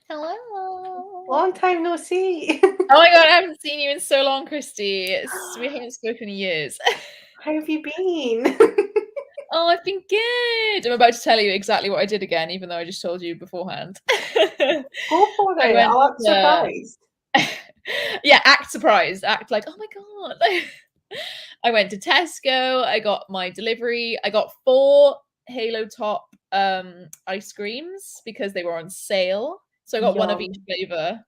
Hello. Long time no see. Oh my god, I haven't seen you in so long, Christy. We haven't spoken in years. How have you been? Oh, I've been good. I'm about to tell you exactly what I did again, even though I just told you beforehand. Go for I it. went I'll act surprised. yeah, act surprised. Act like, oh my god. I went to Tesco. I got my delivery. I got 4 Halo Top ice creams because they were on sale. So I got one of each Yum. flavor.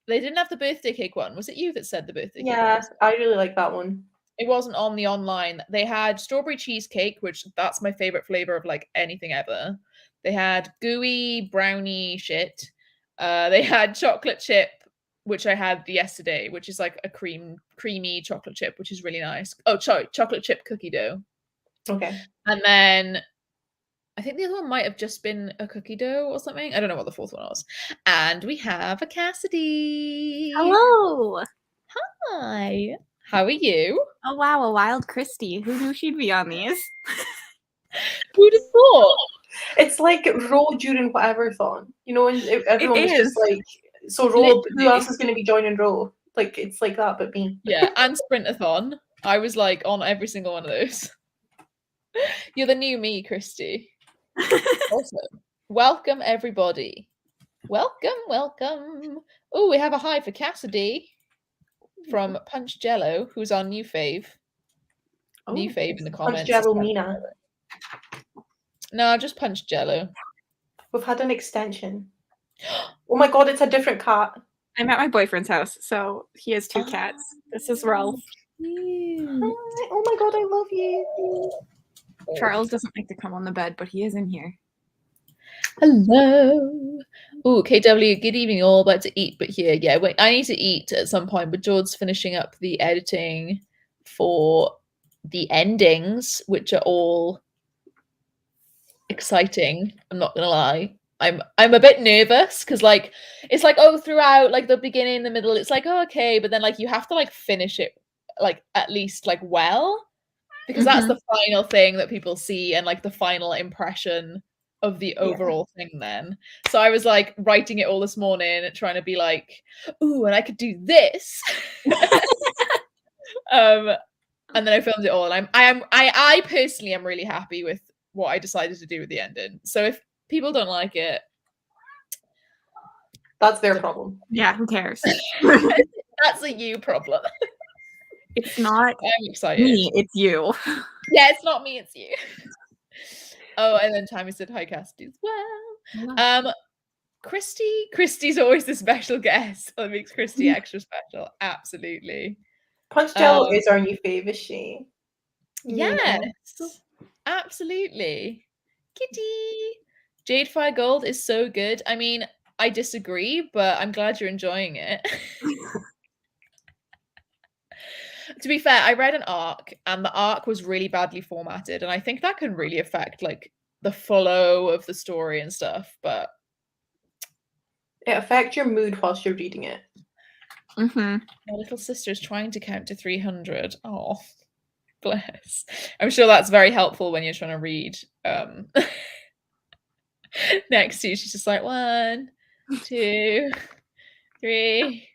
They didn't have the birthday cake one. Was it you that said the birthday cake one Yeah, was? I really like that one. It wasn't on the online. They had strawberry cheesecake, which that's my favorite flavor of like anything ever. They had gooey brownie shit. They had chocolate chip, which I had yesterday, which is like a creamy chocolate chip, which is really nice. Oh, sorry, chocolate chip cookie dough. Okay. And then I think the other one might have just been a cookie dough or something. I don't know what the fourth one was. And we have a Cassidy. Hello. Hi. How are you? Oh wow, a wild Christy. Who knew she'd be on these? Who'd have thought? It's like Raw during whatever thon. You know, and everyone was just is. like, so Raw, who Literally. else is going to be joining Raw? Like, it's like that, but me. Yeah, and Sprintathon. I was like on every single one of those. You're the new me, Christy. Also, welcome everybody. Welcome. Oh, we have a hi for Cassidy from Punch Jello, who's our new fave. New fave in the comments. Punch Jello Mina. No, just Punch Jello. We've had an extension. Oh my god, it's a different cat. I'm at my boyfriend's house, so he has 2 cats. This is Ralph. Hi. Oh my god, I love you. Charles doesn't like to come on the bed, but he is in here. Hello. Oh, KW, good evening, all about to eat, but here, yeah, wait, I need to eat at some point, but George's finishing up the editing for the endings, which are all exciting. I'm not gonna lie. I'm a bit nervous because like it's like, oh, throughout like the beginning, the middle, it's like, oh, okay, but then like you have to like finish it like at least like well, because that's the final thing that people see and like the final impression of the overall thing then. So I was like writing it all this morning, trying to be like, ooh, and I could do this. And then I filmed it all, and I personally am really happy with what I decided to do with the ending. So if people don't like it, that's their problem. Yeah, who cares? That's a you problem. It's not I'm excited. me, it's you. Yeah, it's not me, it's you. Oh, and then Tammy said hi, Cassidy as well. Christy's always the special guest. That makes Christy extra special. Absolutely. Punch Jello is our new fave, is she? Yes, absolutely. Kitty. Jade Fire Gold is so good. I mean, I disagree, but I'm glad you're enjoying it. To be fair, I read an arc, and the arc was really badly formatted, and I think that can really affect like the flow of the story and stuff, but it affects your mood whilst you're reading it. My little sister's trying to count to 300. Oh, bless. I'm sure that's very helpful when you're trying to read next to you. She's just like 1, 2, 3.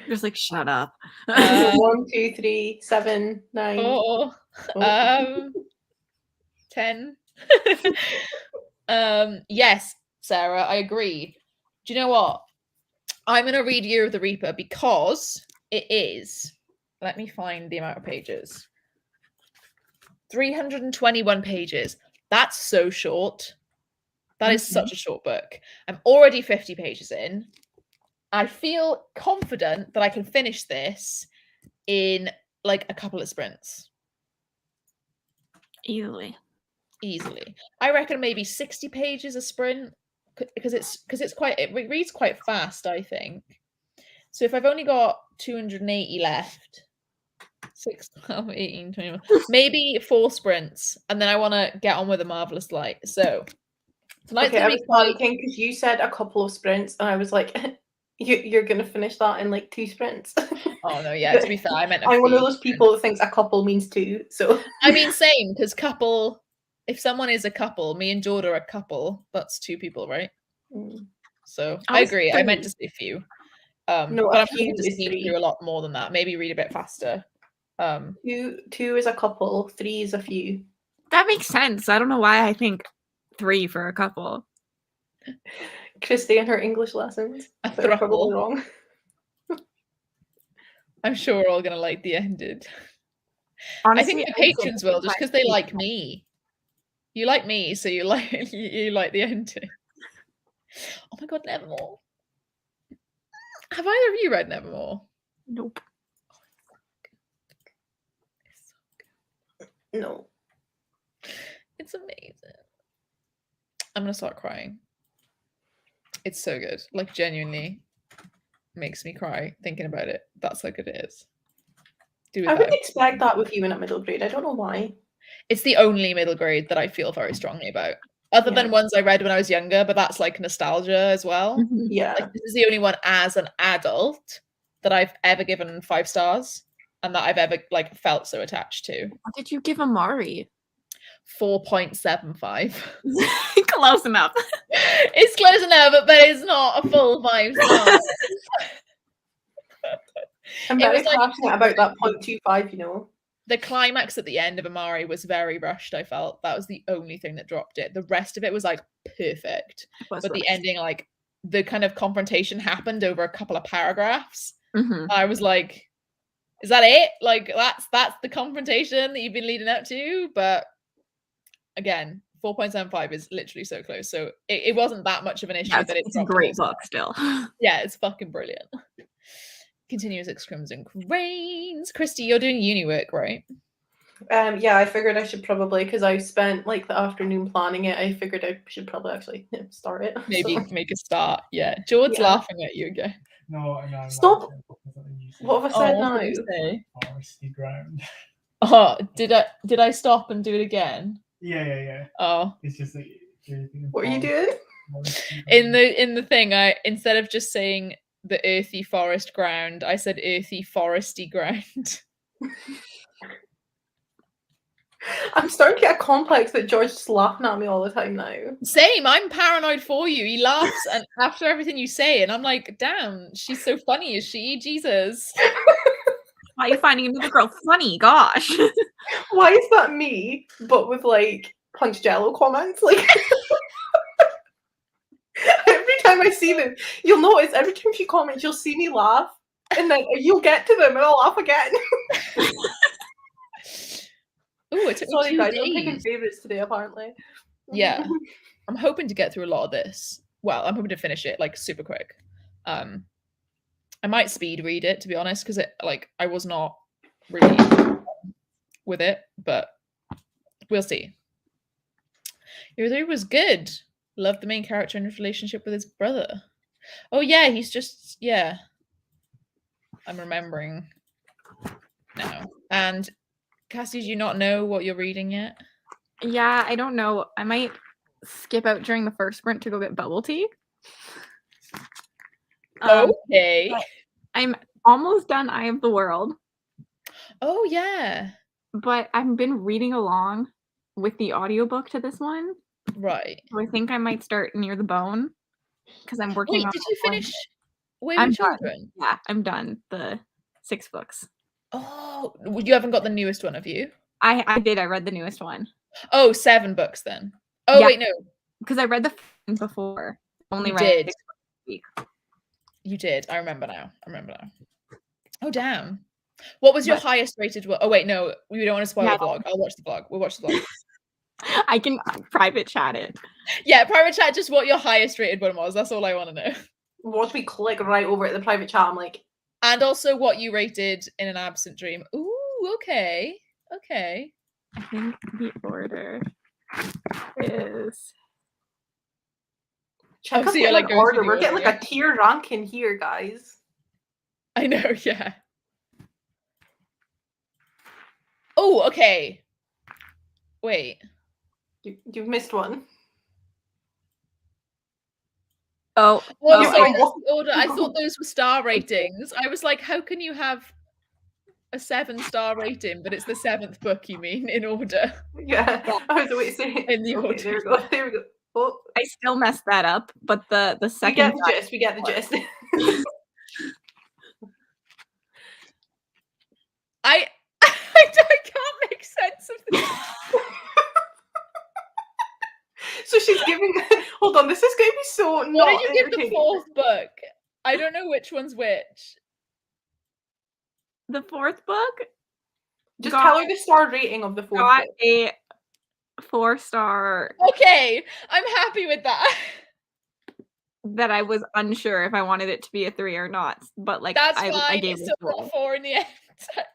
Just like, shut up. 1, 2, 3, 7, 9. 4. 10. Yes, Sarah, I agree. Do you know what? I'm going to read Year of the Reaper because it is, let me find the amount of pages. 321 pages. That's so short. That is such a short book. I'm already 50 pages in. I feel confident that I can finish this in like a couple of sprints. Easily. I reckon maybe 60 pages a sprint because it reads quite fast, I think. So if I've only got 280 left, 6, 12, 18, 21, maybe 4 sprints, and then I want to get on with a Marvelous Light. So tonight's I gonna was be quite panicking because you said a couple of sprints, and I was like, you're gonna finish that in like 2 sprints. Oh no, yeah. To be fair, I meant. I'm one of those people that thinks a couple means 2. So I mean, same, because couple. If someone is a couple, me and Jordan are a couple. That's 2 people, right? So I I was agree. I meant to three. say few. No, But a I'm few hoping to is speed 3. through a lot more than that. Maybe read a bit faster. 2 is a couple, 3 is a few. That makes sense. I don't know why I think 3 for a couple. Christy and her English lessons. A They're probably thruple. wrong. I'm sure we're all gonna like the ended. Honestly, I think the I'd say patrons will just because they 5. like me. You like me, so you like you like the ending. Oh my god, Nevermore. Have either of you read Nevermore? Nope. No. It's amazing. I'm gonna start crying. It's so good. Like genuinely makes me cry thinking about it. That's how good it is. Do with I would that. expect that with you in a middle grade. I don't know why. It's the only middle grade that I feel very strongly about. Other than ones I read when I was younger, but that's like nostalgia as well. Mhm. Yeah. Like this is the only one as an adult that I've ever given 5 stars and that I've ever like felt so attached to. What did you give Amari? 4.75. Close enough. It's close enough, but it's not a full 5 stars. I'm It very was like passionate about that 0.25, you know. the climax at the end of Amari was very rushed, I felt. That was the only thing that dropped it. The rest of it was like perfect. Was But the rushed. ending, like the kind of confrontation happened over a couple of paragraphs. Mhm. I was like, is that it? Like that's the confrontation that you've been leading up to? But again, 4.75 is literally so close. So it wasn't that much of an issue Yeah, that it it's a dropped great whole book still. Yeah, it's fucking brilliant. Continuous X Crimson Cranes. Christy, you're doing uni work, right? Yeah, I figured I should probably, because I spent like the afternoon planning it, I figured I should probably actually start it. Maybe so. make a start. Yeah. George's Yeah. laughing at you again. No, I'm Stop. Not What have I said what now? did you say? Foresty ground. Oh, did I stop and do it again? Yeah. Oh. It's just like What are you doing? In the thing, I instead of just saying the earthy forest ground, I said earthy foresty ground. I'm starting to get a complex that George's just laughing at me all the time now. Same, I'm paranoid for you. He laughs and after everything you say, and I'm like, damn, she's so funny, is she? Jesus. Why are you finding another girl funny? Gosh. Why is that me, but with like Punch Jello comments? Like every time I see them, you'll notice every time she comments, you'll see me laugh, and then you'll get to them and I'll laugh again. Oh, it took me Sorry 2 guys, I'm picking days. favorites today apparently. Yeah. I'm hoping to get through a lot of this. Well, I'm hoping to finish it like super quick. I might speed read it to be honest, because it like I was not really with it, but we'll see. Your 3 was good. Loved the main character and his relationship with his brother. Oh yeah, he's just I'm remembering now. And Cassie, do you not know what you're reading yet? Yeah, I don't know. I might skip out during the first sprint to go get bubble tea. Okay. I'm almost done Eye of the World. Oh yeah. But I've been reading along with the audiobook to this one. Right. So I think I might start Near the Bone because I'm working Wait, on did you finish I'm Wayward done. Children? Yeah, I'm done. The 6 books. Oh, you haven't got the newest one, have you? I did. I read the newest one. Oh, 7 books then. Oh Yeah. wait, no. Because I read the before. Only You read did. 6 books a week. You did. I remember now. Oh damn. What was your highest rated one? Oh wait, no, we don't want to spoil the vlog. I'll watch the vlog. We'll watch the vlog. I can private chat it. Yeah, private chat, just what your highest rated one was. That's all I want to know. Watch me click right over at the private chat. I'm like, And also what you rated In an Absent Dream. Ooh, okay. Okay. I think the order is check out so you're, the like, going through order. the We're getting order, like a tier ranking here, guys. I know, yeah. Oh, okay. Wait. You've missed one. Oh, Oh, you- sorry, oh, that's the order. I thought those were star ratings. I was like, how can you have a 7-star rating, but it's the 7th book, you mean, in order? Yeah, I was waiting. In the Okay, order. there we go. There we go. Oh, I still messed that up, but the we second get the time- gist. We get the gist. I can't make sense of this. So she's giving. Hold on, this is going to be so What not did you give the entertaining. fourth book? I don't know which one's which. the fourth book Just got- tell her the star rating of the fourth got book. a 4-star Okay, I'm happy with that. that I was unsure if I wanted it to be a 3 or not. But like That's I fine. gave It's it still a got roll. 4 in the end.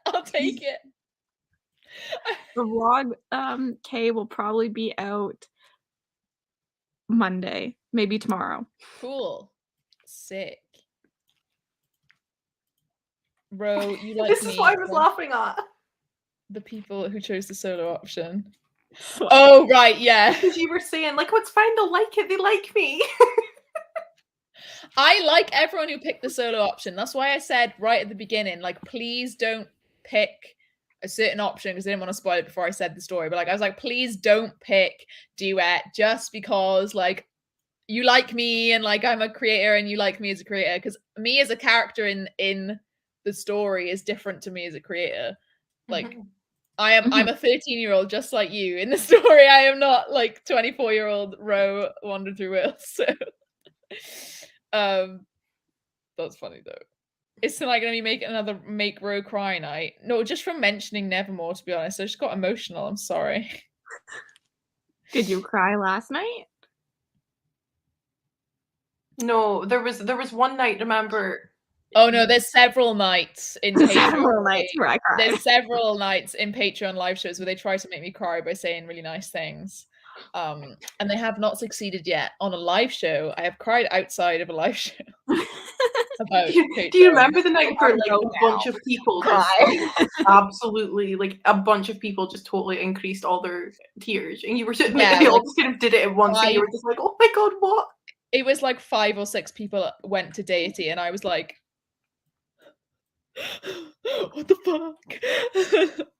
I'll take it. The vlog K will probably be out Monday, maybe tomorrow. Cool. Sick. Ro, you like This me. is what I was laughing at. The people who chose the solo option. Oh, right, yeah. Because you were saying, like, what's fine, they'll like it, they like me. I like everyone who picked the solo option. That's why I said right at the beginning, like, please don't pick a certain option because I didn't want to spoil it before I said the story. But like, I was like, please don't pick duet just because like you like me and like I'm a creator and you like me as a creator. Because me as a character in the story is different to me as a creator. Like I'm a 13-year-old just like you. In the story, I am not like 24-year-old Ro wandered through Wales. So that's funny though. Is tonight gonna be making another make Ro cry night? No, just from mentioning Nevermore, to be honest. I just got emotional. I'm sorry. Did you cry last night? No, there was one night, remember? Oh no, there's several nights in Patreon. Several nights where I cried. There's several nights in Patreon live shows where they try to make me cry by saying really nice things. And they have not succeeded yet. On a live show, I have cried outside of a live show. About Do you Patreon. remember the night where like Go a bunch of people just like, absolutely like a bunch of people just totally increased all their tears and you were sitting Yeah, they all like, just kind of did it at once and you were just like, oh my god, what? It was like 5 or 6 people went to Deity and I was like, what the fuck?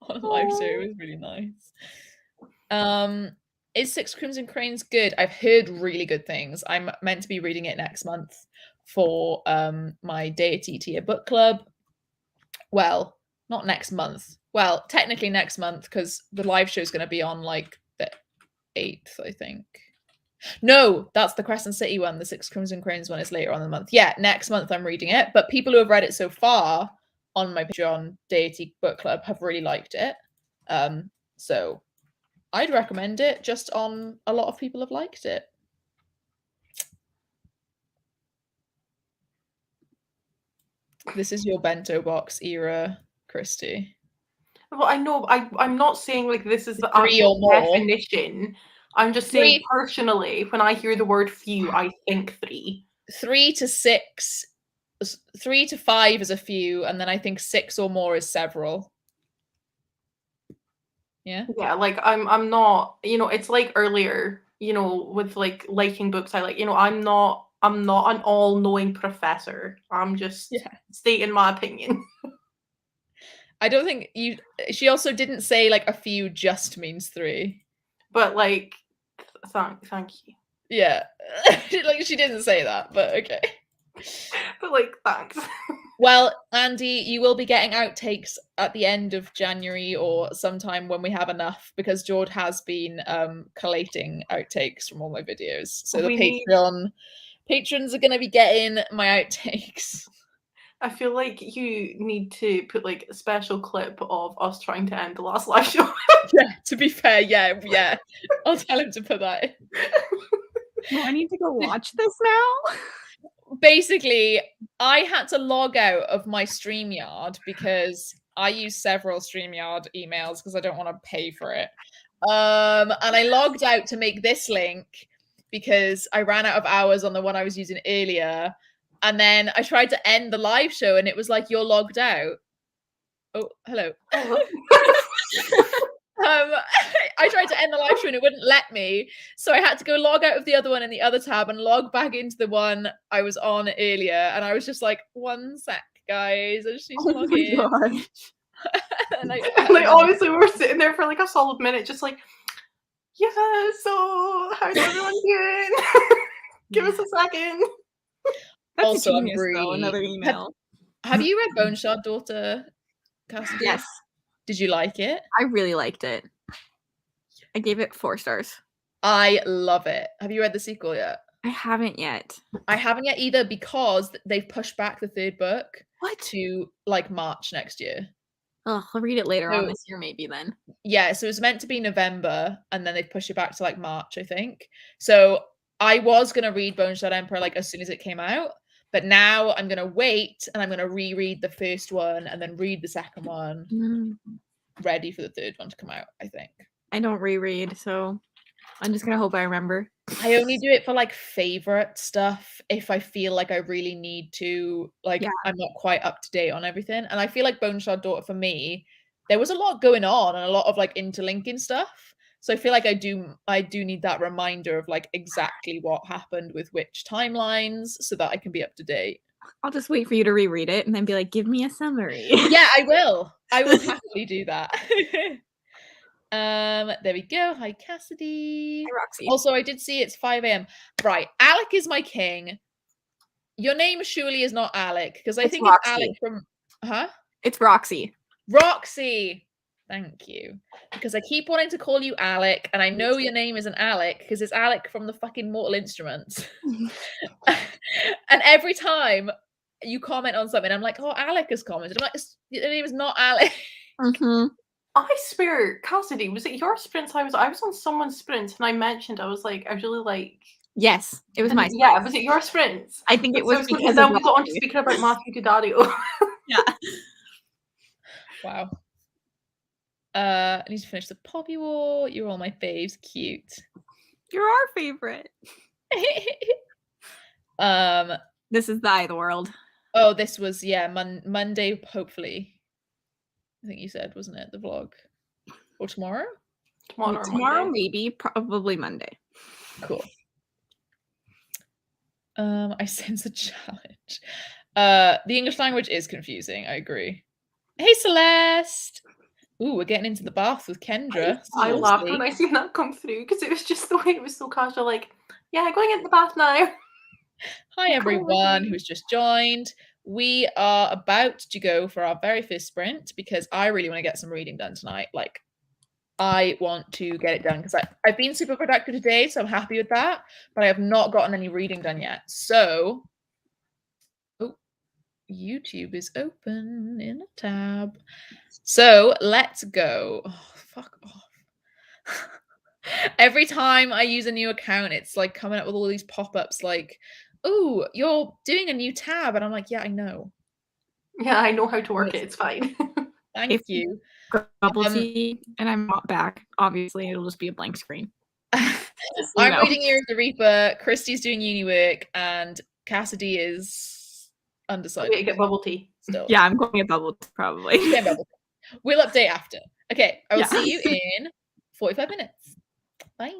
On a live show. It was really nice. Is Six Crimson Cranes good? I've heard really good things. I'm meant to be reading it next month for my Deity tier book club. Well, not next month. Well, technically next month because the live show is going to be on like the 8th, I think. No, that's the Crescent City one. The Six Crimson Cranes one is later on in the month. Yeah, next month I'm reading it. But people who have read it so far on my Patreon Deity book club have really liked it. So I'd recommend it just on a lot of people have liked it. This is your bento box era, Christy. Well, I know I'm not saying like this is the 3 or actual more. definition. I'm just saying personally, when I hear the word few, I think 3. 3 to 6, 3 to 5 is a few, and then I think 6 or more is several. Yeah. Yeah, like I'm not, it's like earlier, with like liking books I like, I'm not an all-knowing professor. I'm just stating my opinion. I don't think she also didn't say like a few just means 3. But like thank you. Yeah. Like she didn't say that, but okay. But like thanks. Well, Andy, you will be getting outtakes at the end of January or sometime when we have enough because George has been collating outtakes from all my videos. So the patrons are going to be getting my outtakes. I feel like you need to put like a special clip of us trying to end the last live show. Yeah, to be fair, yeah. I'll tell him to put that in. Well, I need to go watch this now. Basically, I had to log out of my StreamYard because I use several StreamYard emails because I don't want to pay for it. And I logged out to make this link because I ran out of hours on the one I was using earlier. And then I tried to end the live show and it was like, you're logged out. Oh, hello. I tried to end the live show and it wouldn't let me. So I had to go log out of the other one in the other tab and log back into the one I was on earlier. And I was just like, 1 sec, guys. I just need to log in. And like honestly, we were sitting there for like a solid minute, just like, Yeah, so how's everyone doing? Give us a second. That's Also, a genius, Brie, though. Another email. Have you read Bone Shard Daughter, Cassidy? Yes, Did you like it? I really liked it. I gave it 4 stars. I love it. Have you read the sequel yet? I haven't yet. I haven't yet either because they've pushed back the 3rd book What? to like March next year. Oh, I'll read it later on So- this year, maybe then. Yeah, so it was meant to be November and then they've pushed it back to like March, I think. So I was gonna read Bone Shard Emperor like as soon as it came out, but now I'm gonna wait and I'm gonna reread the first one and then read the second one, ready for the 3rd one to come out, I think. I don't reread, so I'm just gonna hope I remember. I only do it for like favorite stuff if I feel like I really need to, like I'm not quite up to date on everything. And I feel like Bone Shard Daughter for me, there was a lot going on and a lot of like interlinking stuff. So I feel like I do need that reminder of like exactly what happened with which timelines so that I can be up to date. I'll just wait for you to reread it and then be like, give me a summary. Yeah, I will. I will happily do that. There we go. Hi, Cassidy. Hi, Roxy. Also, I did see it's 5 a.m. Right, Alec is my king. Your name surely is not Alec because I think Roxy. it's Alec from. Huh? It's Roxy. Roxy. Thank you. Because I keep wanting to call you Alec, and I know your name isn't Alec because it's Alec from the fucking Mortal Instruments. And every time you comment on something, I'm like, oh, Alec has commented. I'm like, your name is not Alec. I swear, Cassidy, was it your sprints? I was on someone's sprint and I mentioned I really like. Yes, it was my sprint. Yeah, was it your sprints? I think it was because then we got on to speaking about Matthew Daddario. Yeah. Wow. I need to finish the Poppy War. You're all my faves. Cute. You're our favorite. This is the Eye of the World. Oh, this was Monday, hopefully. I think you said, wasn't it, the vlog? Or tomorrow? Tomorrow, maybe, probably Monday. Cool. I sense a challenge. The English language is confusing, I agree. Hey, Celeste! Ooh, we're getting into the bath with Kendra. I laughed when I seen that come through because it was just the way it was so casual, like, yeah, going into the bath now. Hi, everyone who's just joined. We are about to go for our very first sprint because I really want to get some reading done tonight. Like, I want to get it done because I've been super productive today, so I'm happy with that, but I have not gotten any reading done yet. So, YouTube is open in a tab. So let's go. Oh, fuck off. Every time I use a new account, it's like coming up with all these pop-ups like, oh, you're doing a new tab. And I'm like, yeah, I know. Yeah, I know how to work it. It's fine. Thank you. Bubble tea and I'm not back. Obviously, it'll just be a blank screen. I'm reading Year of the Reaper, Christy's doing uni work, and Cassidy is undecided. To get bubble tea. Still. Yeah, I'm going to get bubble tea, probably. Bubble tea. We'll update after. Okay, I will see you in 45 minutes. Bye.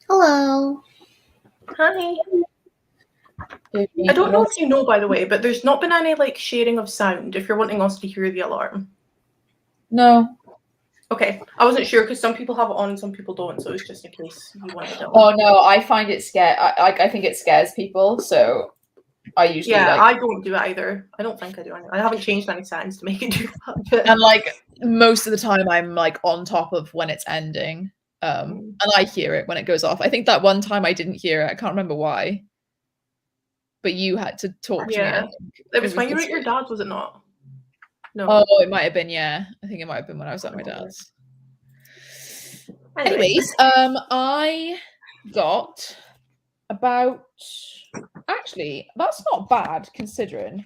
Hello. Hi. I don't know if you know, by the way, but there's not been any like sharing of sound if you're wanting us to hear the alarm. No. Okay, I wasn't sure because some people have it on and some people don't, so it's just in case you wanted it on. Oh no, I find it I think it scares people, so I usually I don't do it either. I don't think I do. I haven't changed any settings to make it do that. But... And like most of the time, I'm like on top of when it's ending, and I hear it when it goes off. I think that one time I didn't hear it. I can't remember why, but you had to talk to me. I think. It was when you were at your dad's, was it not? No. Oh, it might have been. Yeah, I think it might have been when I was at my dad's. Anyways, I got about. Actually, that's not bad considering.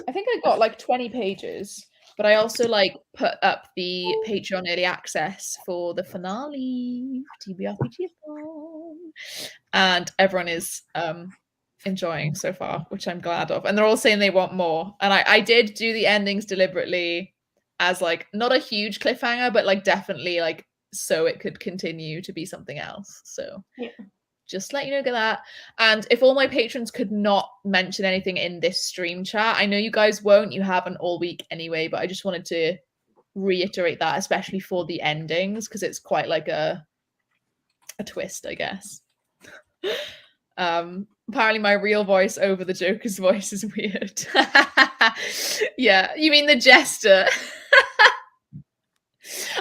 I think I got like 20 pages, but I also like put up the Patreon early access for the finale TBRPGathon, and everyone is enjoying so far, which I'm glad of, and they're all saying they want more. And I did do the endings deliberately as like not a huge cliffhanger, but like definitely like so it could continue to be something else. So yeah. Just let you know that. And if all my patrons could not mention anything in this stream chat, I know you guys won't, you haven't all week anyway, but I just wanted to reiterate that, especially for the endings, because it's quite like a twist, I guess. Apparently my real voice over the Joker's voice is weird. Yeah, you mean the jester?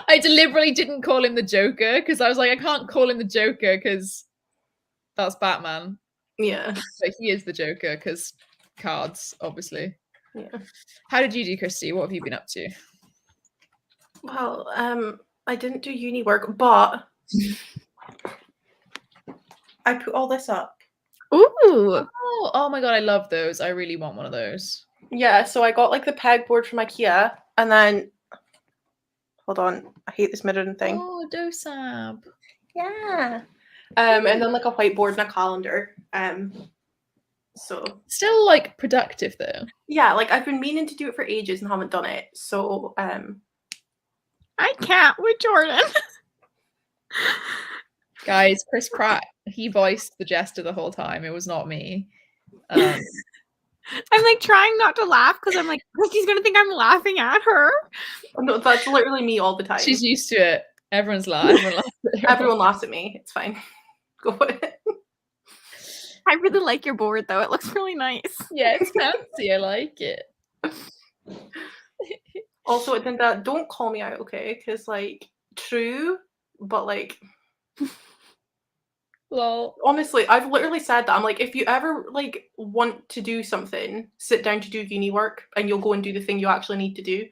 I deliberately didn't call him the Joker because I was like, I can't call him the Joker because that's Batman. Yeah. But he is the Joker because cards, obviously. Yeah. How did you do, Christy? What have you been up to? Well, I didn't do uni work, but I put all this up. Ooh. Oh my god, I love those. I really want one of those. Yeah, so I got like the pegboard from IKEA, and then hold on, I hate this mirroring thing. Oh, Dosab. Yeah. And then like a whiteboard and a calendar. So still like productive though. Yeah, like I've been meaning to do it for ages and haven't done it. So I can't with Jordan. Guys, Chris Pratt, he voiced the jester the whole time. It was not me. I'm like trying not to laugh because I'm like, Christy's gonna think I'm laughing at her. No, that's literally me all the time. She's used to it. Everyone's laughing. Everyone laughs at me. It's fine. Go for it. I really like your board though. It looks really nice. Yeah, it's fancy. I like it. Also, I think that don't call me out, okay? Because like true, but like lol. Honestly, I've literally said that. I'm like, if you ever like want to do something, sit down to do uni work and you'll go and do the thing you actually need to do.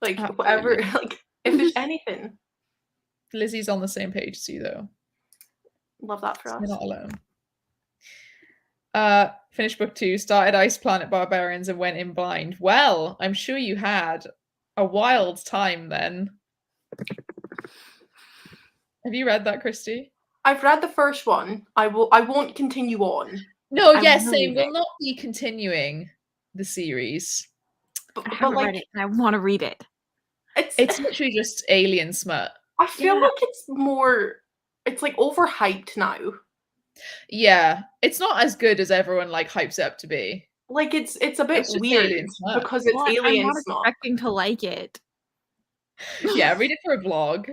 Like whatever, like if there's anything. Lizzie's on the same page as you though. Love that for us. You're not alone. Finished book 2, started Ice Planet Barbarians and went in blind. Well, I'm sure you had a wild time then. Have you read that, Christy? I've read the first one. I won't continue on. No, yes, same. We'll not be continuing the series. But like, read it and I want to read it. It's literally just alien smut. I feel like it's more. It's like overhyped now. Yeah, it's not as good as everyone like hypes it up to be. Like it's a bit weird because it's alien smut. I'm not expecting to like it. Yeah, read it for a vlog.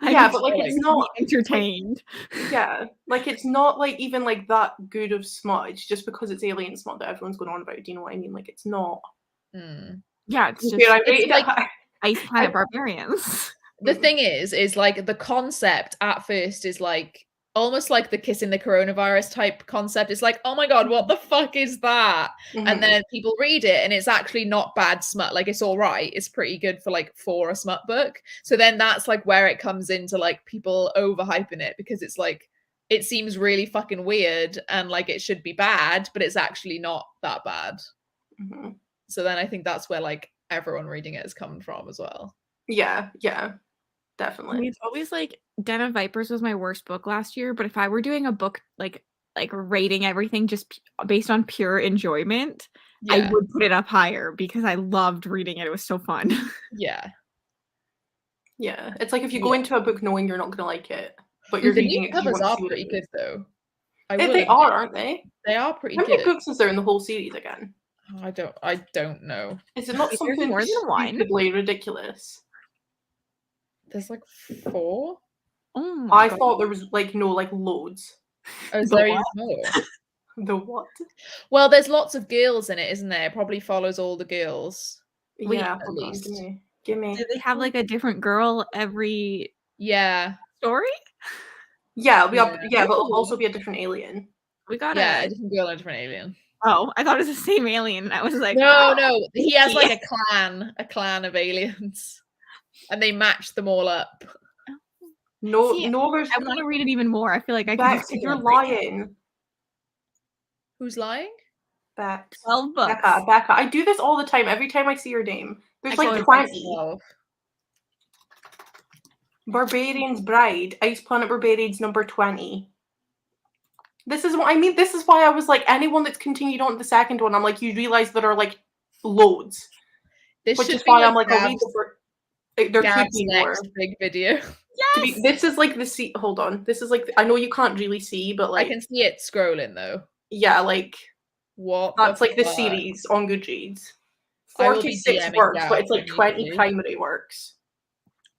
Yeah, but like it's not entertained. Yeah, like it's not like even like that good of smut. It's just because it's alien smut that everyone's going on about. Do you know what I mean? Like it's not. Yeah, it's just it's like Ice Planet Barbarians. The thing is like the concept at first is like almost like the kissing the coronavirus type concept. It's like, oh my god, what the fuck is that? And then people read it and it's actually not bad smut. Like it's all right. It's pretty good for a smut book. So then that's like where it comes into like people overhyping it because it's like it seems really fucking weird and like it should be bad, but it's actually not that bad. So then I think that's where like everyone reading it is coming from as well. Yeah, definitely. I mean, it's always like Den of Vipers was my worst book last year, but if I were doing a book like rating everything just based on pure enjoyment, I would put it up higher because I loved reading it. It was so fun. Yeah, it's like if you go into a book knowing you're not gonna like it. but you're The reading new it 'cause you covers want to are see what pretty it good is. though. They are, aren't they? They are pretty How many good. books is there in the whole series again? Oh, I don't know. Is it not There's something more than one? stupidly ridiculous? There's like 4. Oh my I god. thought there was like loads. Oh, is The there what? even more? The what? Well, there's lots of girls in it, isn't there? It probably follows all the girls. Wait, Yeah, at hold on, least. give me. Do they have like a different girl every Yeah. story? Yeah, Yeah. but it'll also be a different alien. We got Yeah, a a different girl and a different alien. Oh, I thought it was the same alien. I was like, No, oh, no. He has like spooky. a clan of aliens. And they match them all up. No, See, there's I want to read it even more. I feel like I could Bex, just do you're one right now. lying. Who's lying? Bex. 12 books. Becca. I do this all the time. Every time I see your name. There's like 20. Barbarian's Bride. Ice Planet Barbarians number 20. This is what I mean. This is why I was like, anyone that's continued on to the second one, I'm like, you realize there are like loads. This which should is be why like I'm like, I'll read the first. There could Gab's be more. next big video. Yes. This is like the hold on. This is like I know you can't really see, but like I can see it scrolling though. Yeah, like what? That's like the fuck? series on Goodreads. I will be 46 DMing works, Gab but it's like 20 immediately. primary works.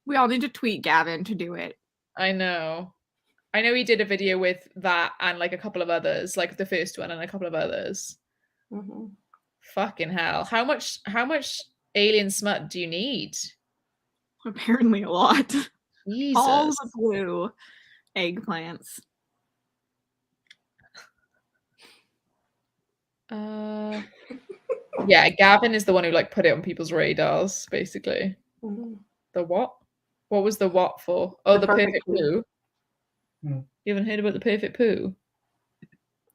We all need to tweet Gavin to do it. I know he did a video with that and like a couple of others, like the first one and a couple of others. Mm-hmm. Fucking hell. How much alien smut do you need? Apparently a lot. Jesus. All the blue eggplants. Yeah, Gavin is the one who like put it on people's radars, basically. Mm-hmm. The what? What was the what for? Oh, the perfect poo. Hmm. You haven't heard about the perfect poo?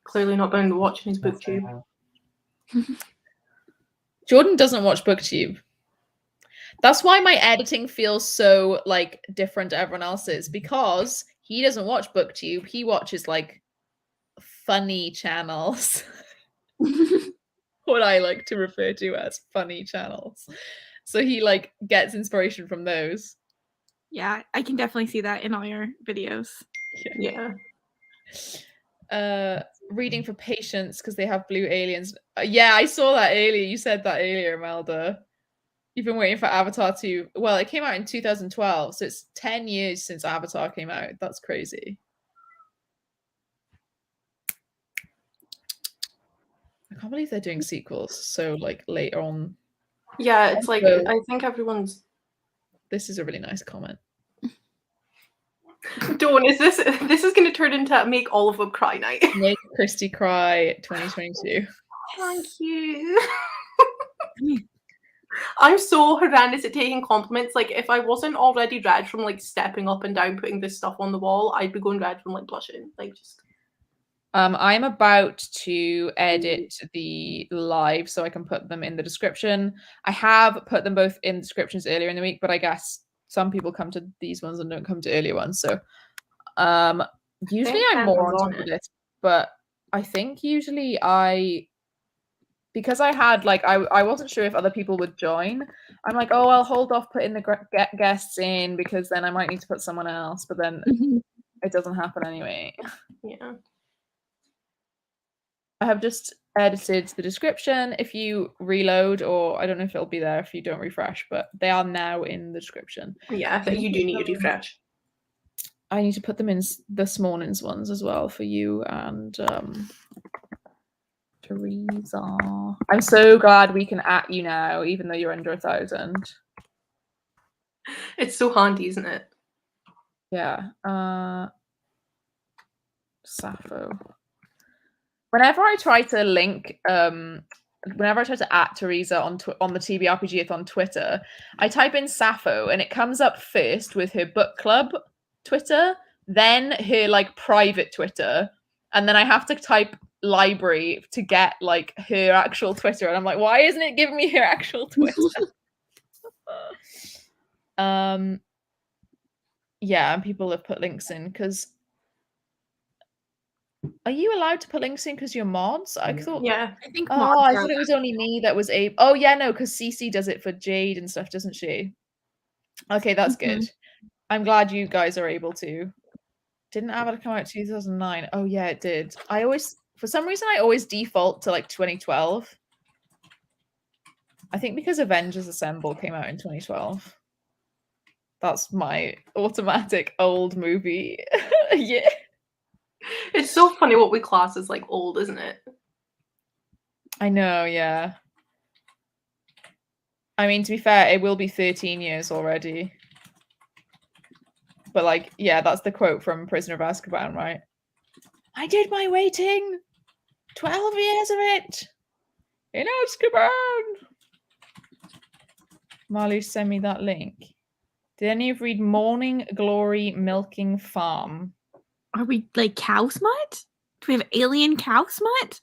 Clearly not been watching his booktube. Jordan doesn't watch booktube. That's why my editing feels so like different to everyone else's, because he doesn't watch booktube. He watches like funny channels. What I like to refer to as funny channels. So he like gets inspiration from those. Yeah, I can definitely see that in all your videos. Yeah. Reading for patients because they have blue aliens. Yeah, I saw that earlier. You said that earlier, Imelda. You've been waiting for Avatar to... Well, it came out in 2012, so it's 10 years since Avatar came out. That's crazy. I can't believe they're doing sequels so like later on. Yeah, it's like So, I think everyone's. This is a really nice comment. Dawn, is this is going to turn into make all of them cry night? Make Christy cry 2022. Thank you. I'm so horrendous at taking compliments. Like, if I wasn't already red from like stepping up and down, putting this stuff on the wall, I'd be going red from like blushing. Like, just. I'm about to edit the live so I can put them in the description. I have put them both in descriptions earlier in the week, but I guess some people come to these ones and don't come to earlier ones. So usually I'm more on top of this, but I think usually because I had like I wasn't sure if other people would join. I'm like, oh, I'll hold off putting the guests in because then I might need to put someone else, but then it doesn't happen anyway. Yeah. I have just edited the description. If you reload, or I don't know if it'll be there if you don't refresh, but they are now in the descripation. Yeah, I think you do need to refresh. I need to put them in this morning's ones as well for you and Teresa. I'm so glad we can at you now, even though you're under 1,000. It's so handy, isn't it? Yeah. Sappho. Whenever I try to link, whenever I try to at Teresa on the TBRPGathon Twitter, I type in Sappho and it comes up first with her book club Twitter, then her like private Twitter, and then I have to type library to get like her actual Twitter, and I'm like, why isn't it giving me her actual Twitter? Yeah, and people have put links in because. Are you allowed to put links in because you're mods? I thought. Yeah, I think. Oh, I thought it was only me that was able. Oh yeah, no, because Cece does it for Jade and stuff, doesn't she? Okay, that's good. I'm glad you guys are able to Didn't Avatar come out 2009? Oh yeah, it did. For some reason, I always default to like 2012. I think because Avengers Assemble came out in 2012. That's my automatic old movie. Yeah. It's so funny what we class as like old, isn't it? I know, yeah. I mean, to be fair, it will be 13 years already. But like, yeah, that's the quote from Prisoner of Azkaban, right? I did my waiting. 12 years of it. In Azkaban. Marley, send me that link. Did any of you read Morning Glory Milking Farm? Are we like cow smut? Do we have alien cow smut?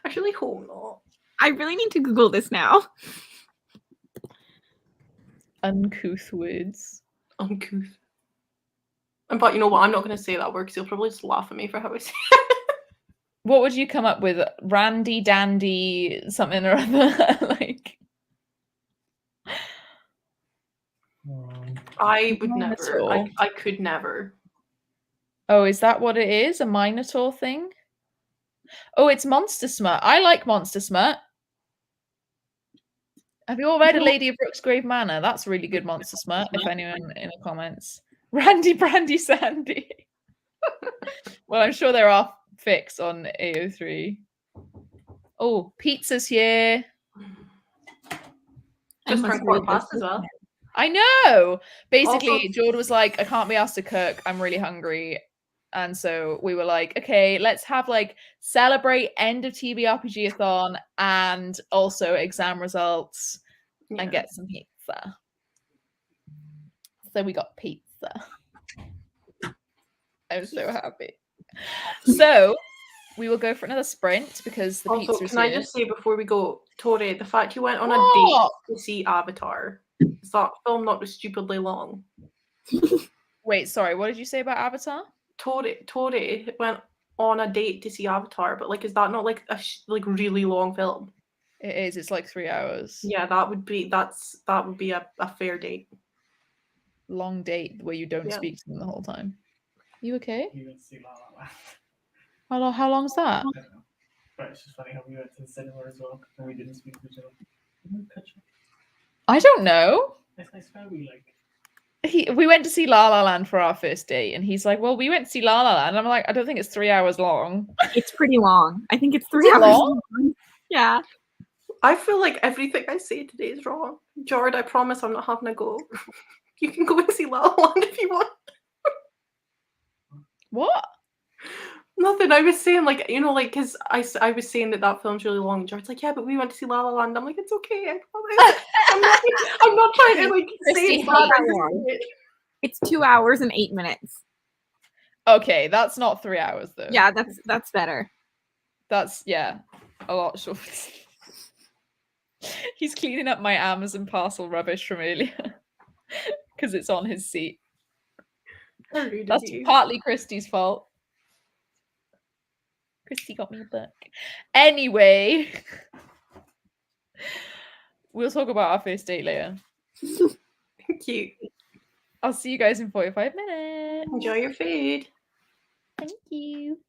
I really hope not. I really need to Google this now. Uncouth words. Uncouth. But you know what? I'm not going to say that word because you'll probably just laugh at me for how I say it. What would you come up with? Randy dandy something or other? Like, I would never. Minotaur. I could never. Oh, is that what it is? A Minotaur thing? Oh, it's Monster Smut. I like Monster Smut. Have you all read A Lady of Brooksgrave Manor? That's really good Monster Smut, if anyone in the comments. Randy Brandy Sandy. Well, I'm sure there are fics on AO3. Oh, pizza's here. Just turned quarter past as well. I know. Basically, Also- Jord was like, I can't be asked to cook. I'm really hungry. And so we were like, okay, let's have like celebrate end of TBRPGathon and also exam results and get some pizza. So we got pizza. I'm so happy. So we will go for another sprint because the Also, pizza's can I here. just say before we go, Tori, the fact you went on a date to see Avatar, is that film not stupidly long? Wait, sorry, what did you say about Avatar? Tori went on a date to see Avatar, but like, is that not like a really long film? It is. It's like 3 hours. Yeah, that would be a fair date. Long date where you don't speak to them the whole time. You okay? We went to see La La Land. How long's that? I don't know. But it's just funny how we went to the cinema as well and we didn't speak to each other. I don't know. I swear we like. We went to see La La Land for our first date, and he's like, "Well, we went to see La La Land." I'm like, "I don't think it's 3 hours long." It's pretty long. I think it's 3 Is it hours long? long. Yeah. I feel like everything I say today is wrong. Jared, I promise I'm not having a go. You can go and see La La Land if you want. What? Nothing. I was saying, like, you know, like, because I was saying that film's really long. Jared's like, yeah, but we went to see La La Land. I'm like, it's okay. I promise. I'm not trying to like say it's not that long. It's 2 hours and 8 minutes. Okay, that's not 3 hours though. Yeah, that's better. That's a lot short. He's cleaning up my Amazon parcel rubbish from earlier because it's on his seat. That's partly Christy's fault. Christy got me a book. Anyway, we'll talk about our first date later. Cute. I'll see you guys in 45 minutes. Enjoy your food. Thank you.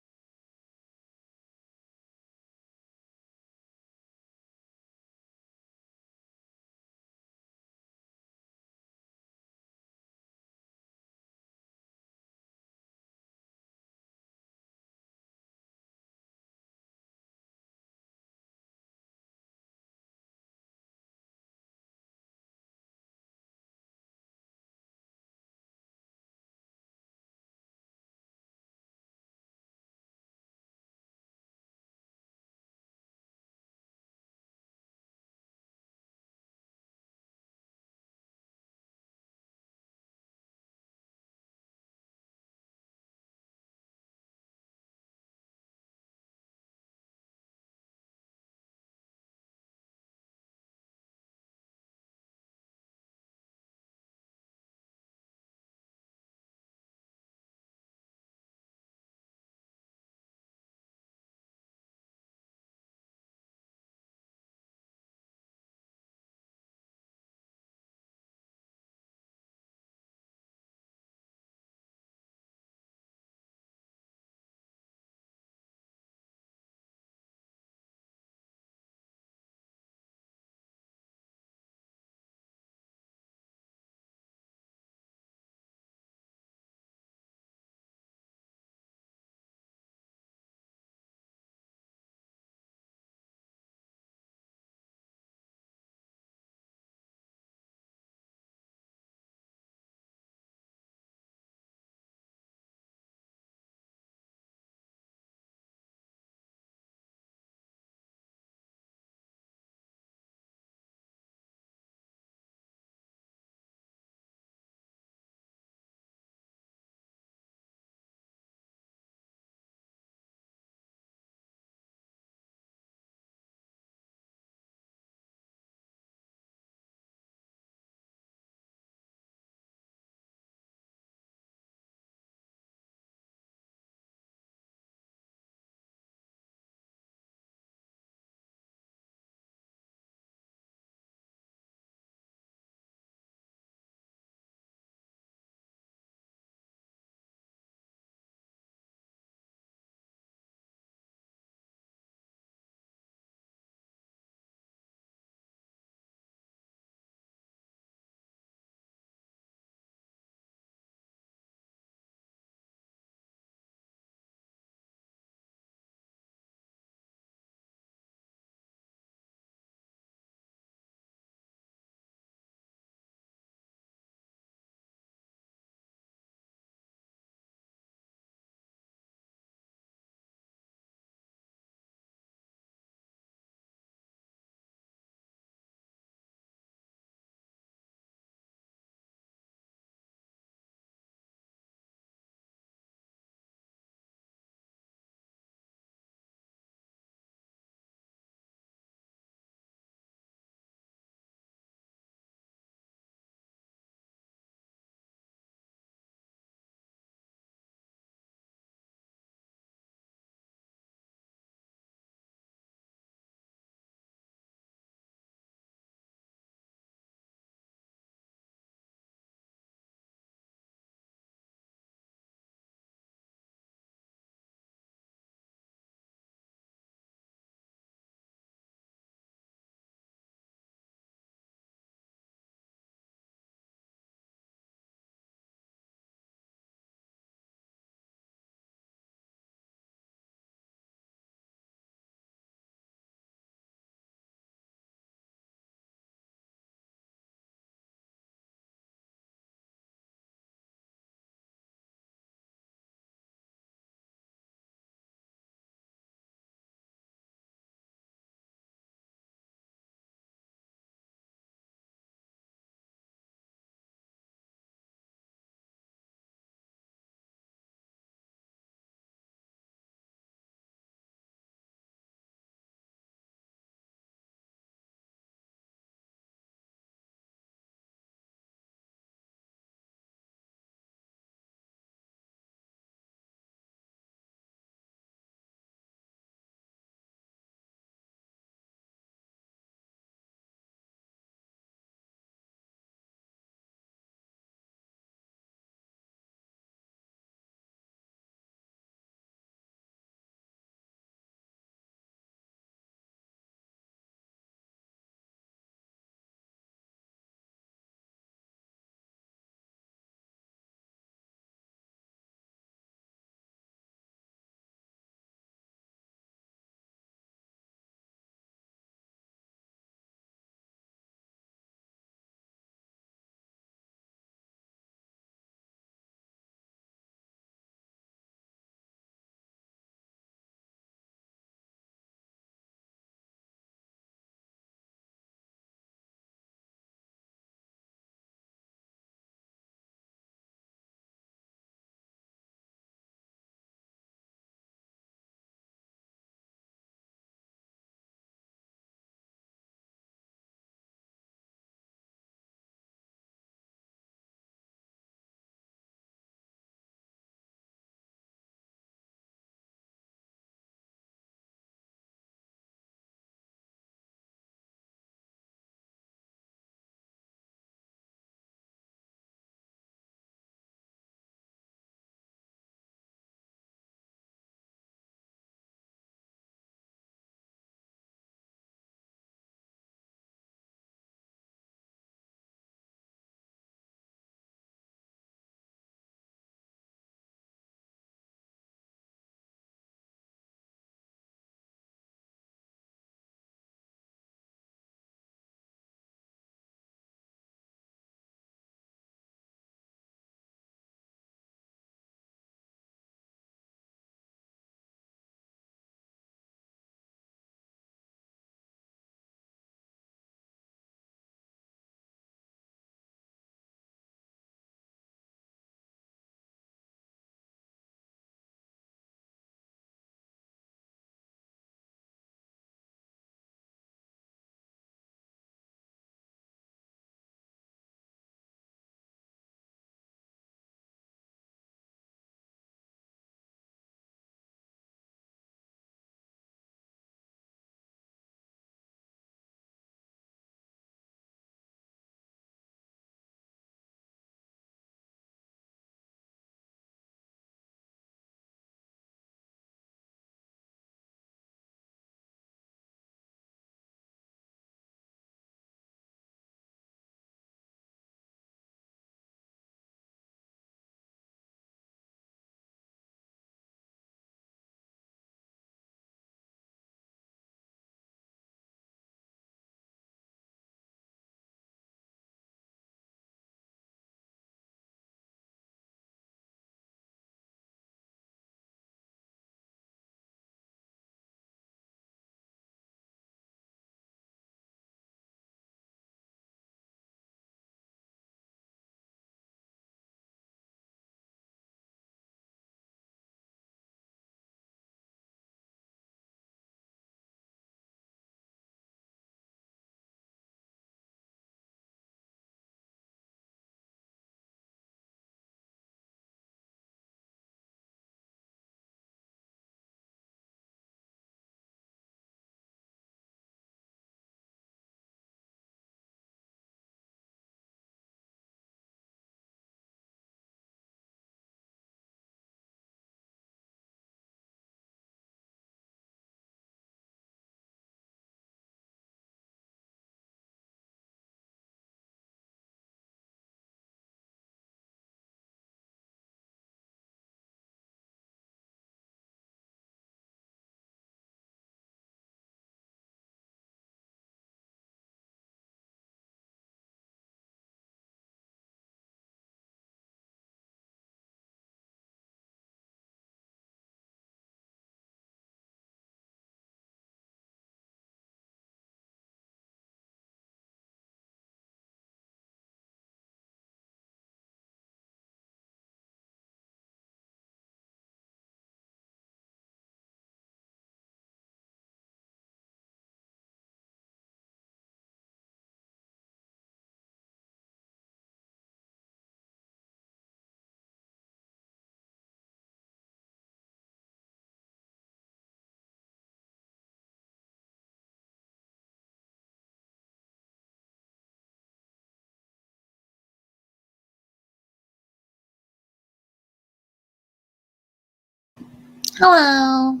Hello.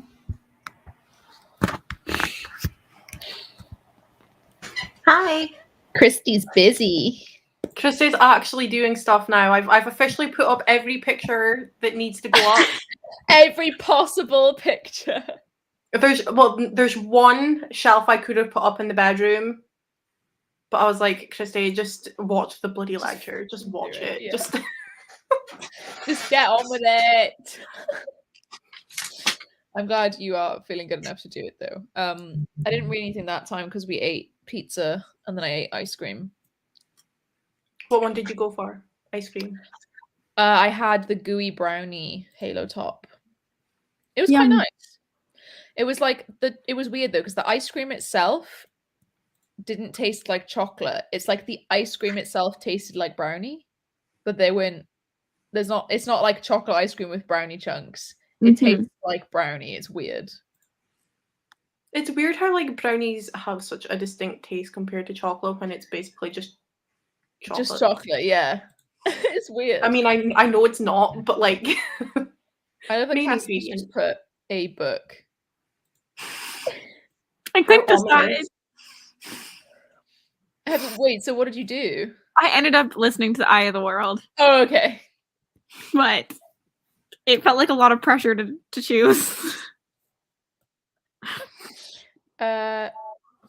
Hi. Christy's busy. Christy's actually doing stuff now. I've officially put up every picture that needs to go up. Every possible picture. There's one shelf I could have put up in the bedroom, but I was like, Christy, just watch the bloody lecture. Just watch it. Yeah. Just get on with it. I'm glad you are feeling good enough to do it though. I didn't read anything that time because we ate pizza and then I ate ice cream. What one did you go for? Ice cream. I had the gooey brownie halo top. It was quite nice. It was like it was weird though because the ice cream itself didn't taste like chocolate. It's like the ice cream itself tasted like brownie, but it's not like chocolate ice cream with brownie chunks. It tastes like brownie. It's weird. It's weird how like brownies have such a distinct taste compared to chocolate when it's basically just chocolate. Just chocolate, yeah. It's weird. I mean, I know it's not, but like I love that Cassie's just put a book. I couldn't decide. Wait, so what did you do? I ended up listening to The Eye of the World. Oh, okay. But it felt like a lot of pressure to choose.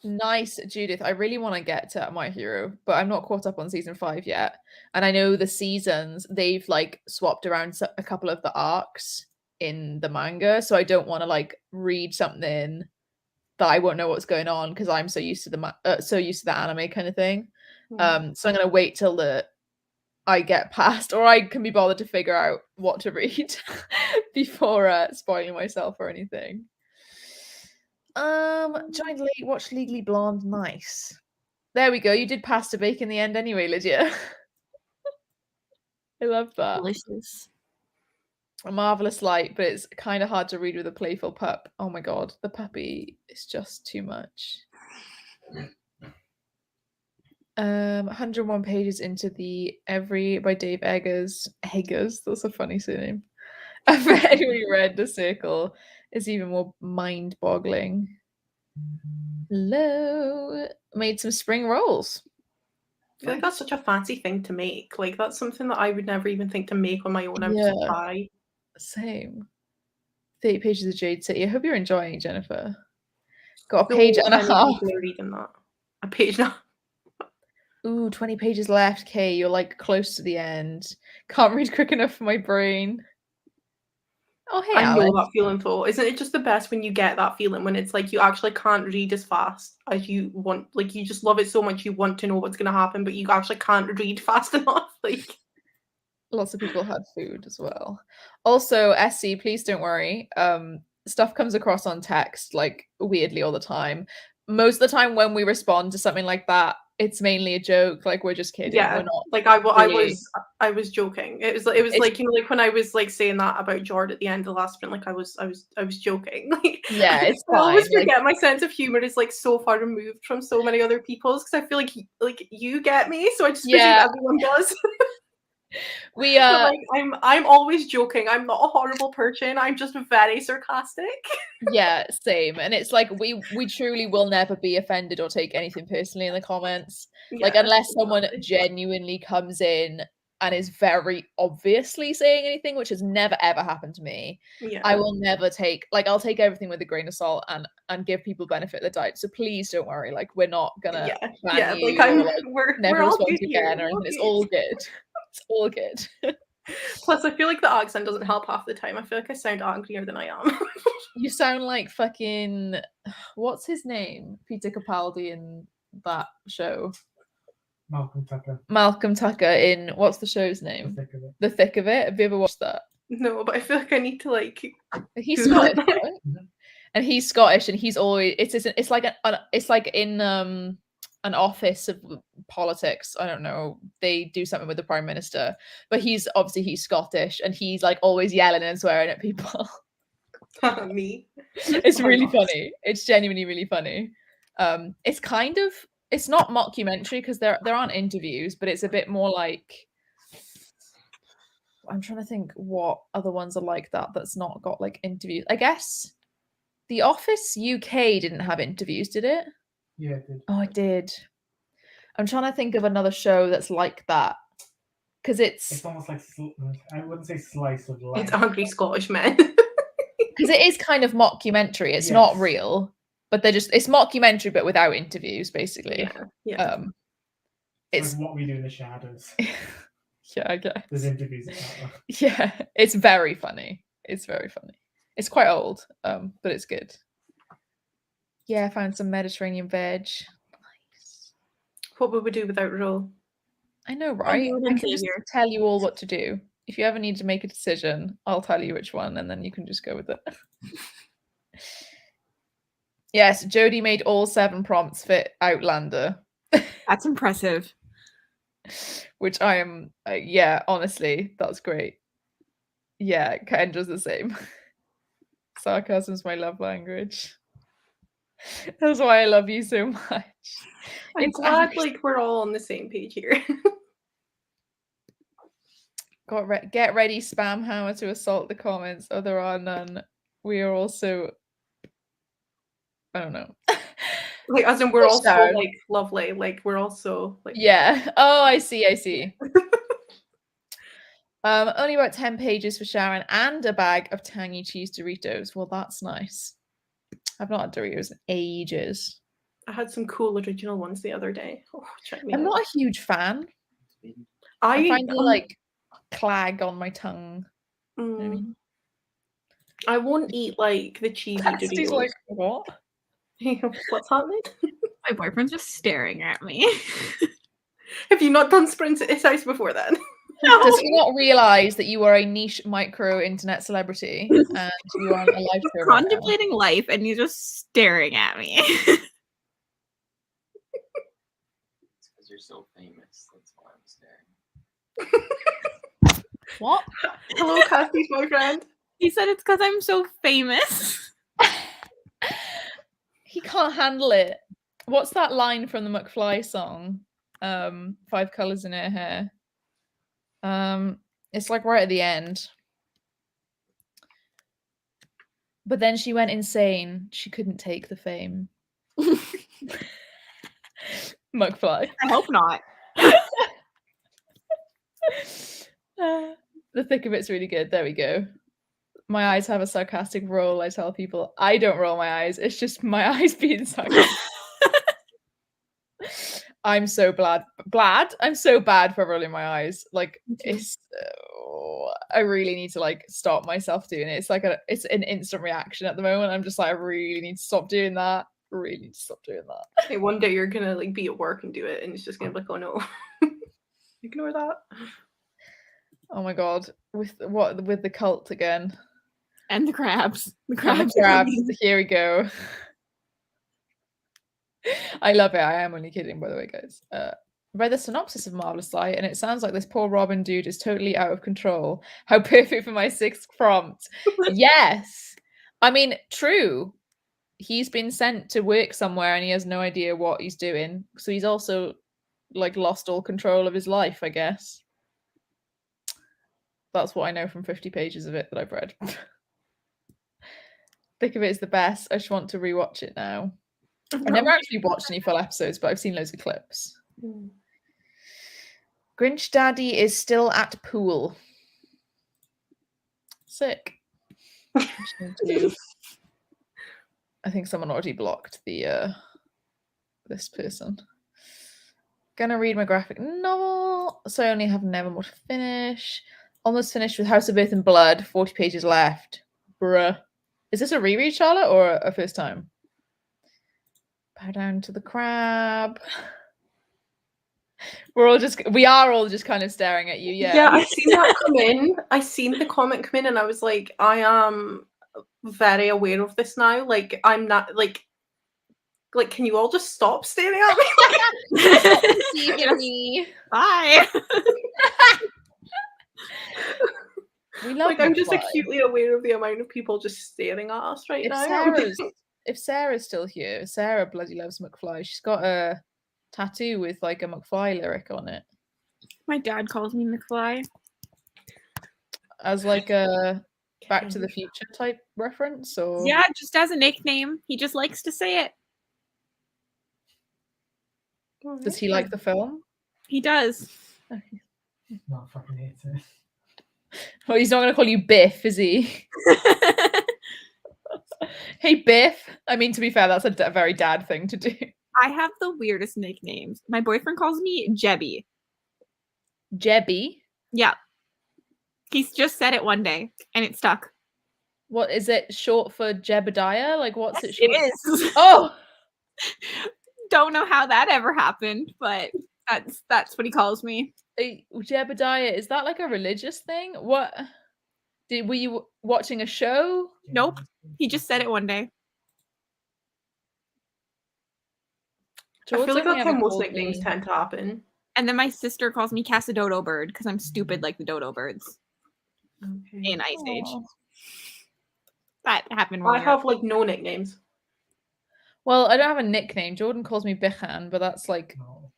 Nice, Judith. I really want to get to My Hero, but I'm not caught up on season 5 yet. And I know the seasons, they've like swapped around a couple of the arcs in the manga, so I don't want to like read something that I won't know what's going on because I'm so used to the anime kind of thing. So I'm gonna wait till I get past, or I can be bothered to figure out what to read before spoiling myself or anything. Joined late, watched Legally Blonde. Nice. There we go. You did pasta bake in the end anyway, Lydia. I love that. Delicious. A marvelous light, but it's kind of hard to read with a playful pup. Oh my god, the puppy is just too much. 101 pages into the Every by Dave Eggers. Eggers, that's a funny surname. I've read The Circle is even more mind-boggling. Hello. Made some spring rolls. I feel like that's such a fancy thing to make. Like that's something that I would never even think to make on my own. I would just buy. Same. 30 pages of Jade City. I hope you're enjoying, Jennifer. Got a page and a half. People are reading that. A page now. Ooh, 20 pages left, Kay. You're like close to the end. Can't read quick enough for my brain. Oh, hey, I Alice. know that feeling though. Isn't it just the best when you get that feeling when it's like you actually can't read as fast as you want? Like you just love it so much you want to know what's going to happen, but you actually can't read fast enough. Like lots of people had food as well. Also, SC, please don't worry. Stuff comes across on text like weirdly all the time. Most of the time when we respond to something like that, it's mainly a joke. Like we're just kidding. yeah, we're not. Like I was joking. It was like, you know, like when I was like saying that about Jord at the end of the last sprint, like I was joking. Like yeah, it's I always fine. forget my sense of humor is like so far removed from so many other people's because I feel like you get me, so I just presume everyone does. We but like I'm always joking. I'm not a horrible person. I'm just very sarcastic. Yeah, same. And it's like we truly will never be offended or take anything personally in the comments. Like unless someone genuinely comes in and is very obviously saying anything, which has never ever happened to me. Yeah. I will never take I'll take everything with a grain of salt and give people benefit of the doubt. So please don't worry. Like we're not gonna ban you or, we're never all respond good again here. or anything. It's all good. It's all good. Plus, I feel like the accent doesn't help half the time. I feel like I sound angrier than I am. You sound like fucking what's his name? Peter Capaldi in that show. Malcolm Tucker in what's the show's name? The Thick of It. Have you ever watched that? No, but I feel like I need to like. He's Scottish, right? And he's Scottish, and he's always it's like in an office of politics. I don't know. They do something with the prime minister, but he's Scottish, and he's like always yelling and swearing at people. Me. It's really funny. It's genuinely really funny. It's not mockumentary because there aren't interviews, but it's a bit more like I'm trying to think what other ones are like that that's not got like interviews. I guess The Office UK didn't have interviews, did it? Yeah, it did. Oh, it did. I'm trying to think of another show that's like that. Because It's almost like I wouldn't say slice of life. It's Hungry Scottish Men. because it is kind of mockumentary. It's not Yes. real, but it's mockumentary but without interviews, basically. Yeah. It's like What We Do in the Shadows. Yeah, I guess. There's interviews in that one. Yeah, it's very funny. It's very funny. It's quite old, but it's good. Yeah, I found some Mediterranean veg. Nice. What would we do without Ro? I know, right? Lord I and can just Savior. tell you all what to do. If you ever need to make a decision, I'll tell you which one, and then you can just go with it. Yes, Jodie made all 7 prompts fit Outlander. That's impressive. Which I am, yeah, honestly, that's great. Yeah, Kendra's the same. Sarcasm's my love language. That's why I love you so much. I'm glad like we're all on the same page here. Get ready, spam hammer, to assault the comments. Oh, there are none. We are also, I don't know. Like, as in we're also down. like lovely. Like we're also like Yeah. Oh, I see. Only about 10 pages for Sharon and a bag of tangy cheese Doritos. Well, that's nice. I've not had Doritos in ages. I had some cool original ones the other day. Oh, check me I'm out. not a huge fan. I find it like clag on my tongue. You know what I mean? I won't eat like the cheesy He's Doritos. like, what? What's happening? My boyfriend's just staring at me. Have you not done Sprint Size before then? No. Does he not realise that you are a niche micro internet celebrity and you are on a live show right now? Contemplating life, and he's just staring at me. It's because you're so famous. That's why I'm staring. What? Hello, Cassie's boyfriend. He said it's because I'm so famous. He can't handle it. What's that line from the McFly song? 5 colours in her hair. It's like right at the end. But then she went insane. She couldn't take the fame. McFly. I hope not. The thick of it's really good. There we go. My eyes have a sarcastic roll. I tell people I don't roll my eyes. It's just my eyes being sarcastic. I'm so glad. I'm so bad for rolling my eyes. Like it's. I really need to like stop myself doing it. It's like it's an instant reaction at the moment. I'm just like, I really need to stop doing that. Really need to stop doing that. Hey, one day you're gonna like be at work and do it, and it's just gonna be like, oh no, ignore that. Oh my god, with the cult again. And the crabs. The And crabs. the crabs. Here we go. I love it. I am only kidding, by the way, guys. Read the synopsis of Marvelous Light, and it sounds like this poor Robin dude is totally out of control. How perfect for my 6th prompt. Yes. I mean, true. He's been sent to work somewhere and he has no idea what he's doing. So he's also like lost all control of his life, I guess. That's what I know from 50 pages of it that I've read. Thick of It is the best. I just want to rewatch it now. I've never actually watched any full episodes, but I've seen loads of clips. Grinch Daddy is still at pool. Sick. I think someone already blocked the this person. Gonna read my graphic novel. So I only have Nevermore to finish. Almost finished with House of Earth and Blood. 40 pages left. Bruh. Is this a reread, Charlotte, or a first time? Bow down to the crab. We are all just kind of staring at you. Yeah, I seen that come in. I seen the comment come in, and I was like, I am very aware of this now. Like, I'm not like, can you all just stop staring at me? Bye. We love like, I'm just McFly. acutely aware of the amount of people just staring at us right now. If Sarah's still here, Sarah bloody loves McFly. She's got a tattoo with like a McFly lyric on it. My dad calls me McFly. as like a Back to the Future type reference, or Yeah, just as a nickname. He just likes to say it. does he like the film? He does. No, I fucking hate it. Well, he's not going to call you Biff, is he? Hey, Biff. I mean, to be fair, that's a very dad thing to do. I have the weirdest nicknames. My boyfriend calls me Jebby. Jebby? Yeah. He's just said it one day, and it stuck. What is it short for? Jebediah? Like, what's Yes, it short? It is. Oh! Don't know how that ever happened, but that's what he calls me. Jebediah, is that like a religious thing? What? Were you watching a show? Nope. He just said it one day. I feel like George that's how never most called nicknames me- tend to happen. And then my sister calls me Casadodo Bird because I'm stupid like the dodo birds Okay. in Ice Age. Aw. That happened I when we were- have like no nicknames. Well, I don't have a nickname. Jordan calls me Bichan, but that's like No.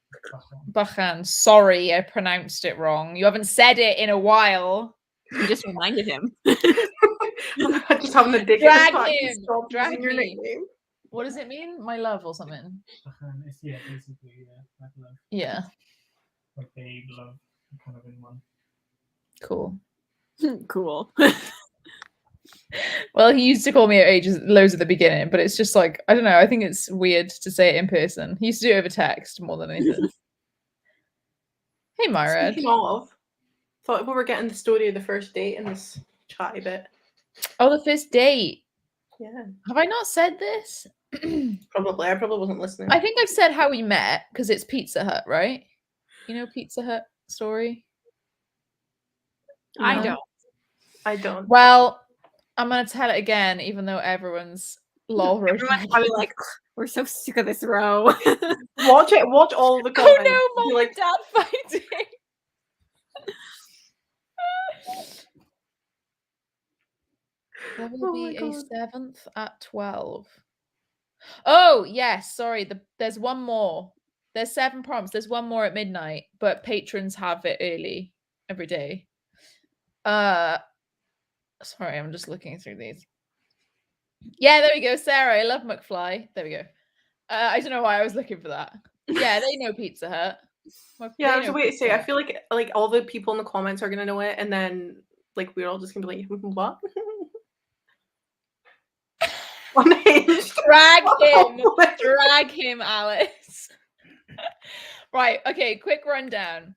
Bachan. Sorry, I pronounced it wrong. You haven't said it in a while. You just reminded him. Just having a dick Drag in his him! pants. Stop Drag using your me. nickname. What does it mean? My love or something? It's, yeah, basically, yeah, like love, Yeah, like babe, love, kind of in one. cool. Cool. Well, he used to call me loads at the beginning, but it's just like, I don't know. I think it's weird to say it in person. He used to do it over text more than anything. Hey, Myra. Speaking of, thought we were getting the story of the first date in this chatty bit. Oh, the first date. Yeah, Have I not said this? probably. I probably wasn't listening. I think I've said how we met because it's Pizza Hut, right? You know Pizza Hut story? I No? don't. I don't. Well, I'm going to tell it again, even though everyone's lol. Everyone's probably like, we're so sick of this row. Watch it. Watch all the comments. Oh no, Be mom like, and dad fighting. There will Oh my be a God. 7th at 12. Oh, yes. Sorry. There's one more. There's 7 prompts. There's one more at midnight, but patrons have it early every day. Sorry, I'm just looking through these. Yeah, there we go. Sarah, I love McFly. There we go. I don't know why I was looking for that. Yeah, they know Pizza Hut. yeah, They I was know waiting to Pizza say. I Hut. feel like all the people in the comments are gonna know it, and then like we're all just gonna be like, what? Unhinged. Drag him, Alice. Right, okay, quick rundown.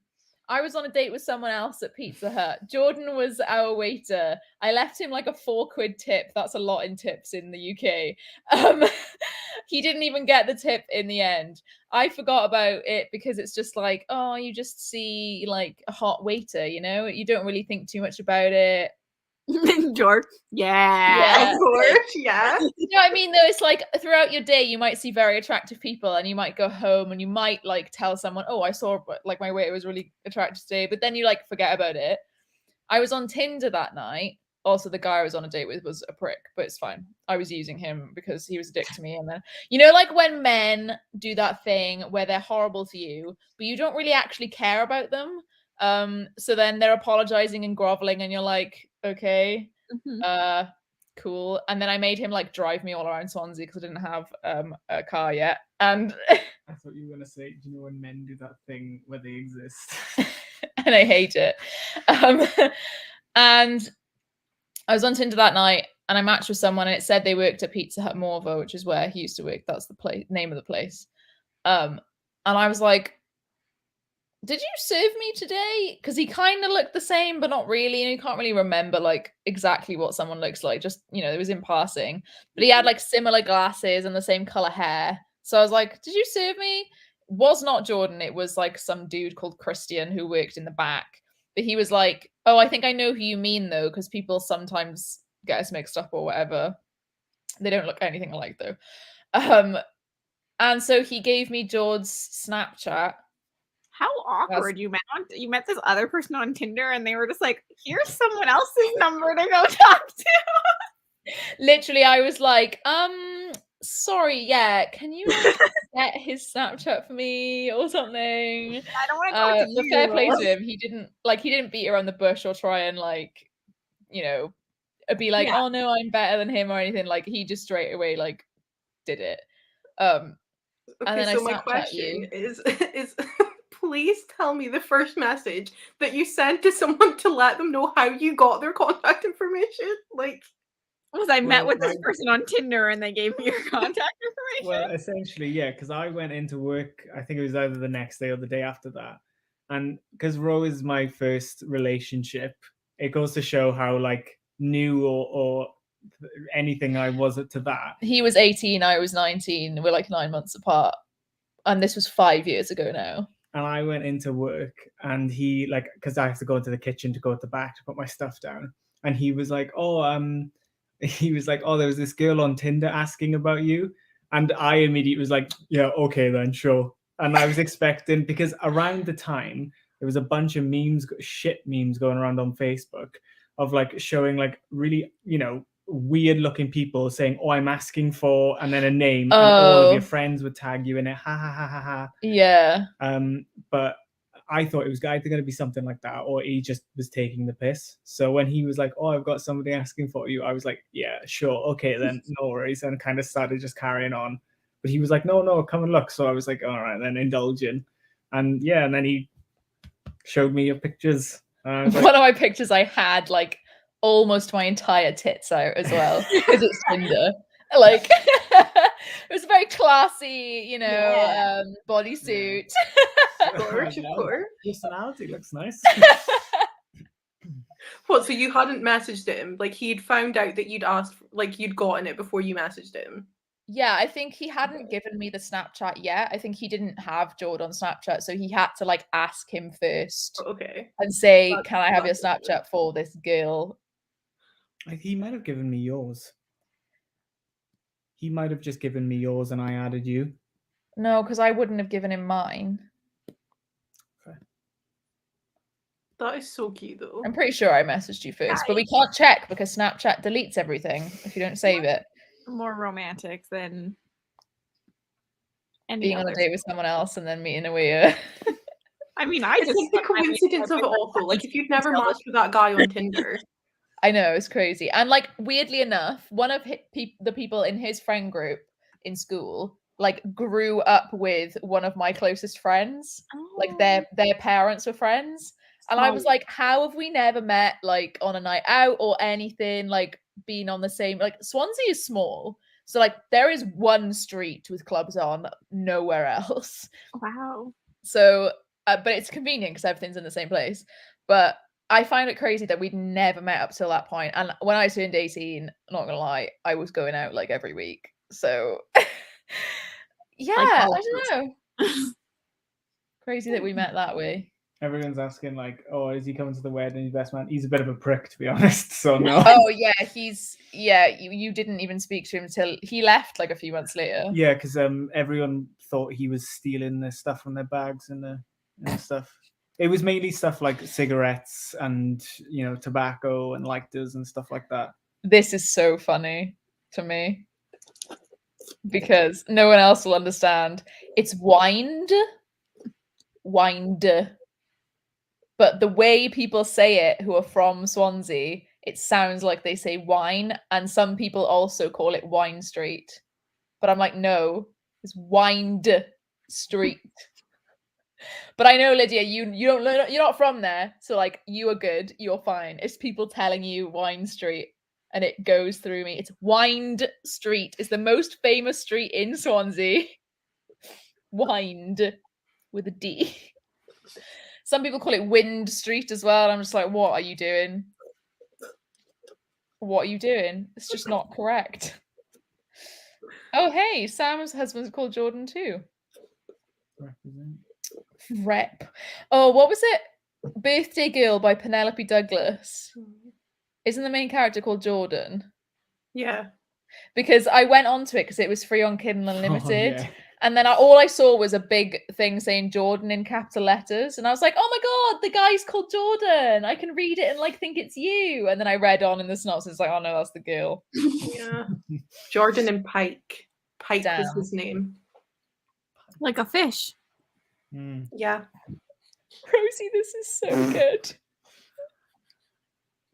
I was on a date with someone else at Pizza Hut. Jordan was our waiter. I left him like a £4 tip. That's a lot in tips in the UK. He didn't even get the tip in the end. I forgot about it because it's just like, oh, you just see like a hot waiter, you know? You don't really think too much about it. George. Yeah. Of course, yeah. You know what I mean, though? It's like throughout your day, you might see very attractive people and you might go home and you might like tell someone, oh, I saw like my waiter was really attractive today, but then you like forget about it. I was on Tinder that night. Also, the guy I was on a date with was a prick, but it's fine. I was using him because he was a dick to me. And then, you know, like when men do that thing where they're horrible to you, but you don't really actually care about them. So then they're apologizing and groveling, and you're like, okay. Mhm. Cool. And then I made him like drive me all around Swansea because I didn't have a car yet. And I thought you were gonna say, do you know when men do that thing where they exist? and I hate it. And I was on Tinder that night and I matched with someone and it said they worked at Pizza Hut Morvo, which is where he used to work. That's the name of the place. And I was like, did you serve me today? Because he kind of looked the same, but not really. And you can't really remember like exactly what someone looks like. Just, you know, it was in passing. But he had like similar glasses and the same color hair. So I was like, did you serve me? Was not Jordan. It was like some dude called Christian who worked in the back. But he was like, oh, I think I know who you mean though, because people sometimes get us mixed up or whatever. They don't look anything alike though. And so he gave me George's Snapchat. How awkward you met this other person on Tinder and they were just like, here's someone else's number to go talk to. Literally, I was like, sorry, yeah, can you like, get his Snapchat for me or something? I don't want to talk to you. The fair play to him, he didn't beat around the bush or try and like you know, be like, Yeah. oh no, I'm better than him or anything. Like he just straight away like did it. And Okay, then I so my Snapchat question you. is please tell me the first message that you sent to someone to let them know how you got their contact information. Like, Was I met Well, with this person on Tinder and they gave me your contact information? well, essentially, yeah, because I went into work, I think it was either the next day or the day after that. And because Ro is my first relationship, it goes to show how like new or anything I was to that. He was 18, I was 19. We're like 9 months apart. And this was 5 years ago now. And I went into work and he like, because I have to go into the kitchen to go at the back to put my stuff down. And he was like, he was like, oh, there was this girl on Tinder asking about you. And I immediately was like, yeah, okay then, sure. And I was expecting, because around the time, there was a bunch of shit memes going around on Facebook of like showing like really, weird looking people saying, oh, I'm asking for, and then a name, and all of your friends would tag you in it. Ha ha ha ha ha. Yeah. But I thought it was either going to be something like that, or he just was taking the piss. So when he was like, oh, I've got somebody asking for you, I was like, yeah, sure, okay then, no worries, and kind of started just carrying on. But he was like, no, come and look. So I was like, all right, then indulging. And yeah, and then he showed me your pictures. One of my pictures I had like almost my entire tits out as well, because it's Tinder. Like it was a very classy, bodysuit. of course. Personality looks nice. What, so you hadn't messaged him? Like he'd found out that you'd asked, like you'd gotten it before you messaged him? Yeah, I think he hadn't given me the Snapchat yet. I think he didn't have Jord on Snapchat, so he had to like ask him first Okay. and say, That's- can I have your that's okay. Snapchat for this girl? He might have given me yours. He might have just given me yours and I added you. No, because I wouldn't have given him mine. That is so cute though. I'm pretty sure I messaged you first, but we can't check because Snapchat deletes everything if you don't save it. More romantic than any Being on a other. date with someone else and then meeting a weird. I mean, I It's just like the coincidence of it all though. Like if you'd never matched with that guy on Tinder. I know, it's crazy. And like weirdly enough, one of the people in his friend group in school like grew up with one of my closest friends. Like their parents were friends. And I was like, how have we never met like on a night out or anything, like being on the same, like Swansea is small. So like there is one street with clubs on, nowhere else. Wow. So, but it's convenient because everything's in the same place. But I find it crazy that we'd never met up till that point. And when I turned 18, not gonna lie, I was going out like every week. So yeah, I don't know. Crazy that we met that way. Everyone's asking like, oh, is he coming to the wedding? His best man. He's a bit of a prick, to be honest. So no. Oh yeah, you didn't even speak to him until he left like a few months later. Yeah, because everyone thought he was stealing the stuff from their bags and stuff. It was mainly stuff like cigarettes and tobacco and lighters and stuff like that. This is so funny to me because no one else will understand. It's wind. But the way people say it who are from Swansea, it sounds like they say wine, and some people also call it Wine Street. But I'm like, no, it's Wind Street. But I know, Lydia, you're not from there, so like you are good, you're fine. It's people telling you Wine Street, and it goes through me. It's Wind Street. It's the most famous street in Swansea. Wind with a D. Some people call it Wind Street as well. I'm just like, what are you doing? What are you doing? It's just not correct. Oh, hey, Sam's husband's called Jordan too. Rep. Oh, what was it? Birthday Girl by Penelope Douglas. Isn't the main character called Jordan? Yeah. Because I went onto it because it was free on Kindle Unlimited. Oh, yeah. And then all I saw was a big thing saying Jordan in capital letters. And I was like, oh my God, the guy's called Jordan. I can read it and like think it's you. And then I read on in the synopsis, like, oh no, that's the girl. Yeah. Jordan and Pike. Pike was his name. Like a fish. Yeah. Rosie, this is so good.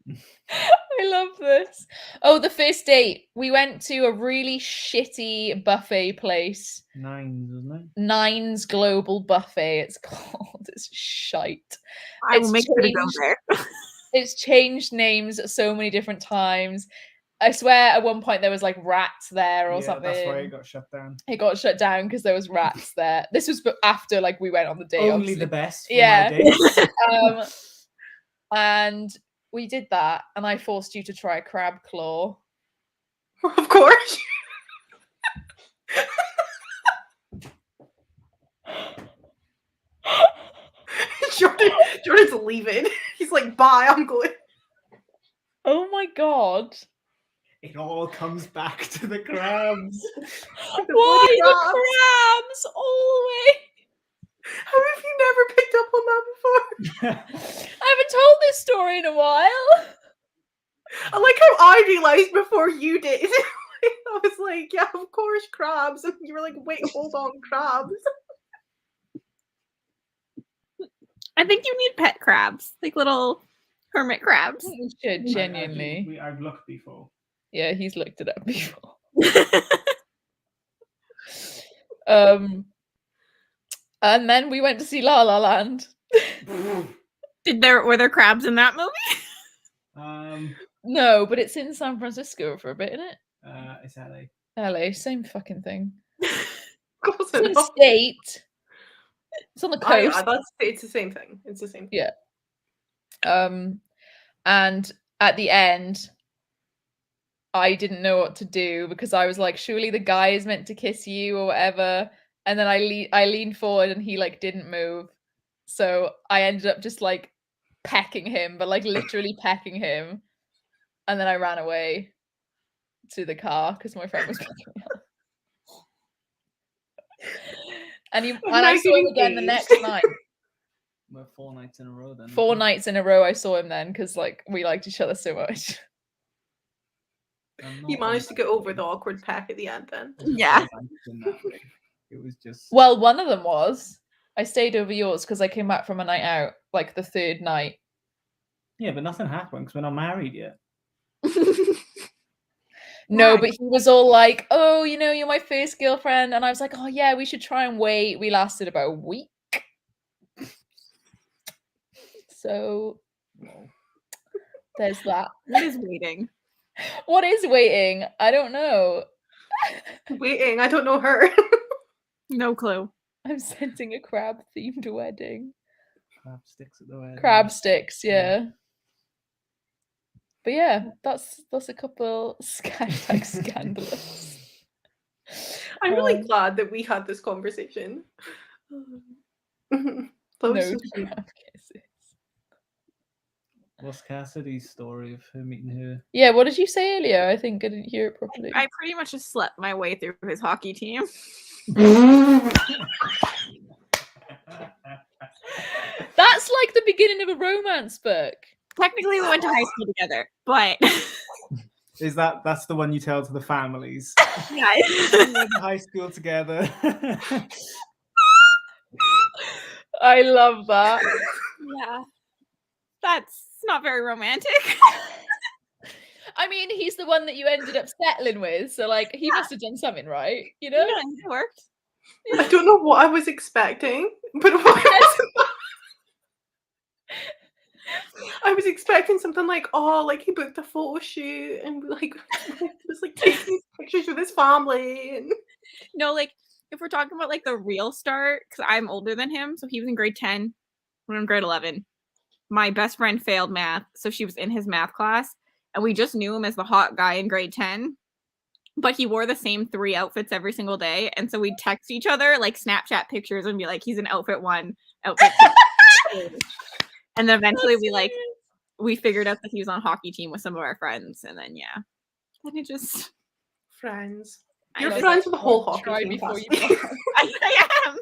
I love this. Oh, the first date. We went to a really shitty buffet place. Nines, wasn't it? Nine's Global Buffet, it's called. It's shite. I will make sure to go there. It's changed names so many different times. I swear at one point there was like rats there or something. That's why it got shut down. It got shut down because there was rats there. This was after like we went on the date. Only obviously. the best for Yeah. my dates. And we did that, and I forced you to try crab claw. Of course. Jordan's leaving. He's like, bye, I'm going. Oh my god. It all comes back to the crabs. Why the crabs always? How have you never picked up on that before? I haven't told this story in a while. I like how I realized before you did. I was like, yeah, of course, crabs. And you were like, wait, hold on, crabs. I think you need pet crabs, like little hermit crabs. You should, genuinely. I've looked before. Yeah, he's looked it up before. And then we went to see La La Land. Were there crabs in that movie? No, but it's in San Francisco for a bit, isn't it? It's LA. LA, same fucking thing. Close It's in the enough. state. It's on the coast. It's the same thing. It's the same thing. Yeah. And at the end, I didn't know what to do because I was like, surely the guy is meant to kiss you or whatever. And then I leaned forward and he like didn't move. So I ended up just like pecking him, but like literally pecking him. And then I ran away to the car because my friend was picking me up. And I saw him again the next night. Well, 4 nights in a row then. 4 nights in a row I saw him then because like we liked each other so much. You managed to get over the awkward peck at the end then. Yeah. It was just. Well, one of them was. I stayed over yours because I came back from a night out, like the third night. Yeah, but nothing happened because we're not married yet. No, Why? but he was all like, oh, you know, you're my first girlfriend. And I was like, oh, yeah, we should try and wait. We lasted about a week. So there's that. What is waiting? What is waiting? I don't know. Waiting, I don't know her. No clue. I'm sensing a crab-themed wedding. Crab sticks at the wedding. Crab sticks, yeah. But yeah, that's a couple scandalous. I'm really glad that we had this conversation. That was No so cute. crab kisses. What's Cassidy's story of her meeting her? Yeah, what did you say earlier? I think I didn't hear it properly. I pretty much just slept my way through his hockey team. That's like the beginning of a romance book. Technically, we went to high school together, but That's the one you tell to the families? yeah. We went to high school together. I love that. Yeah. That's not very romantic. I mean, he's the one that you ended up settling with, so like he must have done something right, you know? Yeah, it worked. I don't know what I was expecting, but I was expecting something like, oh, like he booked a photo shoot and like was like taking pictures with his family. And No, like if we're talking about like the real start, because I'm older than him, so he was in grade 10, we're in grade 11. My best friend failed math, so she was in his math class, and we just knew him as the hot guy in grade 10. But he wore the same 3 outfits every single day, and so we'd text each other like Snapchat pictures and be like, he's in outfit 1, outfit 2. And then eventually we figured out that he was on a hockey team with some of our friends, and then yeah. And it just friends. I You're just- friends with the whole hockey Try team. before you Cassie. buy. I am.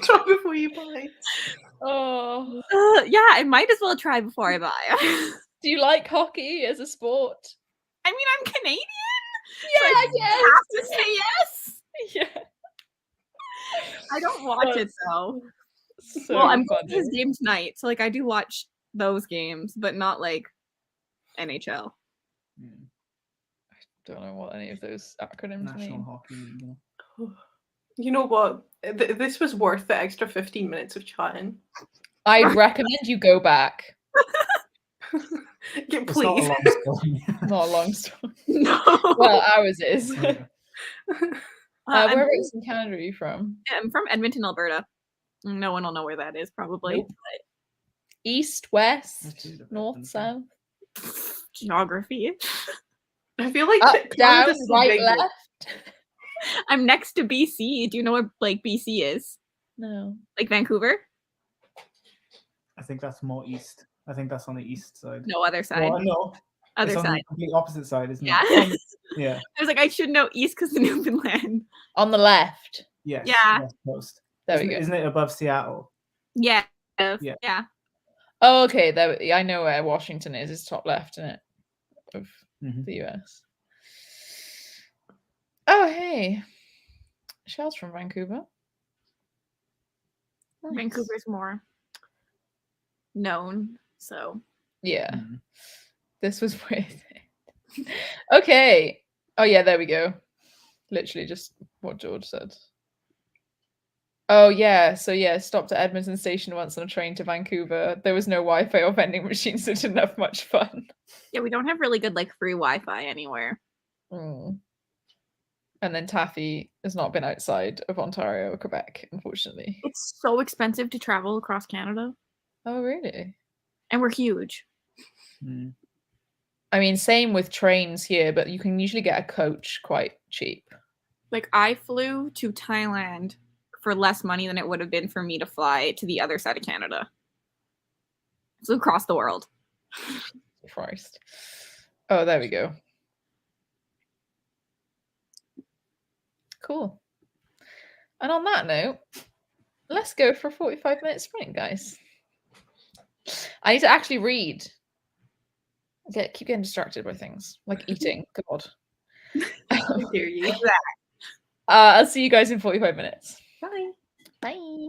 Try before you buy. Oh. Yeah, I might as well try before I buy. Do you like hockey as a sport? I mean, I'm Canadian. Yeah, so I have to say yes. Yeah. I don't watch it though. So Well, I'm going to funny. his game tonight, so like I do watch those games, but not like NHL. Mm. Don't know what any of those acronyms National mean. Hockey League. You know? You know what? This was worth the extra 15 minutes of chatting. I'd recommend you go back. Yeah, It's not a please. long story. Not a long story. No. Well, ours is. Yeah. Whereabouts in Canada are you from? I'm from Edmonton, Alberta. No one will know where that is, probably. Nope. East, west, That's it, north, Edmonton. south, Geography. I feel like up, down, Canada's so right, big that- left. I'm next to BC. Do you know where like BC is? No. Like Vancouver? I think that's more east. I think that's on the east side. No, other side. Well, no, Other it's on side. the complete opposite side, isn't Yeah. it? Yeah. I was like, I should know east because the Newfoundland. On the left. Yes. Yeah. West Coast. There isn't, we go. Isn't it above Seattle? Yeah. Yeah. Yeah. Oh, okay. There, I know where Washington is. It's top left, isn't it? Of the US. Oh, hey. Shell's from Vancouver. Nice. Vancouver's more known, so Yeah. Mhm. This was weird. Okay. Oh, yeah, there we go. Literally just what George said. Oh, yeah. So, yeah, stopped at Edmonton Station once on a train to Vancouver. There was no Wi-Fi or vending machines, so didn't have much fun. yeah, we don't have really good like free Wi-Fi anywhere. Mm. And then Taffy has not been outside of Ontario or Quebec, unfortunately. It's so expensive to travel across Canada, Oh, really? and we're huge. Mm. I mean, same with trains here, but you can usually get a coach quite cheap. Like I flew to Thailand for less money than it would have been for me to fly to the other side of Canada. So across the world. Christ. Oh, there we go. Cool. And on that note, let's go for a 45-minute sprint, guys. I need to actually read. Keep getting distracted by things like eating. God. How dare you? I'll see you guys in 45 minutes. Bye. Bye.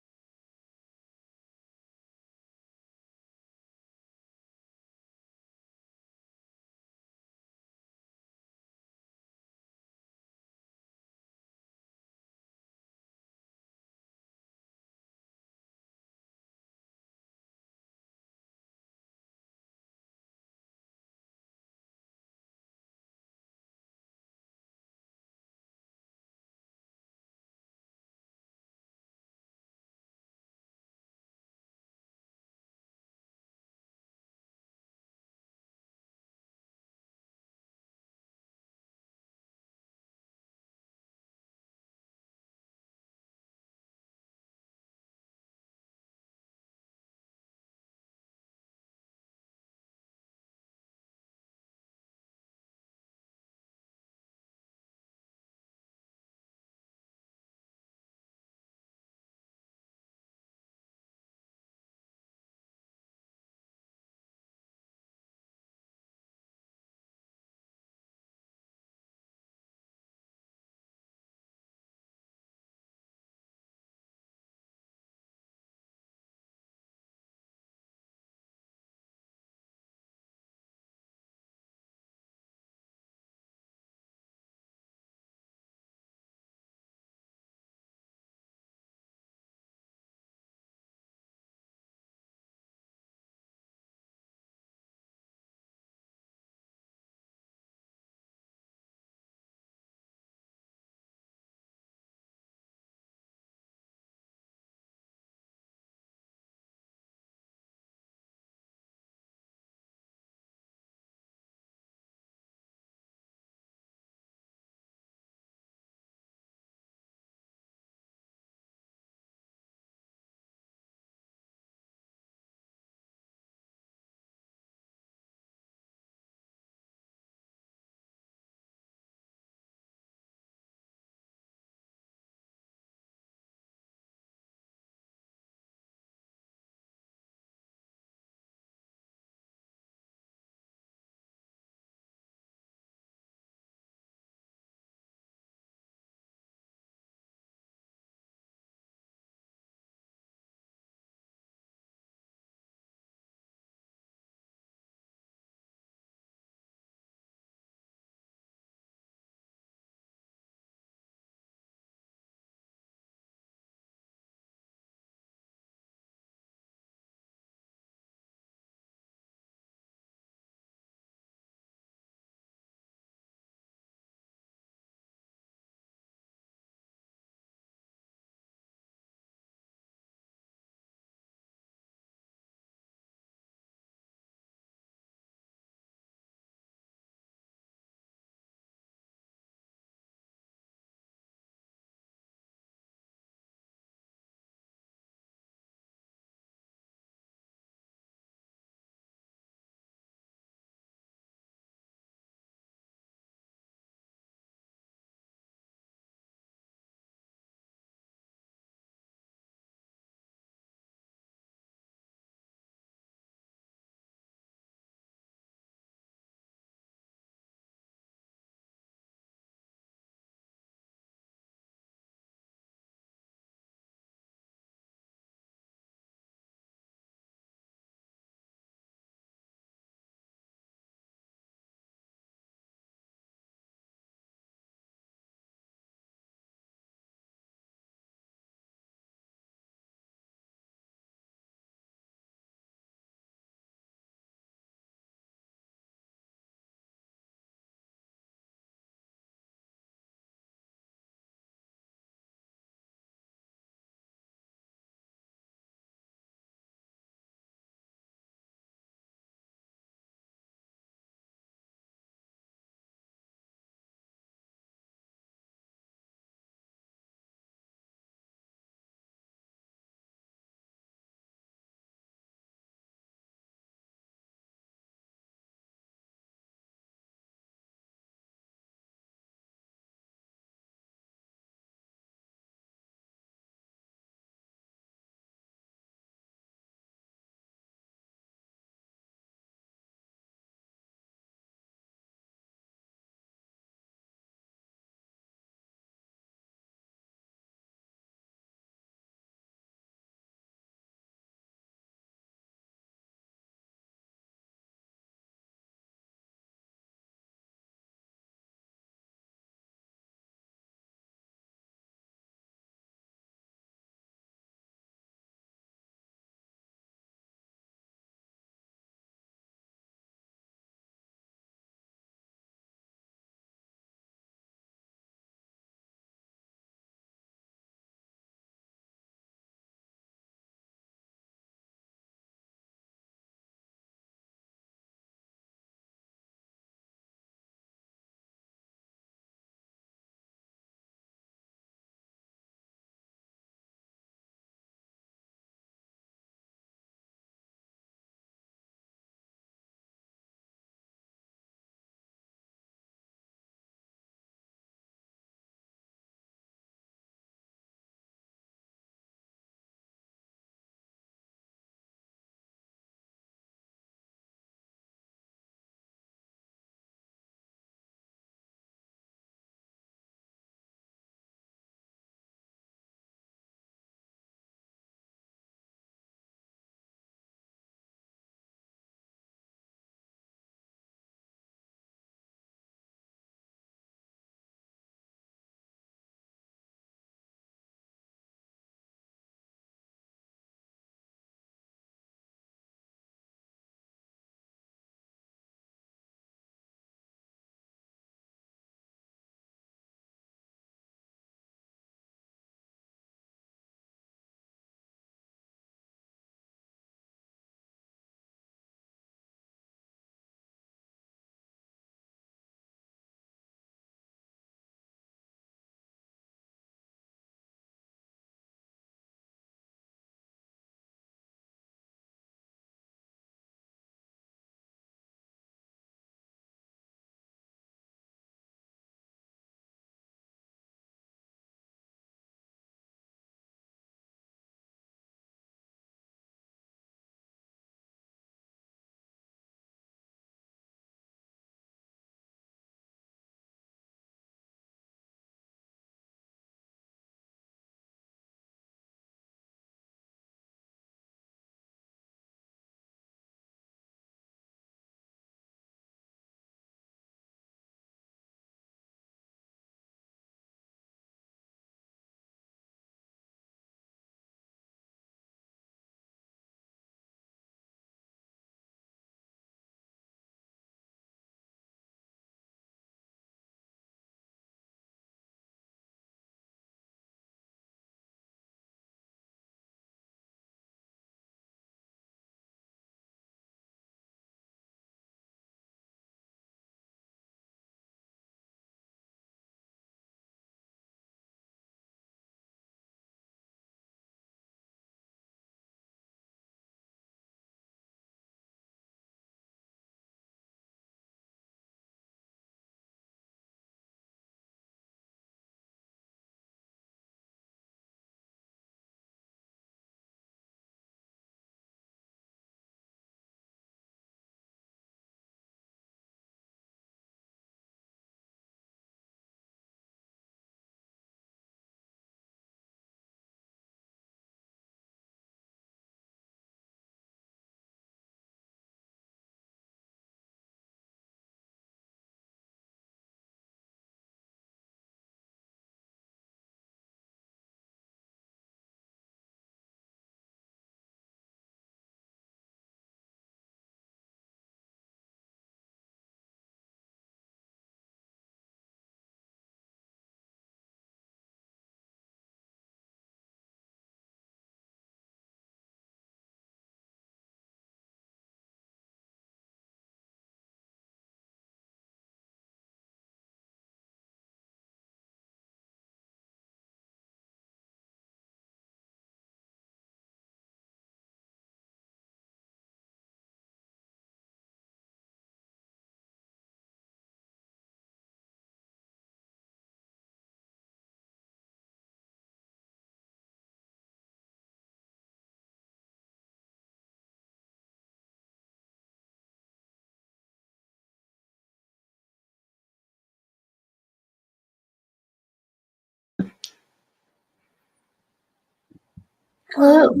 Hello.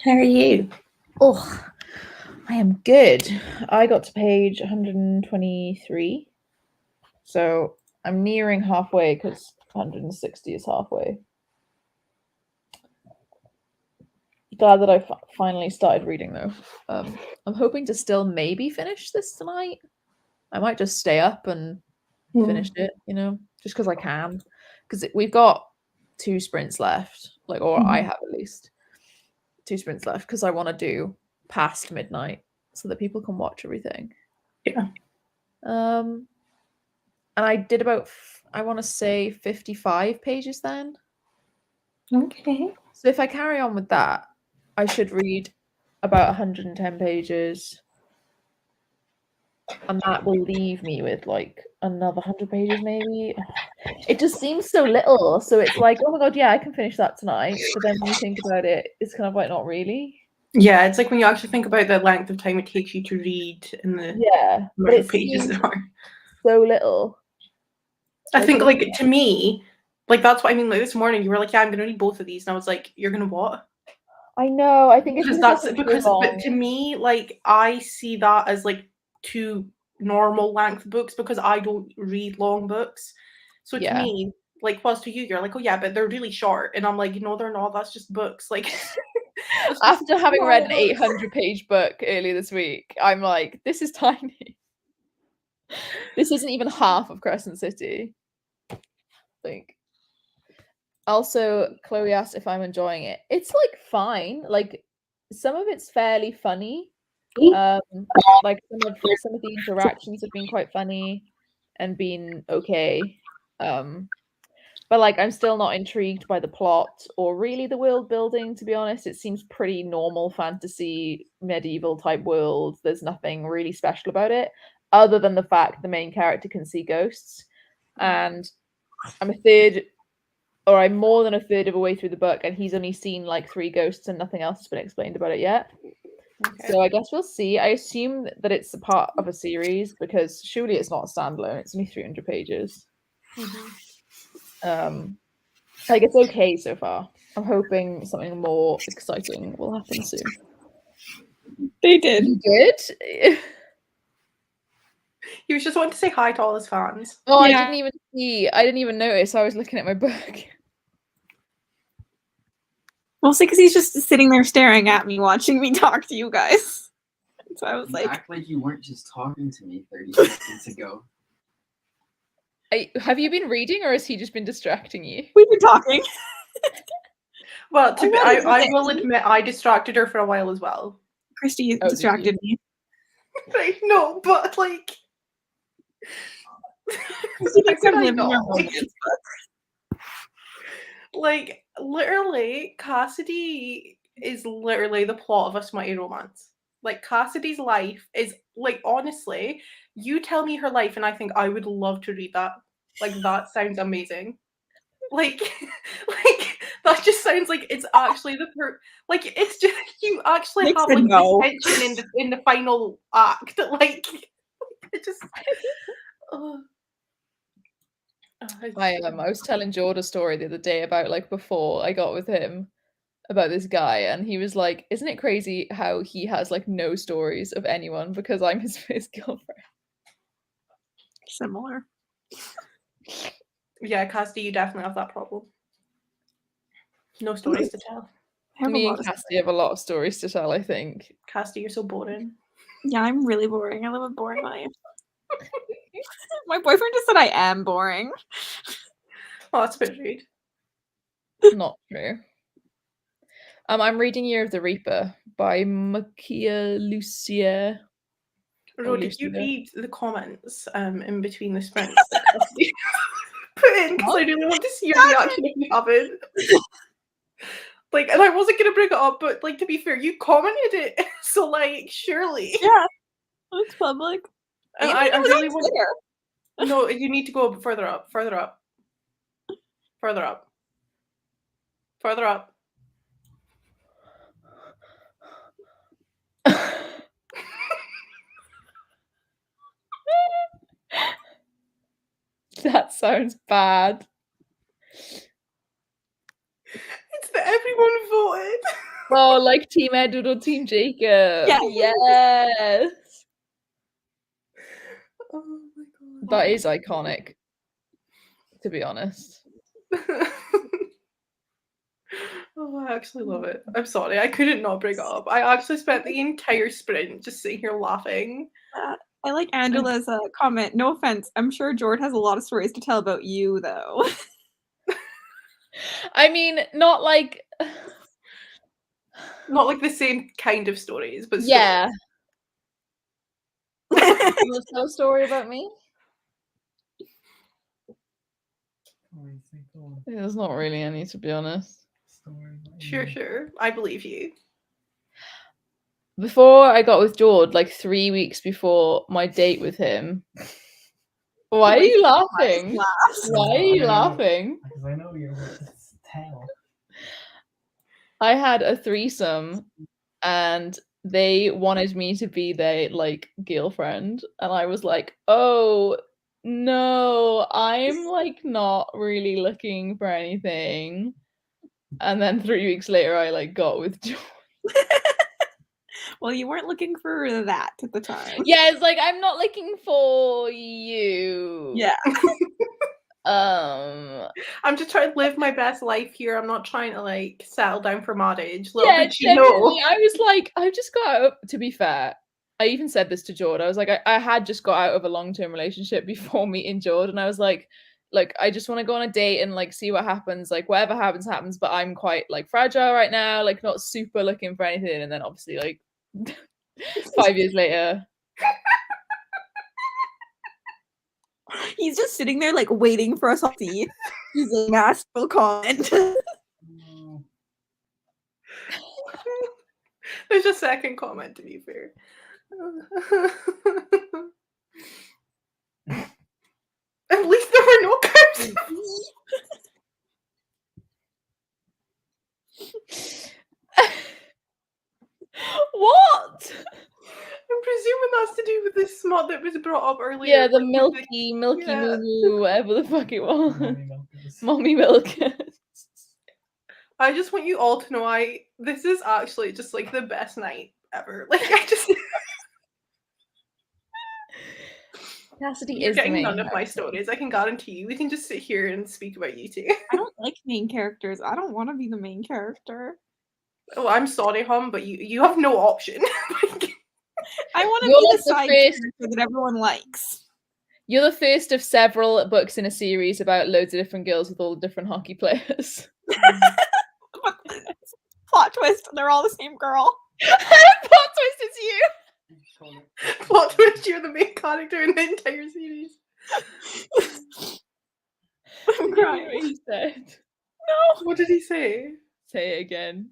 How are you? Oh, I am good. I got to page 123. So I'm nearing halfway because 160 is halfway. Glad that I finally started reading though. I'm hoping to still maybe finish this tonight. I might just stay up and finish it, just because I can. Because we've got 2 sprints left, or I have at least 2 sprints left because I want to do past midnight so that people can watch everything. Yeah. And I did about, I want to say 55 pages then. Okay. So if I carry on with that, I should read about 110 pages. And that will leave me with like another 100 pages maybe. It just seems so little. So it's like, oh my god, yeah, I can finish that tonight. But then when you think about it, it's kind of like not really. Yeah, it's like when you actually think about the length of time it takes you to read and the but amount it of pages seems there are. so little. I think, like, to me, like, that's what I mean. Like, this morning, you were like, yeah, I'm going to read both of these. And I was like, you're going to what? I know. I think it's but to me, like, I see that as, like, 2 normal length books because I don't read long books. So to me, like, plus to you, you're like, oh, yeah, but they're really short. And I'm like, no, they're not. That's just books. Like, after having read an 800-page book earlier this week, I'm like, this is tiny. This isn't even half of Crescent City. I think. Also, Chloe asked if I'm enjoying it. It's like fine. Like some of it's fairly funny. Like some of the interactions have been quite funny and been okay. But like I'm still not intrigued by the plot or really the world building, to be honest. It seems pretty normal fantasy, medieval type world. There's nothing really special about it, other than the fact the main character can see ghosts. And I'm more than a third of a way through the book, and he's only seen like 3 ghosts and nothing else has been explained about it yet. Okay. So I guess we'll see. I assume that it's a part of a series because surely it's not a standalone. It's only 300 pages. Like it's okay so far. I'm hoping something more exciting will happen soon. They did. You did? He was just wanting to say hi to all his fans. Oh, yeah. I didn't even notice. I was looking at my book. Mostly because he's just sitting there staring at me, watching me talk to you guys. So I was like, act like you weren't just talking to me 30 seconds ago. Have you been reading, or has he just been distracting you? We've been talking. Well, I will admit, I distracted her for a while as well. Christy distracted me. Right, no, but like, like literally, Cassidy is literally the plot of a smutty romance. Like Cassidy's life is like, honestly, you tell me her life, and I think I would love to read that. Like that sounds amazing. Like that just sounds like it's actually like it's just you actually Nick have said like no. this tension in the final act. Like it just. I was telling Jord a story the other day about like before I got with him about this guy, and he was like, "Isn't it crazy how he has like no stories of anyone because I'm his first girlfriend?" Similar. Yeah, Cassidy, you definitely have that problem. No stories to tell. Me and Cassidy have a lot of stories to tell, I think. Cassidy, you're so boring. Yeah, I'm really boring. I live a boring life. My boyfriend just said I am boring. Oh, that's a bit rude. Not true. I'm reading Year of the Reaper by Makia Lucia. Ro, did you read the comments in between the sprints that Cassidy put in? Because I really want to see your reaction if you haven't. Like, and I wasn't gonna bring it up, but like to be fair, you commented it, so like surely. Yeah, it's public. And I really want. No, you need to go further up, further up, further up, further up. That sounds bad. Everyone voted. Oh, like Team Edward or Team Jacob. Yes. Oh my god. That is iconic, to be honest. Oh, I actually love it. I'm sorry, I couldn't not bring it up. I actually spent the entire sprint just sitting here laughing. I like Angela's comment. No offense, I'm sure Jord has a lot of stories to tell about you, though. I mean, not like Not like the same kind of stories, but yeah. You want to tell a story about me? There's not really any, to be honest. Sure. I believe you. Before I got with Jord, like 3 weeks before my date with him. Why are you laughing? Why are you laughing? Because I know you're tell. I had a threesome and they wanted me to be their like girlfriend, and I was like, oh no, I'm like not really looking for anything. And then 3 weeks later I like got with George. Well, you weren't looking for that at the time. Yeah, it's like I'm not looking for you. Yeah. I'm just trying to live my best life here. I'm not trying to like settle down for marriage. Yeah, genuinely, I was like, I just got out. To be fair, I even said this to Jord. I was like, I had just got out of a long-term relationship before meeting Jord, and I was like, I just want to go on a date and like see what happens. Like whatever happens. But I'm quite like fragile right now. Like not super looking for anything. And then obviously like 5 years later. He's just sitting there like waiting for us all to see. He's a natural comment. There's a second comment, to be fair. At least there were no curses. What? I'm presuming that's to do with the smut that was brought up earlier. Yeah, the milky moo, whatever the fuck it was. Mommy milk. I just want you all to know this is actually just like the best night ever. Like I just Cassidy You're is getting none of my stories. I can guarantee you. We can just sit here and speak about you two. I don't like main characters. I don't want to be the main character. Oh, I'm sorry, hon, but you have no option. I want to be the side character that everyone likes. You're the first of several books in a series about loads of different girls with all different hockey players. Plot twist, they're all the same girl. Plot twist, it's you. Plot twist, you're the main character in the entire series. I'm crying. What he said. No. What did he say? Say it again.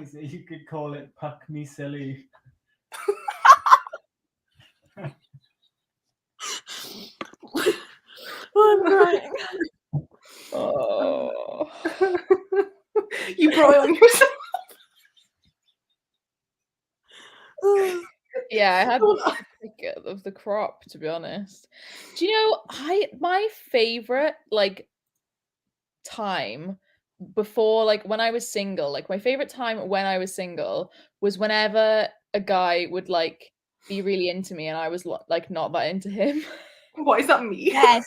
So you could call it Puck Me Silly. I'm crying. Oh. You brought it on yourself. Yeah, I had the ticket of the crop, to be honest. Do you know, my favorite like time before, like when I was single, like my favorite time when I was single was whenever a guy would like be really into me and I was like not that into him. What does that mean? Yes,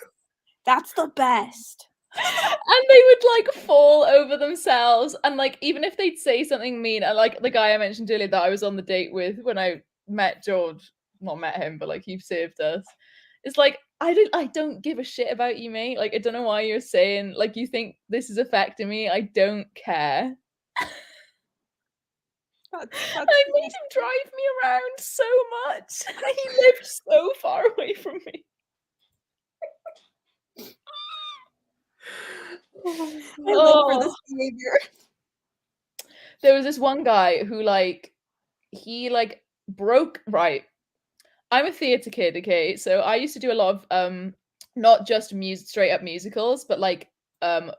that's the best. And they would like fall over themselves, and like even if they'd say something mean, and like the guy I mentioned earlier that I was on the date with when I met George, not met him, but like he saved us. It's like I don't give a shit about you, mate. Like I don't know why you're saying like you think this is affecting me. I don't care. I made him drive me around so much. He lived so far away from me. I live for this behavior. There was this one guy who like he like broke right. I'm a theatre kid, okay? So I used to do a lot of not just straight up musicals, but like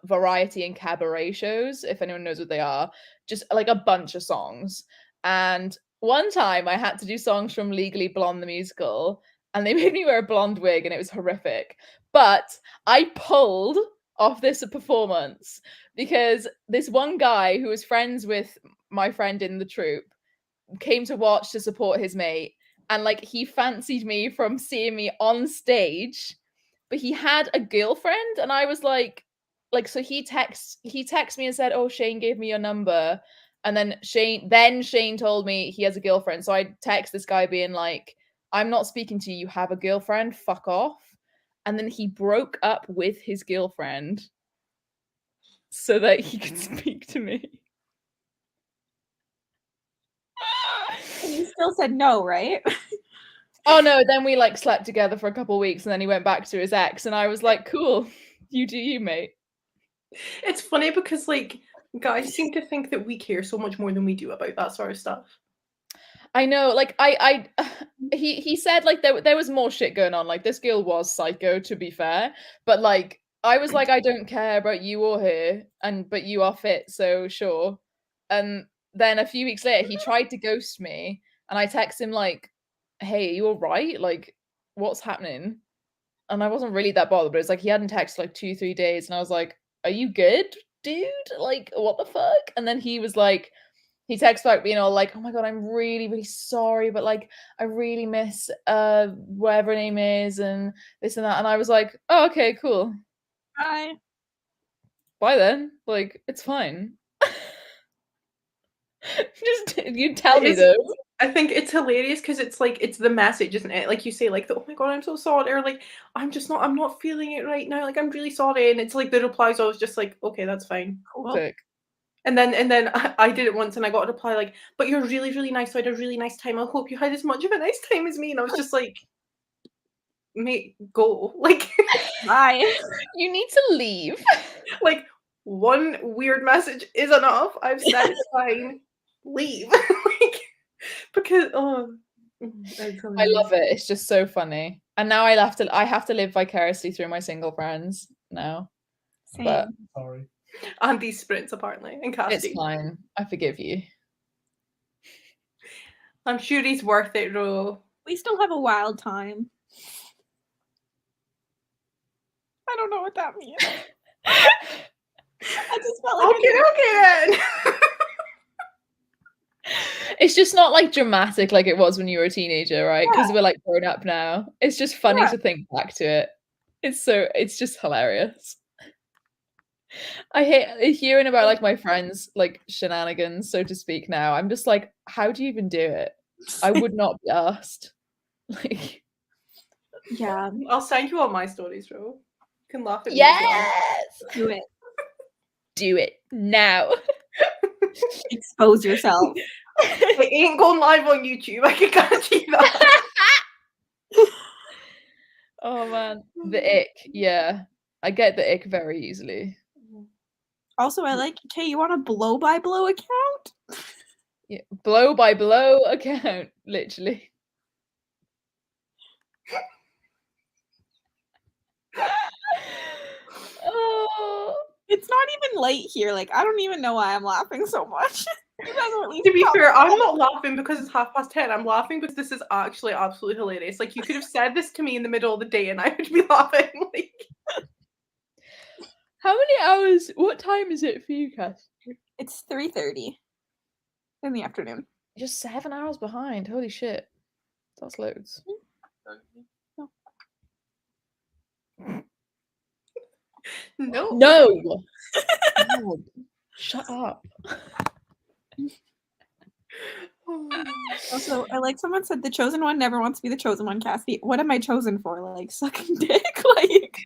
variety and cabaret shows, if anyone knows what they are. Just like a bunch of songs. And one time I had to do songs from Legally Blonde the musical, and they made me wear a blonde wig and it was horrific. But I pulled off this performance because this one guy who was friends with my friend in the troupe came to watch to support his mate, and like he fancied me from seeing me on stage, but he had a girlfriend, and I was like so he texted me and said, "Oh, Shane gave me your number." And then Shane told me he has a girlfriend. So I text this guy being like, "I'm not speaking to you. You have a girlfriend. Fuck off." And then he broke up with his girlfriend so that he could speak to me. And you still said no, right? Oh no, then we like slept together for a couple of weeks and then he went back to his ex and I was like, cool, you do you, mate. It's funny because like guys seem to think that we care so much more than we do about that sort of stuff. I know, like he said like there was more shit going on. Like this girl was psycho, to be fair, but like I was like, I don't care about you or her, but you are fit, so sure. And then a few weeks later, he tried to ghost me, and I text him like, "Hey, you all right? Like, what's happening?" And I wasn't really that bothered, but it's like he hadn't texted like 2-3 days, and I was like, "Are you good, dude? Like, what the fuck?" And then he was like, he texts back being all like, "Oh my god, I'm really, really sorry, but like I really miss whatever her name is and this and that." And I was like, "Oh, okay, cool. Bye. Bye then. Like, it's fine." Just you tell me though. I think it's hilarious because it's like it's the message, isn't it? Like you say, like, "Oh my god, I'm so sorry," or like, I'm not feeling it right now. Like, I'm really sorry, and it's like the reply's always just like, "Okay, that's fine." Well, Sick. and then I did it once, and I got a reply like, "But you're really, really nice. So I had a really nice time. I hope you had as much of a nice time as me." And I was just like, "Mate, go." Like, Bye. You need to leave. like one weird message is enough. I've said it's fine. Leave. Like, because I love it. It's just so funny. And now I have to live vicariously through my single friends now. Same. But Sorry. and these sprints apparently and it's Cassie. fine. I forgive you. I'm sure he's worth it, Ro. We still have a wild time. I don't know what that means. I just felt like Okay then. It's just not like dramatic like it was when you were a teenager, right? Because Yeah. we're like grown up now. It's just funny Yeah. to think back to it. It's just hilarious. I hate hearing about like my friends like shenanigans, so to speak. Now I'm just like, how do you even do it? I would not be asked. Like, Yeah, I'll send you all my stories, Ro. You can laugh at me. as well. yes, do it. do it now. Expose yourself. It ain't going live on YouTube. I can guarantee that. Oh man, the ick. Yeah, I get the ick very easily. Also, I like, okay, you want a blow-by-blow account? Yeah, blow by blow account, literally. Oh, It's not even late here. Like, I don't even know why I'm laughing so much. You guys are at least To be fair, I'm comfortable. not laughing because it's 10:30. I'm laughing because this is actually absolutely hilarious. Like you could have said this to me in the middle of the day and I would be laughing. Like how many hours? What time is it for you, Cass? It's 3:30 in the afternoon. You're 7 hours behind. Holy shit, that's loads. no. No. God, shut up. Also, I like someone said the chosen one never wants to be the chosen one, Cassie. What am I chosen for? Like sucking dick? Like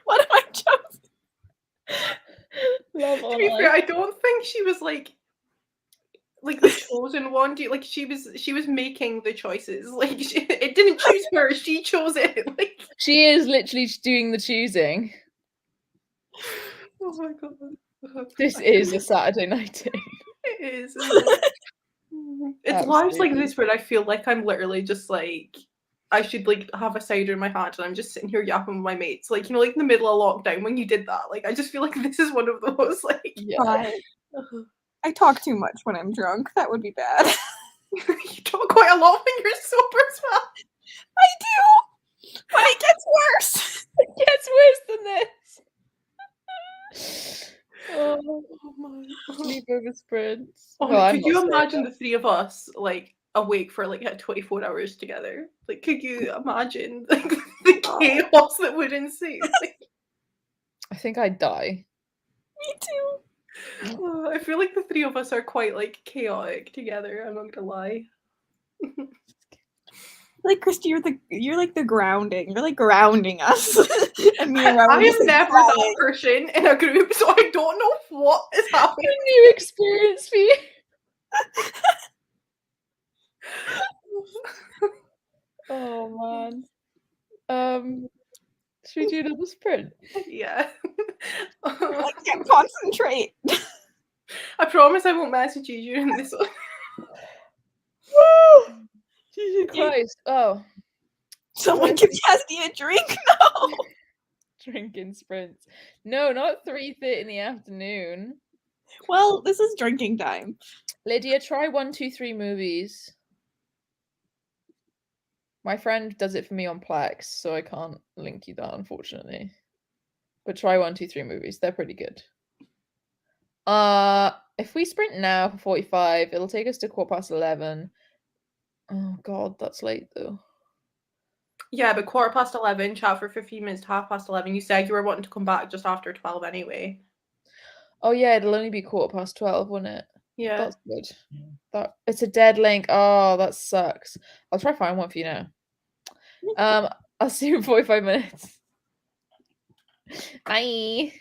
what am I chosen? Love To be fair, I don't think she was like the chosen one. Like she was making the choices. Like it didn't choose her. She chose it. Like she is literally doing the choosing. oh my god. This is a Saturday night in. It is. Isn't it? It's lives like this where I feel like I'm literally just like I should like have a cider in my hand and I'm just sitting here yapping with my mates. Like, you know, like in the middle of lockdown when you did that. Like I just feel like this is one of those like Yeah. I talk too much when I'm drunk. That would be bad. You talk quite a lot when you're sober as well. I do. But it gets worse. It gets worse than this. the sprints. Oh, Well, I'm could you not imagine the three of us like awake for like 24 hours together? Like, could you imagine like the chaos that would ensue? Like, I think I'd die. Me too. I feel like the three of us are quite like chaotic together. I'm not gonna lie. Like Christy, you're like the grounding. You're like grounding us. And me and Rowan I just, am like, never flying. that person in a group, so I don't know what is A happening. new experience for you. Oh man. Should we do another sprint? Yeah. I can't concentrate. I promise I won't message you during this one. Jesus Christ. Oh. Someone give Chastity a drink now. Drinking sprints. No, not 3:30 in the afternoon. Well, this is drinking time. Lydia, try 1, 2, 3 movies. My friend does it for me on Plex, so I can't link you that, unfortunately. But try 1, 2, 3 movies. They're pretty good. If we sprint now for 45, it'll take us to 11:15. Oh god, that's late though. Yeah, but 11:15, chat for 15 minutes to 11:30. You said you were wanting to come back just after 12 anyway. Oh yeah, it'll only be 12:15, won't it? Yeah. That's good. That it's a dead link. Oh, that sucks. I'll try find one for you now. I'll see you in 45 minutes. Bye.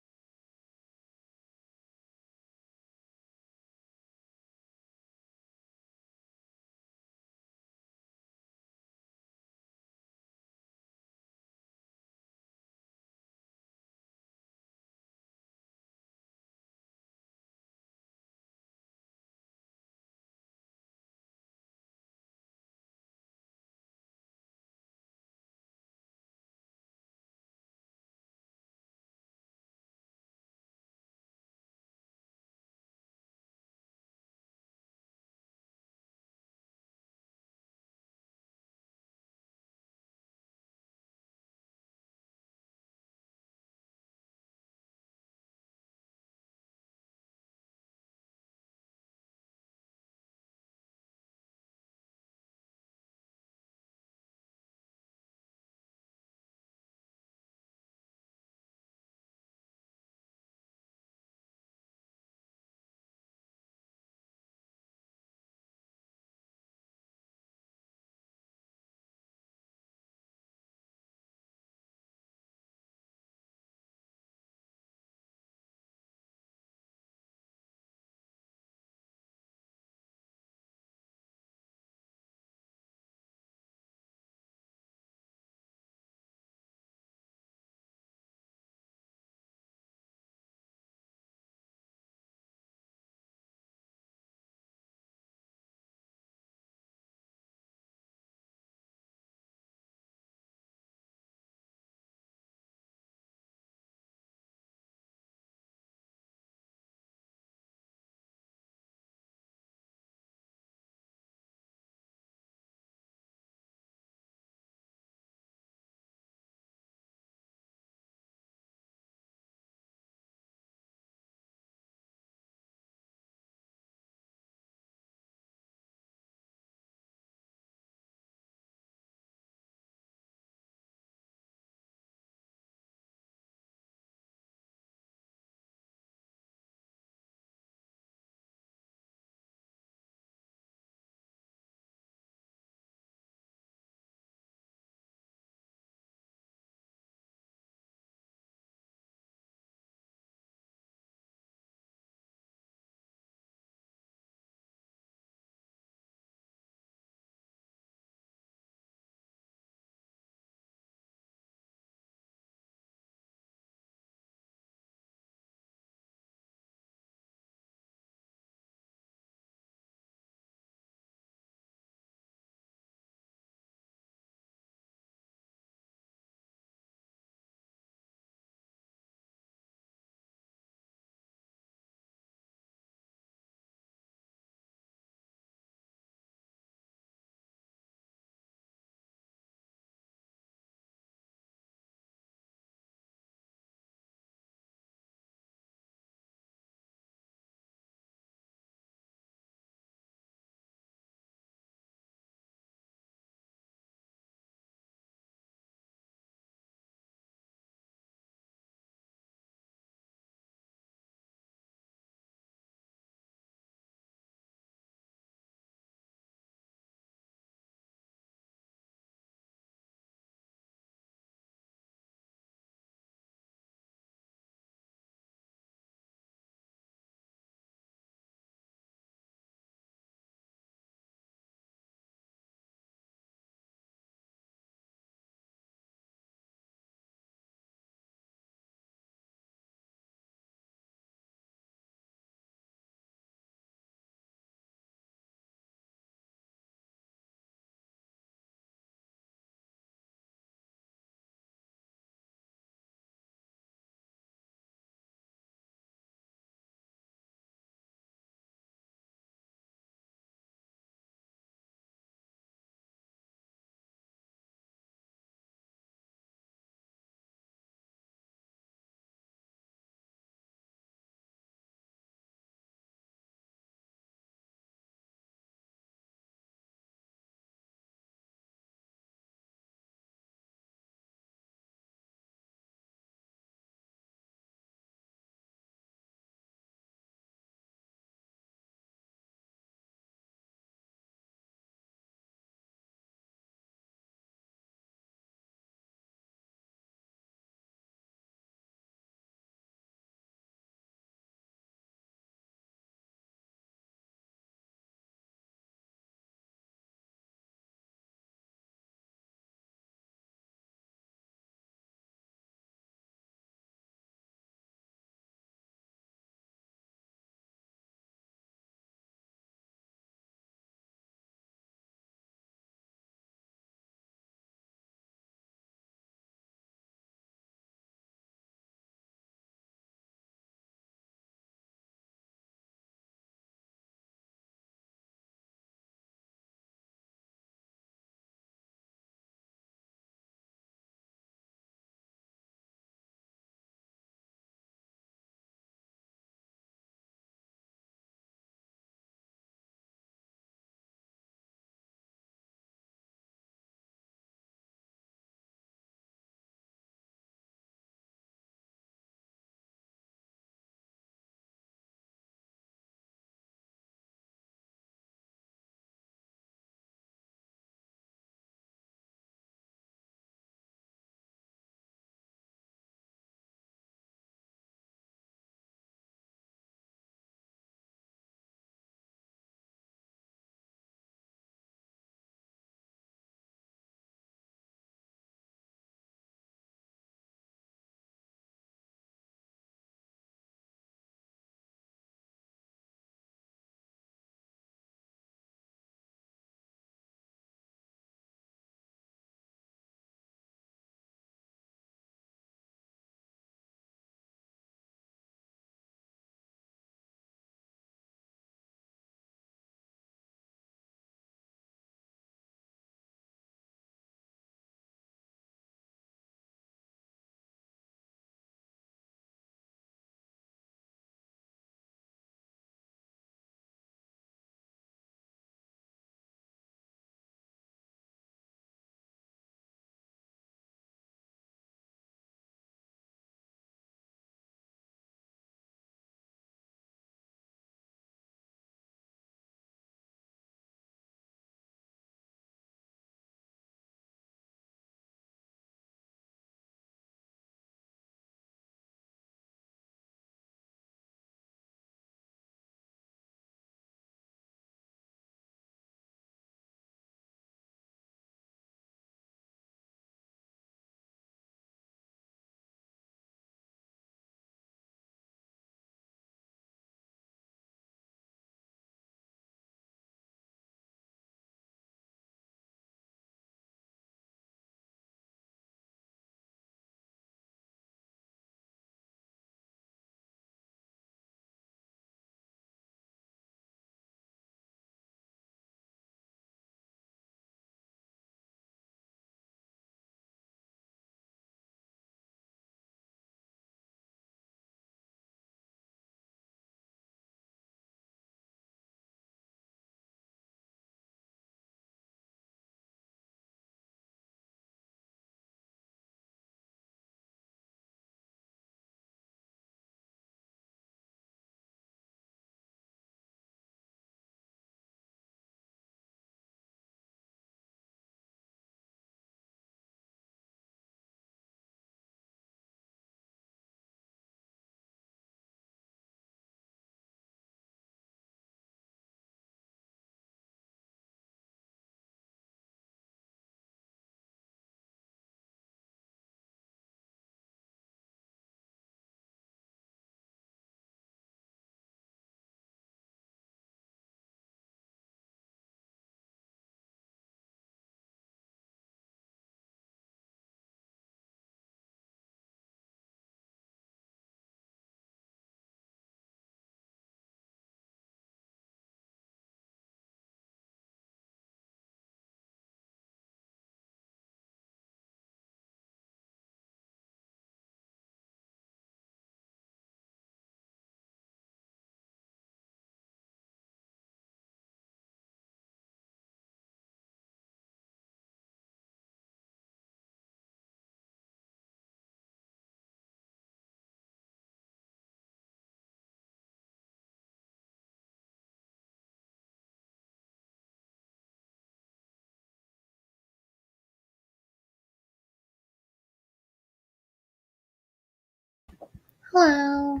Hello.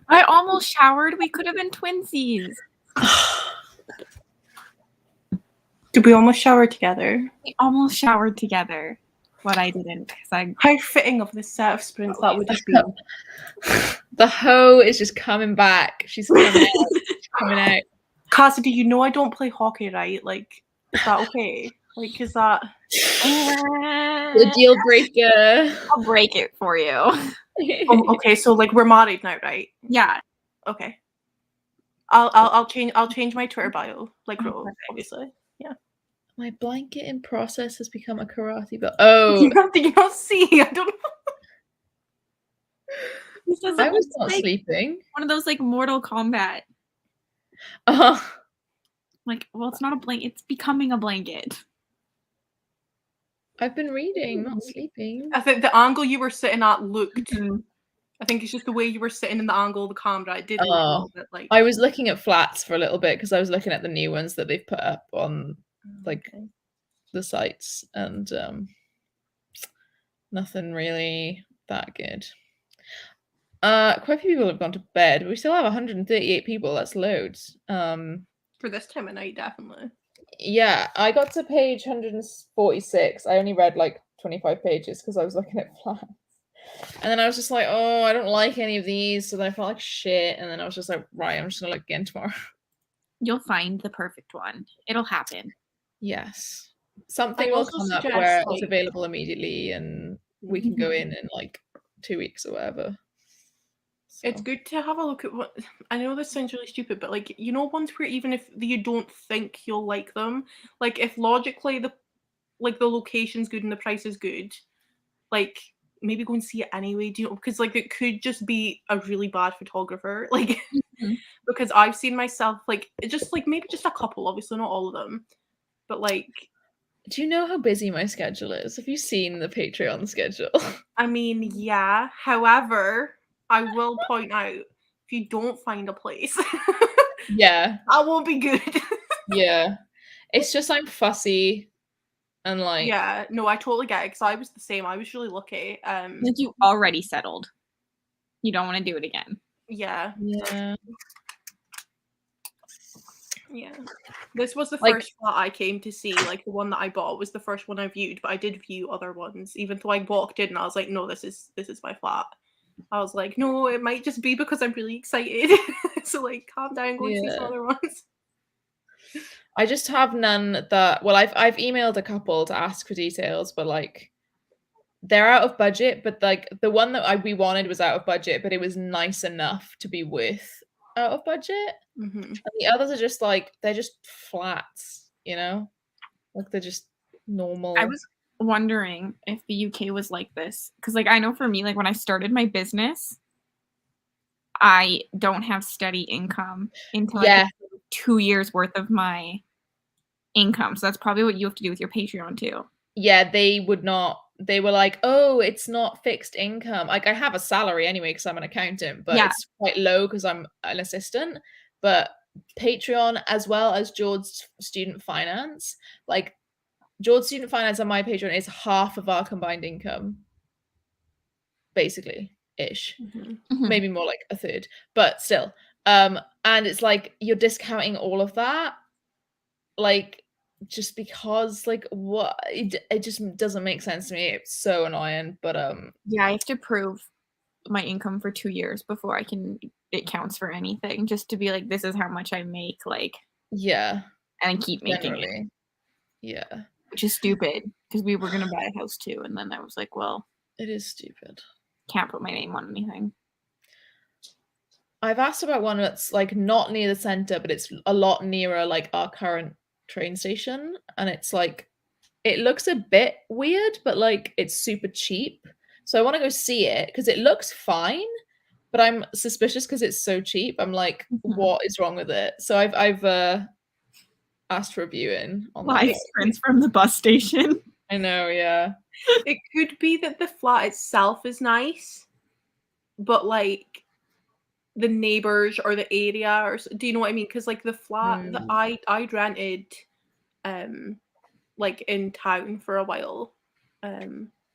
I almost showered. We could have been twinsies. Did we almost shower together? We almost showered together, but I didn't because How fitting of this set of sprints that would have been. The hoe is just coming back. She's coming out. She's coming out. Cassidy, you know I don't play hockey, right? Like, is that okay? Like, is that... The deal breaker. I'll break it for you. Okay, so like we're married now, right? Yeah. Okay. I'll change my Twitter bio, like Ro, obviously. Yeah. My blanketing process has become a karate belt. Oh, Did you not see? I don't know. I was not sleeping. One of those like Mortal Kombat. Like, well, it's not a blanket. It's becoming a blanket. I've been reading, not sleeping. I think the angle you were sitting at looked. I think it's just the way you were sitting in the angle of the camera. It did look a little bit like. I was looking at flats for a little bit because I was looking at the new ones that they've put up on like the sites, and nothing really that good. Quite a few people have gone to bed, but we still have 138 people. That's loads. For this time of night, definitely. Yeah, I got to page 146. I only read like 25 pages because I was looking at flats. And then I was just like, oh, I don't like any of these. So then I felt like shit. And then I was just like, right, I'm just going to look again tomorrow. You'll find the perfect one. It'll happen. Yes. Something will come up where it's available immediately and we can go in like 2 weeks or whatever. So. It's good to have a look at what. I know this sounds really stupid, but like, you know, ones where even if you don't think you'll like them, like if logically the location's good and the price is good, like maybe go and see it anyway. Do you know? Because like it could just be a really bad photographer, like because I've seen myself like just like maybe just a couple, obviously not all of them, but like. Do you know how busy my schedule is? Have you seen the Patreon schedule? I mean, yeah. However, I will point out if you don't find a place, yeah, that won't be good. Yeah, it's just I'm fussy. And like, yeah, no, I totally get it because I was the same. I was really lucky. Like you already settled. You don't want to do it again. Yeah. Yeah. Yeah. This was the first flat I came to see. Like the one that I bought was the first one I viewed, but I did view other ones. Even though I walked in and I was like, no, this is my flat. I was like, no, it might just be because I'm really excited. So like, calm down, go and see some other ones. I just have none that. Well, I've emailed a couple to ask for details, but like, they're out of budget. But like the one that we wanted was out of budget, but it was nice enough to be worth out of budget. And the others are just like they're just flats, you know, like they're just normal. I was wondering if the UK was like this because like I know for me, like when I started my business, I don't have steady income until I get 2 years worth of my income. So that's probably what you have to do with your Patreon too. Yeah, they would not. They were like, oh, it's not fixed income. Like I have a salary anyway because I'm an accountant, but it's quite low because I'm an assistant. But Patreon, as well as George's student finance, like George's student finance on my Patreon is half of our combined income, basically, ish. Maybe more like a third, but still. And it's like you're discounting all of that, like just because like what it just doesn't make sense to me. It's so annoying, but yeah, I have to prove my income for 2 years before it counts for anything, just to be like, this is how much I make, like, yeah, and I keep making it. Yeah, which is stupid because we were gonna buy a house too, and then I was like, well, it is stupid. Can't put my name on anything. I've asked about one that's like not near the center, but it's a lot nearer like our current train station, and it's like it looks a bit weird, but like it's super cheap. So I want to go see it because it looks fine, but I'm suspicious because it's so cheap. I'm like, what is wrong with it? So I've asked for a viewing on live prints from the bus station. I know, yeah. It could be that the flat itself is nice, but like the neighbors or the area, or do you know what I mean? Because like the flat that I rented, like in town for a while,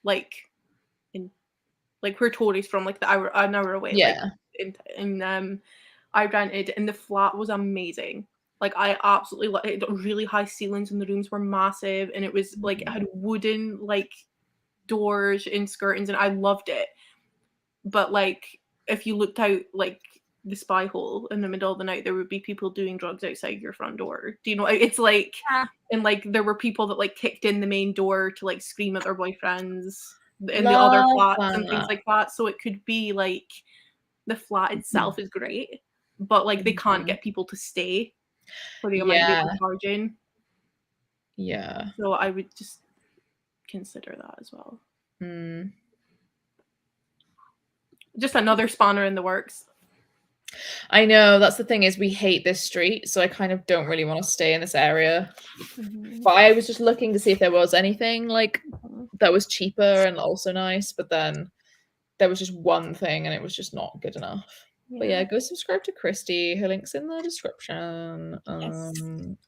like in like where Tori's from, like an hour away. Yeah. Like in I rented, and the flat was amazing. Like I absolutely loved it. Really high ceilings, and the rooms were massive, and it was like it had wooden like doors and skirtings, and I loved it. But like if you looked out like the spy hole in the middle of the night, there would be people doing drugs outside your front door. Do you know? It's like, and like there were people that like kicked in the main door to like scream at their boyfriends in the other flats and things like that. So it could be like the flat itself is great, but like they can't get people to stay for the amount they're charging. Yeah. So I would just consider that as well. Just another spanner in the works. I know, that's the thing, is we hate this street, so I kind of don't really want to stay in this area. But I was just looking to see if there was anything like that was cheaper and also nice, but then there was just one thing and it was just not good enough. But yeah, go subscribe to Christy. Her link's in the description.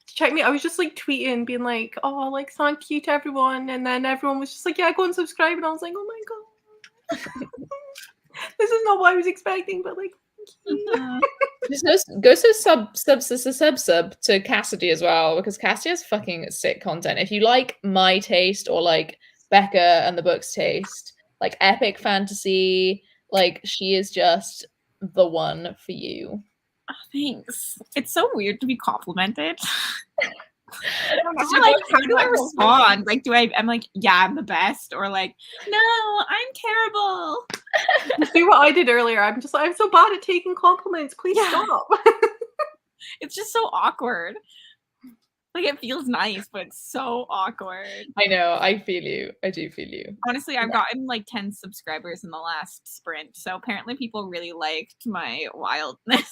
Check me. I was just like tweeting, being like, "Oh, like thank you to everyone," and then everyone was just like, "Yeah, go and subscribe," and I was like, "Oh my god, this is not what I was expecting," but like. Just go sub to Cassidy as well, because Cassidy has fucking sick content. If you like my taste or like Becca and the book's taste, like epic fantasy, like she is just the one for you. Oh, thanks. It's so weird to be complimented. I don't know. How do I respond? Like, I'm like, yeah, I'm the best, or like, no, I'm terrible. See what I did earlier? I'm just like, I'm so bad at taking compliments. Please stop. It's just so awkward. Like, it feels nice, but it's so awkward. I know. I feel you. I do feel you. Honestly, I've gotten like 10 subscribers in the last sprint, so apparently people really liked my wildness.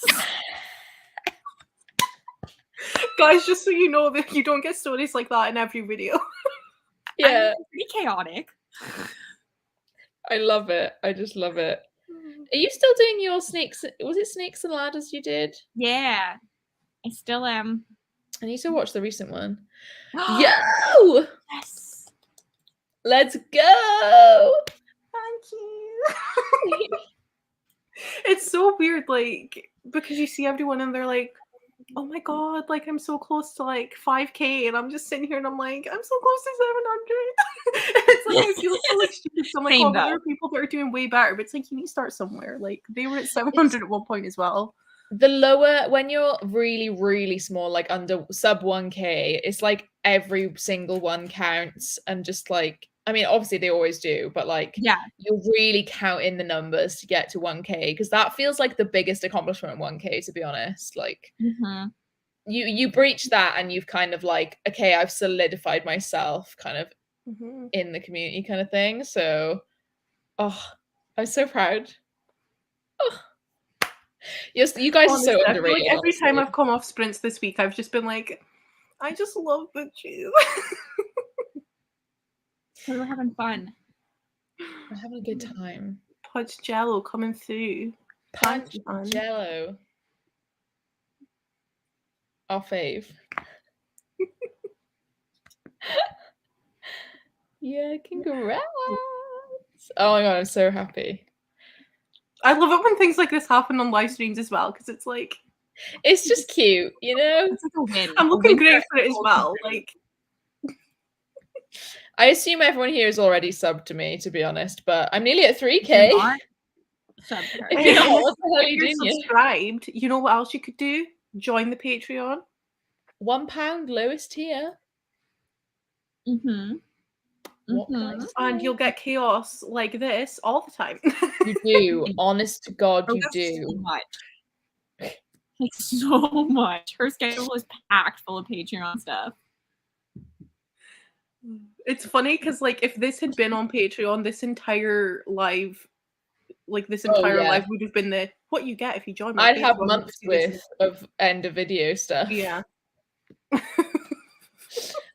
Guys, just so you know that you don't get stories like that in every video. Yeah. I'm pretty chaotic. I love it. I just love it. Are you still doing your snakes? Was it Snakes and Ladders you did? Yeah, I still am. I need to watch the recent one. Yo! Yes. Let's go! Thank you. It's so weird, like, because you see everyone and they're like, oh my god, like I'm so close to like 5K, and I'm just sitting here and I'm like, I'm so close to 700. It's like I feel so like stupid. So like, oh, there are people that are doing way better, but it's like you need to start somewhere. Like they were at 700 at one point as well. The lower, when you're really, really small, like under sub 1K, it's like every single one counts, and just like, I mean, obviously they always do, but like, yeah, you're really counting the numbers to get to 1K, because that feels like the biggest accomplishment in 1K, to be honest. Like, you breach that, and you've kind of like, okay, I've solidified myself, kind of in the community, kind of thing. So, oh, I'm so proud. Oh. Yes, you guys honestly, are so underrated. Like every time I've come off sprints this week, I've just been like, I just love the cheese. We were having fun. We're having a good time. Punch Jello coming through. Punch Jello. Our fave. Yeah, congrats. Oh my god, I'm so happy. I love it when things like this happen on live streams as well, because it's like, it's just cute, you know? It's like a win. I'm looking great for it as well. Like, I assume everyone here is already subbed to me, to be honest, but I'm nearly at 3K. If you're not, what the hell are you doing? Subscribed, you know what else you could do? Join the Patreon. £1 lowest tier. And you'll get chaos like this all the time. You do. Honest to God, you do. So much. Like, so much. Her schedule is packed full of Patreon stuff. It's funny because, like, if this had been on Patreon, this entire live, like, this entire live would have been the what you get if you join my I'd Patreon. have months worth of end of video stuff. Yeah.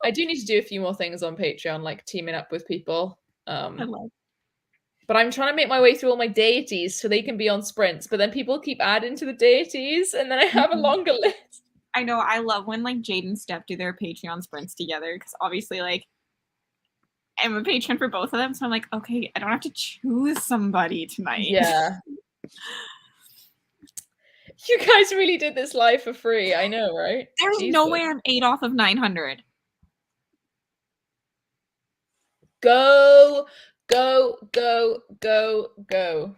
I do need to do a few more things on Patreon, like teaming up with people. But I'm trying to make my way through all my deities so they can be on sprints, but then people keep adding to the deities, and then I have a longer list. I know. I love when like Jade and Steph do their Patreon sprints together, because obviously like am a patron for both of them, so I'm like, okay, I don't have to choose somebody tonight. Yeah. You guys really did this live for free. I know, right? There's Jesus. no way I'm 8 off of 900. Go, go, go, go, go.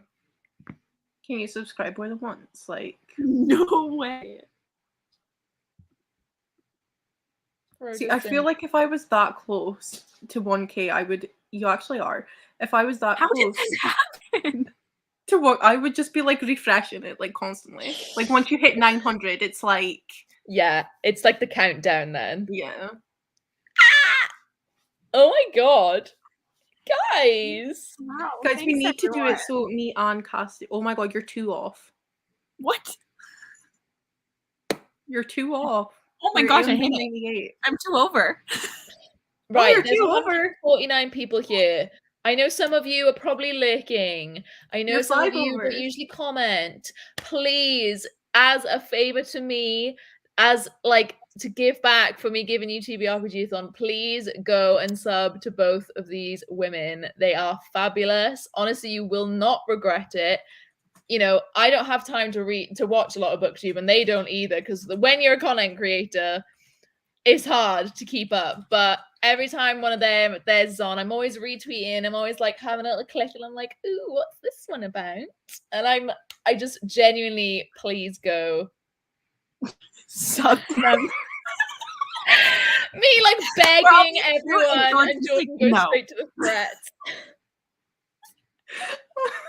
Can you subscribe more than once? Like, No way. see, I feel like if I was that close to 1K, I would. You actually are. If I was that How did close this happen? to what, I would just be like refreshing it like constantly. Like once you hit 900, it's like, Yeah, it's like the countdown then. yeah. Oh my god. Guys. Wow, Guys, we thanks, need to do everyone. it so me and Cassie. Oh my god, you're 2 off. What? You're 2 off. Oh my You're gosh, I hit it. 898. I'm 2 over. Right, you're there's 2 over. 149 people here. I know some of you are probably lurking. I know You're some 5 of you over. don't usually comment. Please, as a favor to me, as like to give back for me giving you TBRPGathon, please go and sub to both of these women. They are fabulous. Honestly, you will not regret it. You know, I don't have time to watch a lot of booktube, and they don't either, because when you're a content creator, it's hard to keep up. But every time one of theirs is on, I'm always retweeting. I'm always like having a little click, and I'm like, ooh, what's this one about? And I just genuinely, please go Sub them. Me like begging everyone, Jordan's and just Jordan like, goes no. straight to the threats.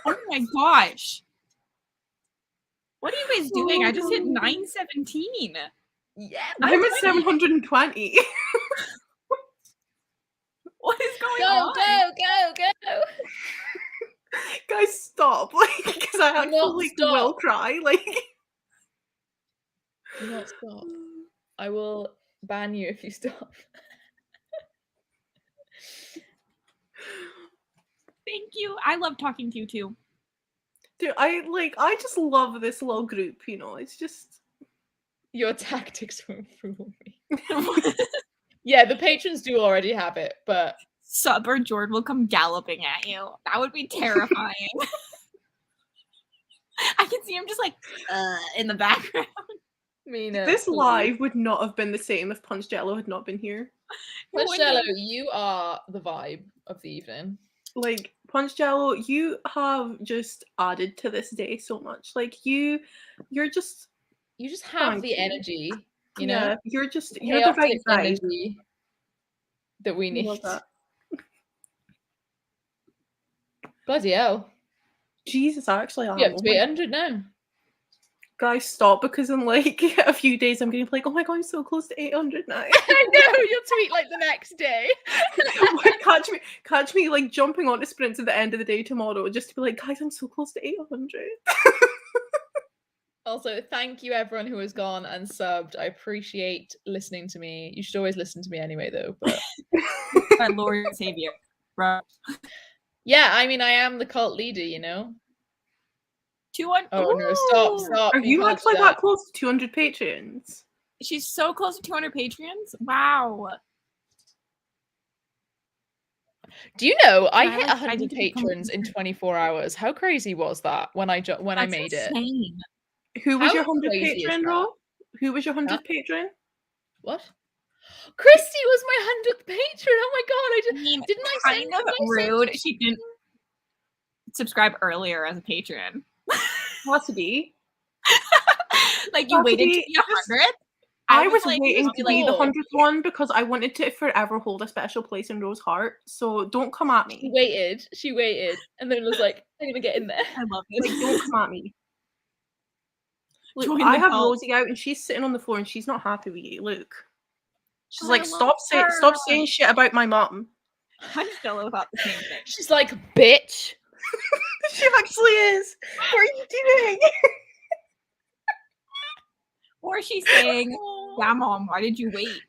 Oh my gosh. What are you guys doing? I just hit 917. Yeah, I'm at 720. What is going go, on? go. Guys, stop. Like, because I Do not actually stop. will cry. Like, Do not stop. I will ban you if you stop. Thank you. I love talking to you too. dude, I just love this little group, you know. It's just Your tactics won't fool me. Yeah, the patrons do already have it, but Sub or Jordan will come galloping at you. That would be terrifying. I can see him just like in the background. Mina, this please. live would not have been the same if Punch Jello had not been here. Punch Jello, you are the vibe of the evening. Like, Punch Jello, you have just added to this day so much. Like, you're just You just have Thank the you. energy, you know? yeah, you're the right Chaotic vibe. energy that we I need. love that. Bloody hell. Jesus, actually, You're up to 800 now. Guys, stop, because in like a few days I'm gonna be like, oh my god, I'm so close to 800 now. I know, you'll tweet like the next day. catch me like jumping onto sprints at the end of the day tomorrow just to be like, guys, I'm so close to 800. Also, thank you everyone who has gone and subbed. I appreciate listening to me. You should always listen to me anyway, though. But My Lord and Savior. Right. yeah, I mean, I am the cult leader, you know? 200. Oh no, stop. Are you can't actually do that close to 200 patrons? She's so close to 200 patrons. Wow. Do you know I I hit like- I 100 need to become- patrons in 24 hours? How crazy was that when I made it? Insane. Who was How your 100th crazy is patron, that? Ro? Who was your 100th patron? What? Christy was my 100th patron. Oh my god! I mean, didn't I kind of rude. She didn't subscribe earlier as a patron. Cassidy. Like you waited to Cassidy, be 100. I was like, waiting to be the cool. 100th one because I wanted to forever hold a special place in Ro's heart. So don't come at She me. waited, and then was like, "I'm gonna get in there." I love Like, this. don't come at me. Look, Join I the have cult. Rosie out and she's sitting on the floor and she's not happy with you. Look. She's I like, love stop saying shit about my mom. I'm still about the same thing. She's like, "Bitch." She actually is. What are you doing? Or she's saying, "Yeah, mom, why did you wait?"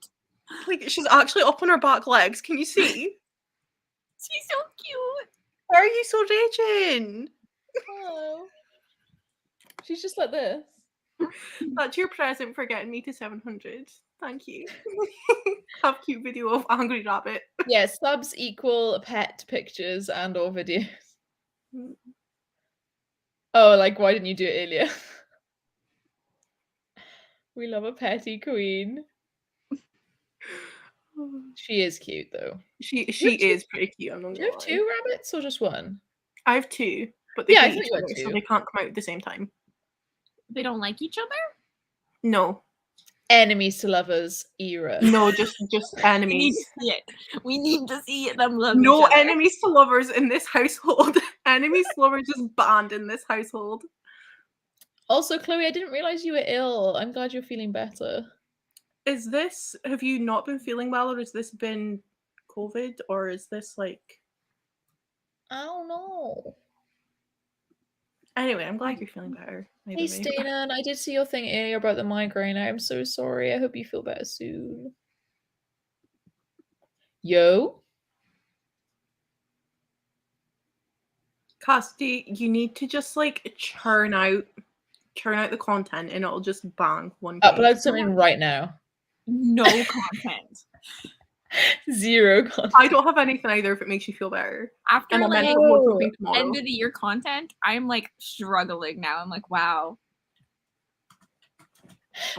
Like, she's actually up on her back legs. Can you see? She's so cute. Why are you so raging? Oh. She's just like this. That's your present for getting me to 700. Thank you. Have cute video of angry rabbit. Yeah, subs equal pet pictures and or videos. Oh, like why didn't you do it earlier? We love a petty queen. She is cute though. She You have is pretty cute. I'm not Do you gonna have lie. 2 rabbits or just 1? I have 2, but they Yeah, I hate thought each you had other, so 2. they can't come out at the same time. They don't like each other? No, Enemies to lovers era. no, just We need to enemies. see it. We need to see them love No each other. enemies to lovers in this household. Enemies to lovers is banned in this household. Also, Chloe, I didn't realize you were ill. I'm glad you're feeling better. Have you not been feeling well, or has this been COVID, or is this like... I don't know. Anyway, I'm glad you're feeling better. Hey, Stainan, I did see your thing earlier about the migraine. I am so sorry. I hope you feel better soon. Yo? Cassidy, you need to just like churn out the content and it'll just bang one page. Upload something right now. No content. 0 content. I don't have anything either if it makes you feel better. After And I'm like meant to upload something tomorrow. end of the year content, I'm like struggling now. I'm like, wow.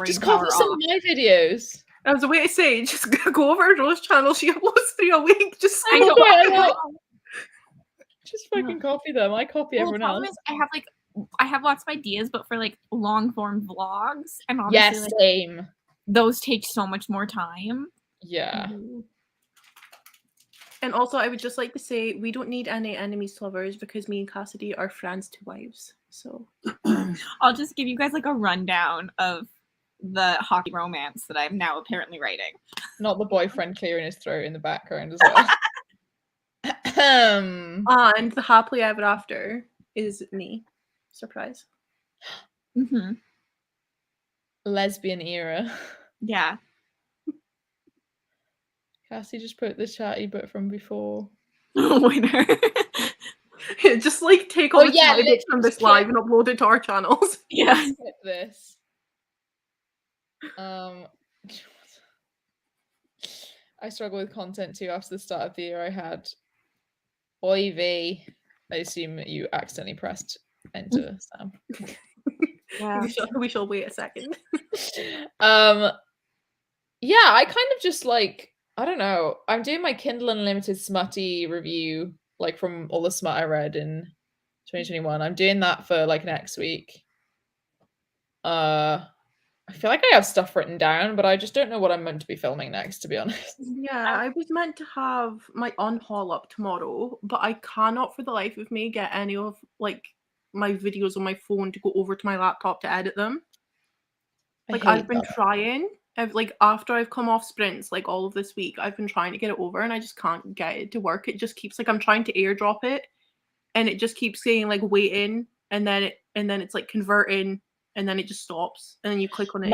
Just Brain power copy some off. of my videos. I was way to say, just go over to Rose channel. She uploads 3 a week. Just I know. I know. Just fucking copy them. I copy Well, the everyone problem else. is I have lots of ideas, but for like long form vlogs, and Yes, obviously like, same. those take so much more time. Yeah. And also, I would just like to say, we don't need any enemies to lovers because me and Cassidy are friends to wives. So I'll just give you guys like a rundown of the hockey romance that I'm now apparently writing. Not the boyfriend clearing his throat in the background as well. and the happily ever after is me. Surprise. Mm-hmm. Lesbian era. Yeah. Cassie just put the chatty bit from before. Winner. Just like take all the chatty bits from this literally live and upload it to our channels. Yeah. Skip this. I struggle with content too. After the start of the year, I had Oy vey. I assume you accidentally pressed enter, Sam. Yeah. We shall wait a second. Yeah, I kind of just like, I don't know. I'm doing my Kindle Unlimited smutty review, like from all the smut I read in 2021. I'm doing that for like next week. I feel like I have stuff written down, but I just don't know what I'm meant to be filming next, to be honest. Yeah, I was meant to have my unhaul up tomorrow, but I cannot for the life of me get any of like my videos on my phone to go over to my laptop to edit them. Like I've been trying. Like after I've come off sprints, like all of this week, I've been trying to get it over and I just can't get it to work. It just keeps like I'm trying to airdrop it and it just keeps saying like waiting and then it's like converting and then it just stops and then you click on it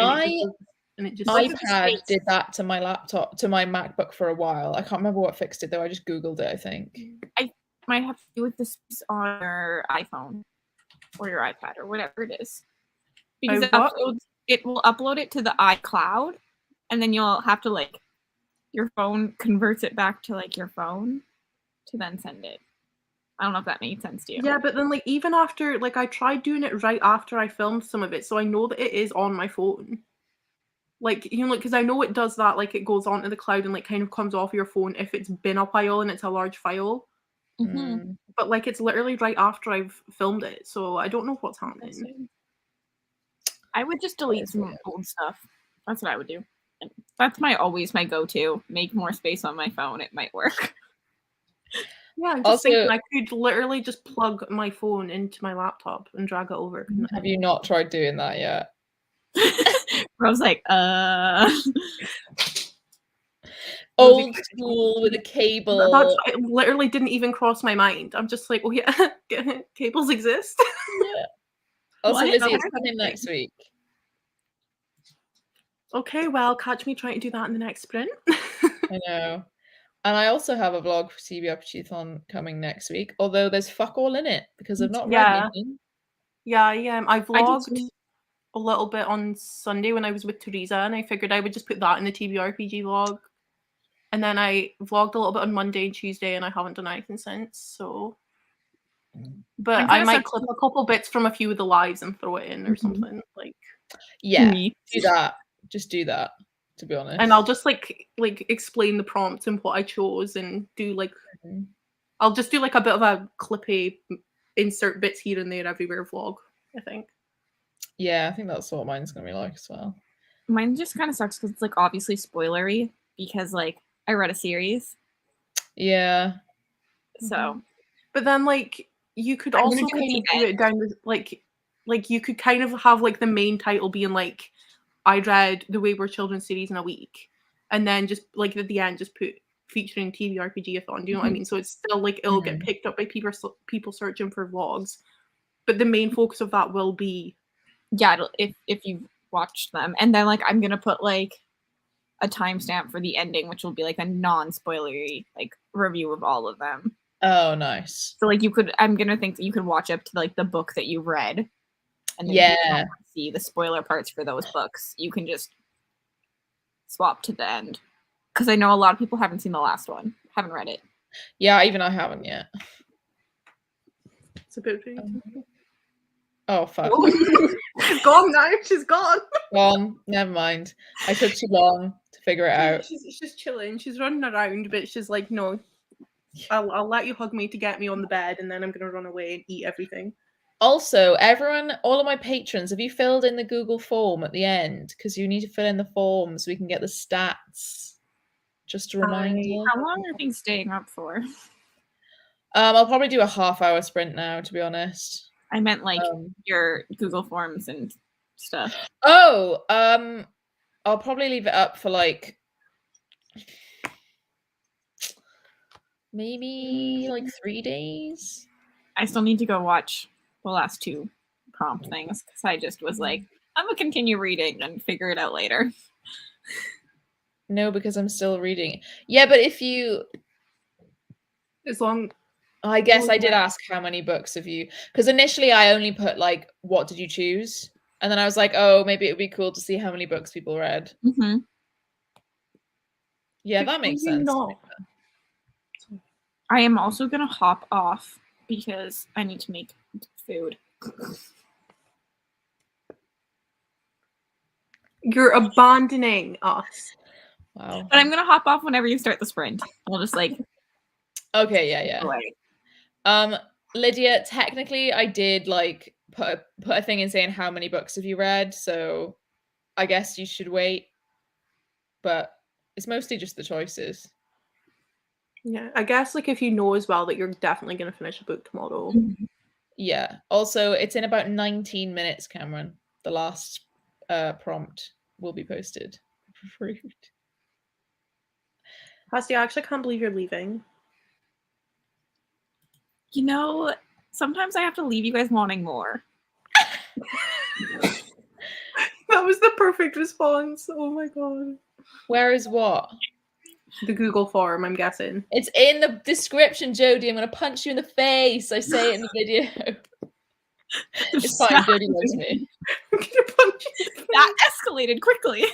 and it just my iPad did that to my laptop, to my MacBook for a while. I can't remember what fixed it though. I just Googled it, I think. I might have to do with this on your iPhone or your iPad or whatever it is. Because it will upload it to the iCloud and then you'll have to like your phone converts it back to like your phone to then send it. I don't know if that made sense to you. Yeah, but then like even after like I tried doing it right after I filmed some of it, so I know that it is on my phone. Like, you know, because I know it does that, like it goes onto the cloud and like kind of comes off your phone if it's been a while and it's a large file. Mm-hmm. But like it's literally right after I've filmed it, so I don't know what's happening. I would just delete some old stuff. That's what I would do. That's always my go-to. Make more space on my phone. It might work. Yeah, I'm just thinking I could literally just plug my phone into my laptop and drag it over. Have you not tried doing that yet? Rose like, Old school with a cable. It literally didn't even cross my mind. I'm just like, oh yeah, cables exist. Yeah. Also, Lizzie, it's coming next week. Okay, well, catch me trying to do that in the next sprint. I know. And I also have a vlog for TBRPGathon coming next week, although there's fuck all in it because I've not read anything. Yeah, I vlogged. a little bit on Sunday when I was with Teresa, and I figured I would just put that in the TBRPG vlog. And then I vlogged a little bit on Monday and Tuesday, and I haven't done anything since. So, but I might clip a couple bits from a few of the lives and throw it in or something like. Yeah, do that. Just do that. To be honest. And I'll just like explain the prompt and what I chose, and do like I'll just do like a bit of a clippy insert bits here and there everywhere vlog, I think. Yeah, I think that's what mine's gonna be like as well. Mine just kind of sucks because it's like obviously spoilery because like I read a series. Yeah. So, but then like you could also kind of do it down the like you could kind of have like the main title being like I read the Wayward Children series in a week, and then just like at the end just put featuring TBRPGathon. Do you know what I mean? So it's still like it'll get picked up by people searching for vlogs, but the main focus of that will be if you've watched them, and then like I'm gonna put like a timestamp for the ending, which will be like a non-spoilery like review of all of them. Oh, nice. So like I'm gonna think that you could watch up to like the book that you read, and then if you don't see the spoiler parts for those books, you can just swap to the end. Because I know a lot of people haven't seen the last one, haven't read it. Yeah, even I haven't yet. It's a bit. Oh fuck! She's gone now. She's gone. Gone. Never mind. I took too long to figure it out. She's just chilling. She's running around, but she's like, no. I'll let you hug me to get me on the bed, and then I'm gonna run away and eat everything. Also, everyone, all of my patrons, have you filled in the Google form at the end? Because you need to fill in the form so we can get the stats. Just a reminder. How long are things staying up for? I'll probably do a half-hour sprint now, to be honest. I meant like your Google Forms and stuff. Oh, I'll probably leave it up for like maybe like 3 days. I still need to go watch the last 2 prompt things because I just was like, I'm gonna continue reading and figure it out later. No, because I'm still reading. Yeah, but if you, as long. I guess I did ask how many books have you, because initially I only put like, what did you choose? And then I was like, oh, maybe it would be cool to see how many books people read. Yeah, that makes sense. I am also going to hop off because I need to make food. You're abandoning us. Wow. But I'm going to hop off whenever you start the sprint. We'll just like... Okay, yeah. Lydia, technically I did like put a thing in saying how many books have you read, so I guess you should wait. But it's mostly just the choices. Yeah, I guess like if you know as well that you're definitely going to finish a book tomorrow. Yeah. Also, it's in about 19 minutes, Cameron. The last prompt will be posted. Rude. Hasti, I actually can't believe you're leaving. You know, sometimes I have to leave you guys wanting more. That was the perfect response. Oh my god. Where is what? The Google form, I'm guessing. It's in the description, Jodie. I'm going to punch you in the face. I say it in the video. It's fine. Jodie loves me. I'm going to punch you. That escalated quickly.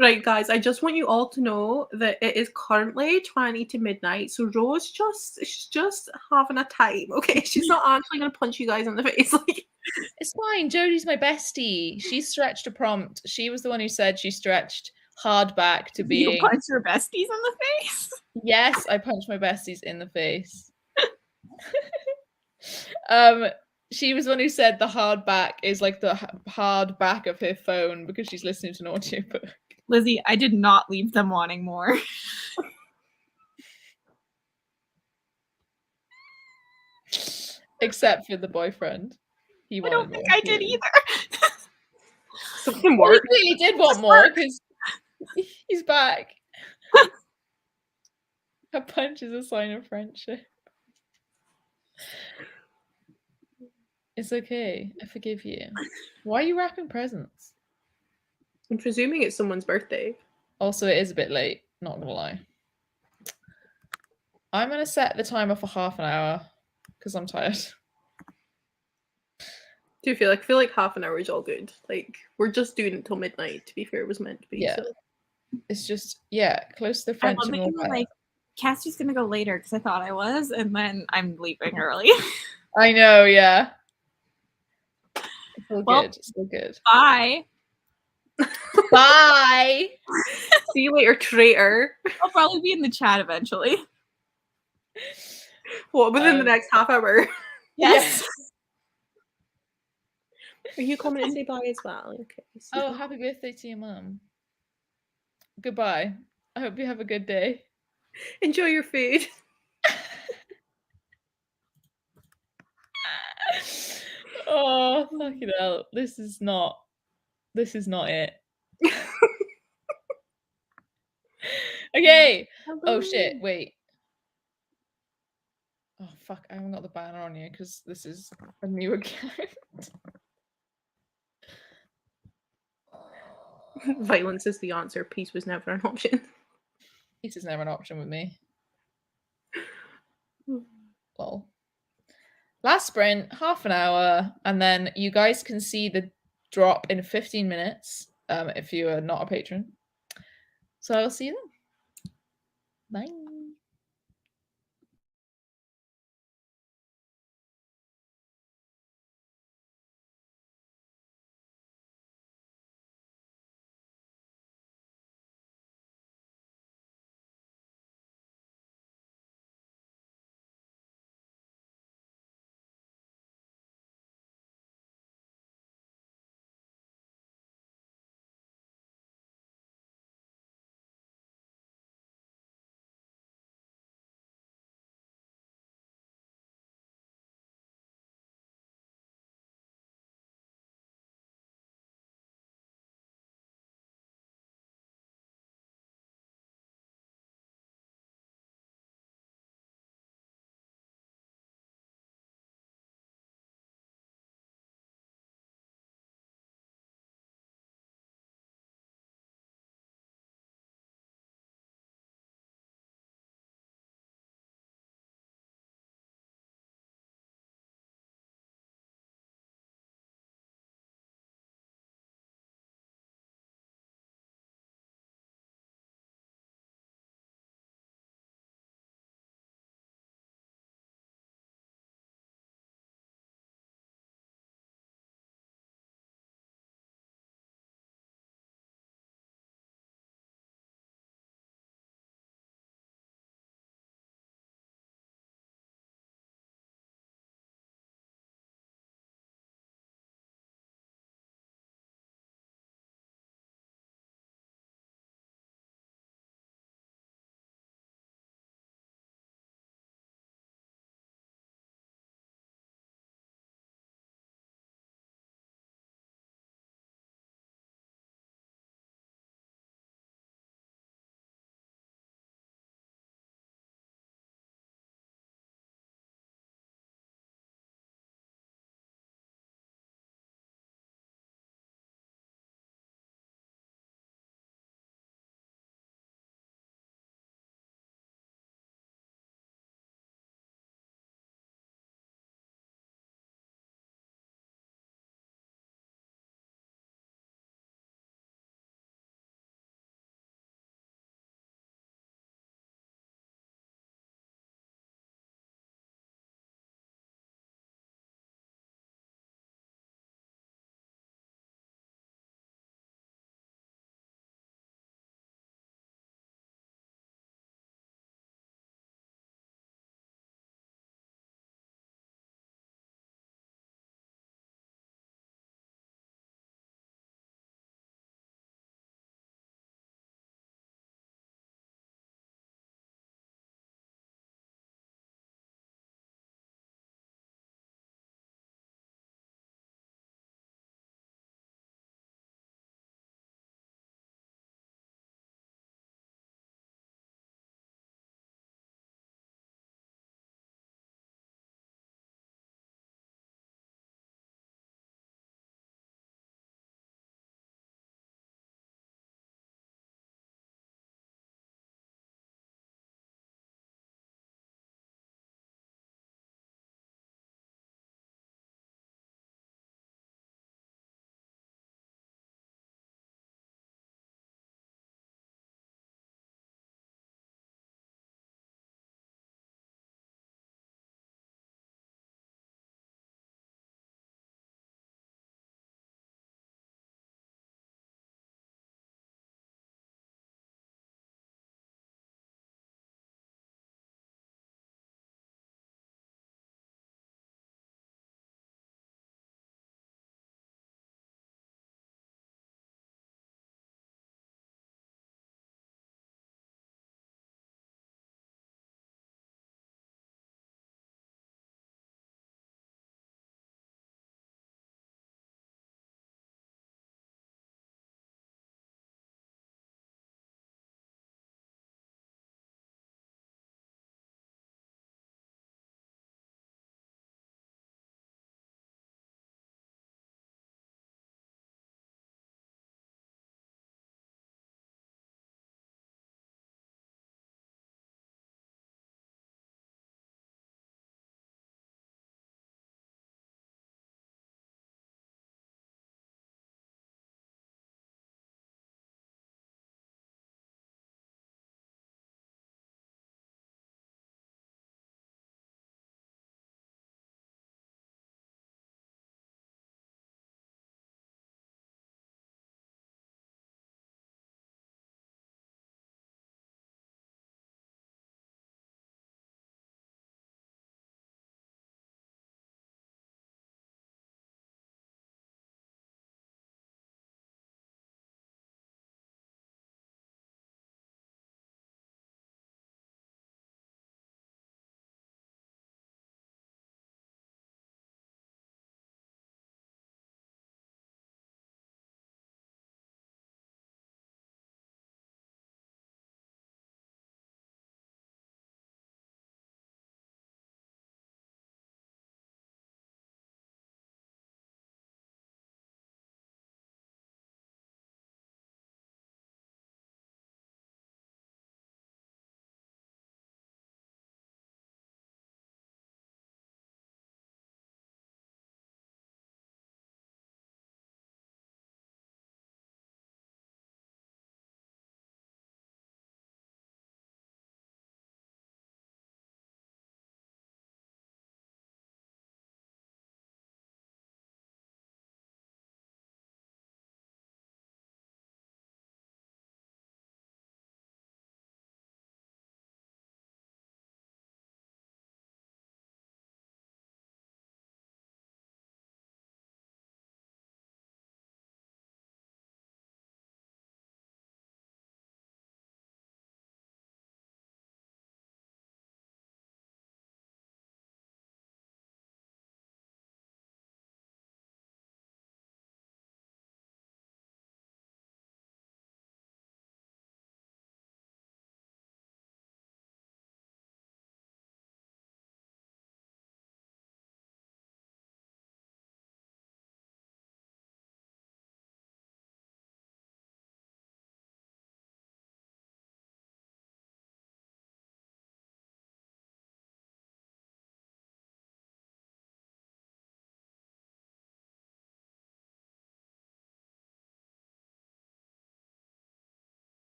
Right, guys, I just want you all to know that it is currently 20 to midnight, so Rose she's just having a time, okay? She's not actually going to punch you guys in the face. Like, it's fine. Jodie's my bestie. She stretched a prompt. She was the one who said she stretched hardback to being... You punch your besties in the face? Yes, I punch my besties in the face. She was the one who said the hardback is like the hard back of her phone because she's listening to an audiobook. Lizzie, I did not leave them wanting more. Except for the boyfriend. He wanted I don't think I did either. Something worked. He did want more because he's back. A punch is a sign of friendship. It's okay. I forgive you. Why are you wrapping presents? I'm presuming it's someone's birthday. Also, it is a bit late, not gonna lie. I'm gonna set the timer for half an hour because I'm tired. Do you feel like? I feel like half an hour is all good. Like we're just doing it till midnight. To be fair, it was meant to be. Yeah. So. It's just close to the I French love and that all you were that. like, Cassie's gonna go later because I thought I was, and then I'm leaving early. I know, yeah. It's all Well, good. It's all good. Bye. Bye. See you later, traitor. I'll probably be in the chat eventually. What, within the next half hour? Yes. Are you coming to say bye as well? Okay. Oh, happy birthday to your mum. Goodbye. I hope you have a good day. Enjoy your food. Oh, fucking hell. This is not it. Okay. Oh shit, wait. Oh fuck, I haven't got the banner on you because this is a new account. Violence is the answer. Peace was never an option. Peace is never an option with me. Lol. Last sprint, half an hour, and then you guys can see the drop in 15 minutes if you are not a patron. So I will see you then. Bye.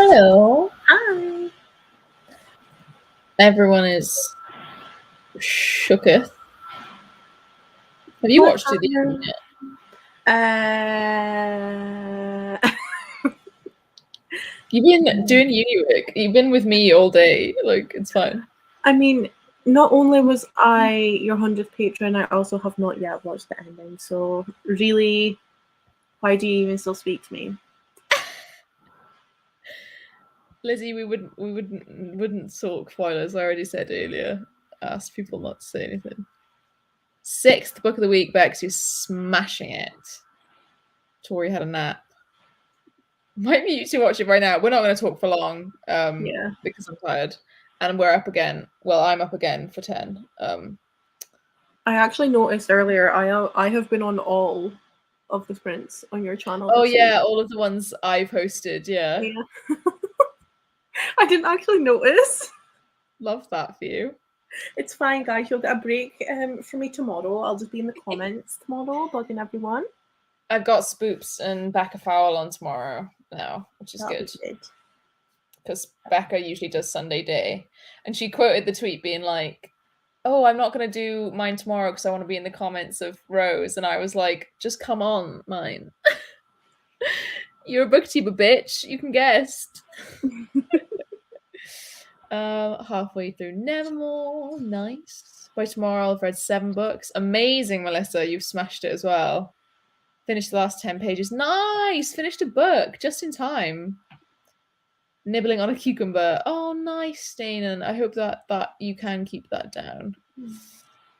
Hello. Hi. Everyone is shooketh. Have you watched it yet? You've been doing uni work. You've been with me all day. Like, it's fine. I mean, not only was I your 100th patron, I also have not yet watched the ending. So really, why do you even still speak to me? Lizzie, we wouldn't talk spoilers. I already said earlier. Asked people not to say anything. 6th book of the week, Bex. You're smashing it. Tori had a nap. Might be you two watch it right now. We're not going to talk for long. Yeah. Because I'm tired, and we're up again. Well, I'm up again for 10. I actually noticed earlier. I have been on all of the sprints on your channel. Oh this yeah, week. all of the ones I posted. Yeah. I didn't actually notice. Love that for you. It's fine, guys. You'll get a break from me tomorrow. I'll just be in the comments tomorrow, bugging everyone. I've got Spoops and Becca Fowl on tomorrow now, which is good. Because Becca usually does Sunday day. And she quoted the tweet being like, oh, I'm not going to do mine tomorrow because I want to be in the comments of Rose. And I was like, just come on, mine. You're a booktuber, bitch. You can guest. Halfway through Nevermore. Nice. By tomorrow, I've read 7 books. Amazing, Melissa. You've smashed it as well. Finished the last 10 pages. Nice. Finished a book just in time. Nibbling on a cucumber. Oh, nice, Stainan. I hope that you can keep that down.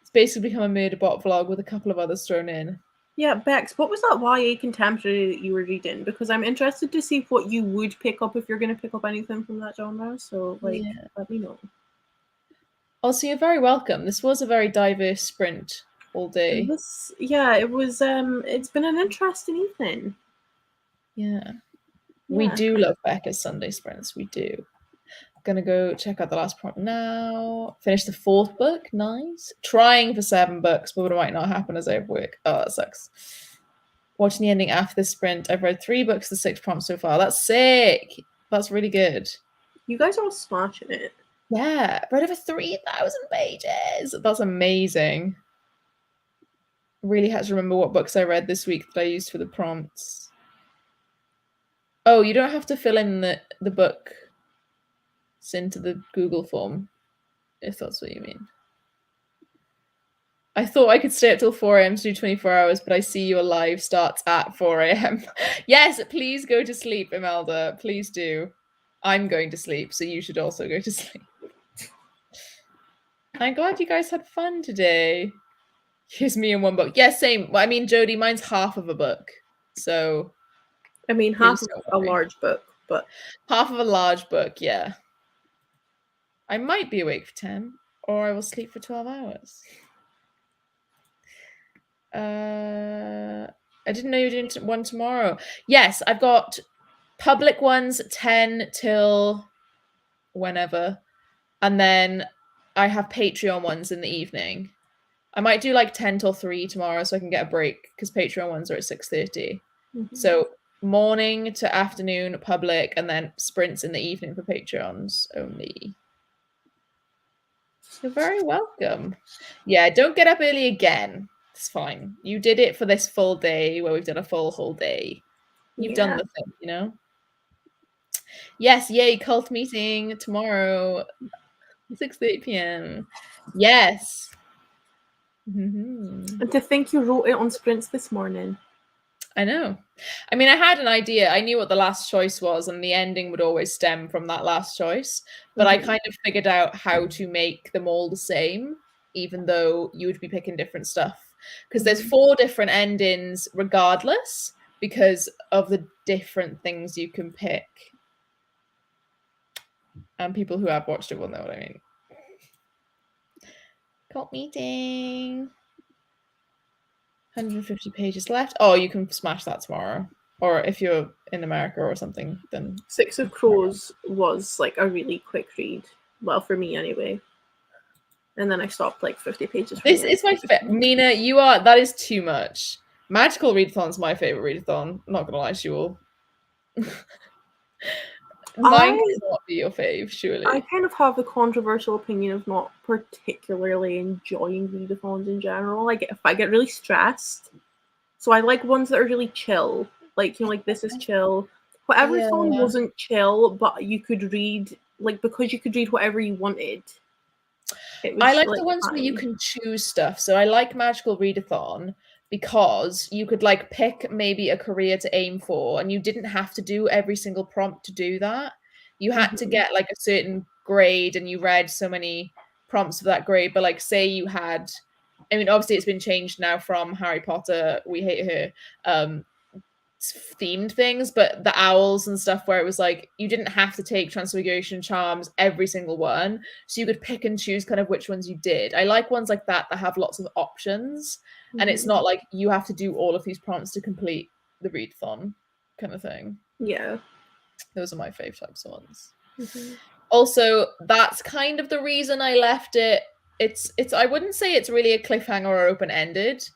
It's basically become a murder bot vlog with a couple of others thrown in. Yeah, Bex, what was that YA contemporary that you were reading? Because I'm interested to see what you would pick up if you're going to pick up anything from that genre. So, let me know. Also, you're very welcome. This was a very diverse sprint all day. It was. It's been an interesting evening. Yeah. We do love Becca's Sunday sprints. We do. Gonna go check out the last prompt now. Finish the 4th book. Nice. Trying for 7 books, but it might not happen as I have work. Oh, that sucks. Watching the ending after the sprint. I've read 3 books, the 6 prompts so far. That's sick. That's really good. You guys are all smashing it. Yeah. Read over 3,000 pages. That's amazing. Really had to remember what books I read this week that I used for the prompts. Oh, you don't have to fill in the book into the Google form, if that's what you mean. I thought I could stay up till 4 a.m. to do 24 hours, but I see your live starts at 4 a.m. Yes, please go to sleep, Imelda. Please do. I'm going to sleep, so you should also go to sleep. I'm glad you guys had fun today. Here's me in 1 book. Yeah, same. I mean, Jodie, mine's half of a book. So I mean, half of a large book, but half of a large book, yeah. I might be awake for 10, or I will sleep for 12 hours. I didn't know you were doing one tomorrow. Yes, I've got public ones 10 till whenever. And then I have Patreon ones in the evening. I might do like 10 till 3 tomorrow so I can get a break because Patreon ones are at 6:30. So morning to afternoon public, and then sprints in the evening for Patreons only. You're very welcome. Yeah, don't get up early again. It's fine. You did it for this full day where we've done a full whole day. You've done the thing, you know? Yes, yay, cult meeting tomorrow, 6:30 p.m. Yes. And to think you wrote it on sprints this morning. I know. I mean, I had an idea. I knew what the last choice was, and the ending would always stem from that last choice. But I kind of figured out how to make them all the same, even though you would be picking different stuff. Because there's 4 different endings regardless, because of the different things you can pick. And people who have watched it will know what I mean. Cult meeting. 150 pages left. Oh, you can smash that tomorrow. Or if you're in America or something, then 6 of Crows was like a really quick read. Well, for me anyway. And then I stopped like 50 pages. This is my favorite. Mina, that is too much. Magical Readathon's my favorite readathon. I'm not gonna lie to you all. Mine cannot be your fave, surely. I kind of have a controversial opinion of not particularly enjoying readathons in general. Like if I get really stressed, so I like ones that are really chill. Like, you know, like This Is Chill. Whatever thon wasn't chill, but you could read, like, because you could read whatever you wanted. It was, I like the ones where you fine. can choose stuff. So I like Magical Readathon because you could like pick maybe a career to aim for, and you didn't have to do every single prompt to do that. You had to get like a certain grade, and you read so many prompts for that grade. But like, say you had, I mean, obviously it's been changed now from Harry Potter, We Hate Her, themed things, but the owls and stuff where it was like you didn't have to take Transfiguration Charms every single one, so you could pick and choose kind of which ones you did. I like ones like that have lots of options, and it's not like you have to do all of these prompts to complete the readathon kind of thing. Yeah, those are my fave types of ones. Also, that's kind of the reason I left it. It's I wouldn't say it's really a cliffhanger or open-ended,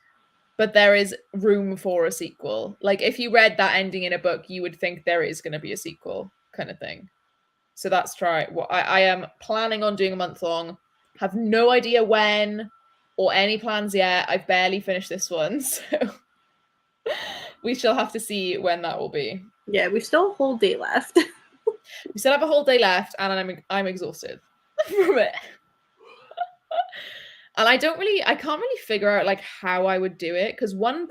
but there is room for a sequel. Like if you read that ending in a book, you would think there is going to be a sequel kind of thing. So that's what I am planning on doing a month long. Have no idea when or any plans yet. I've barely finished this one, so we shall have to see when that will be. Yeah, we've still a whole day left. We still have a whole day left, and I'm exhausted from it. And I can't really figure out like how I would do it, because one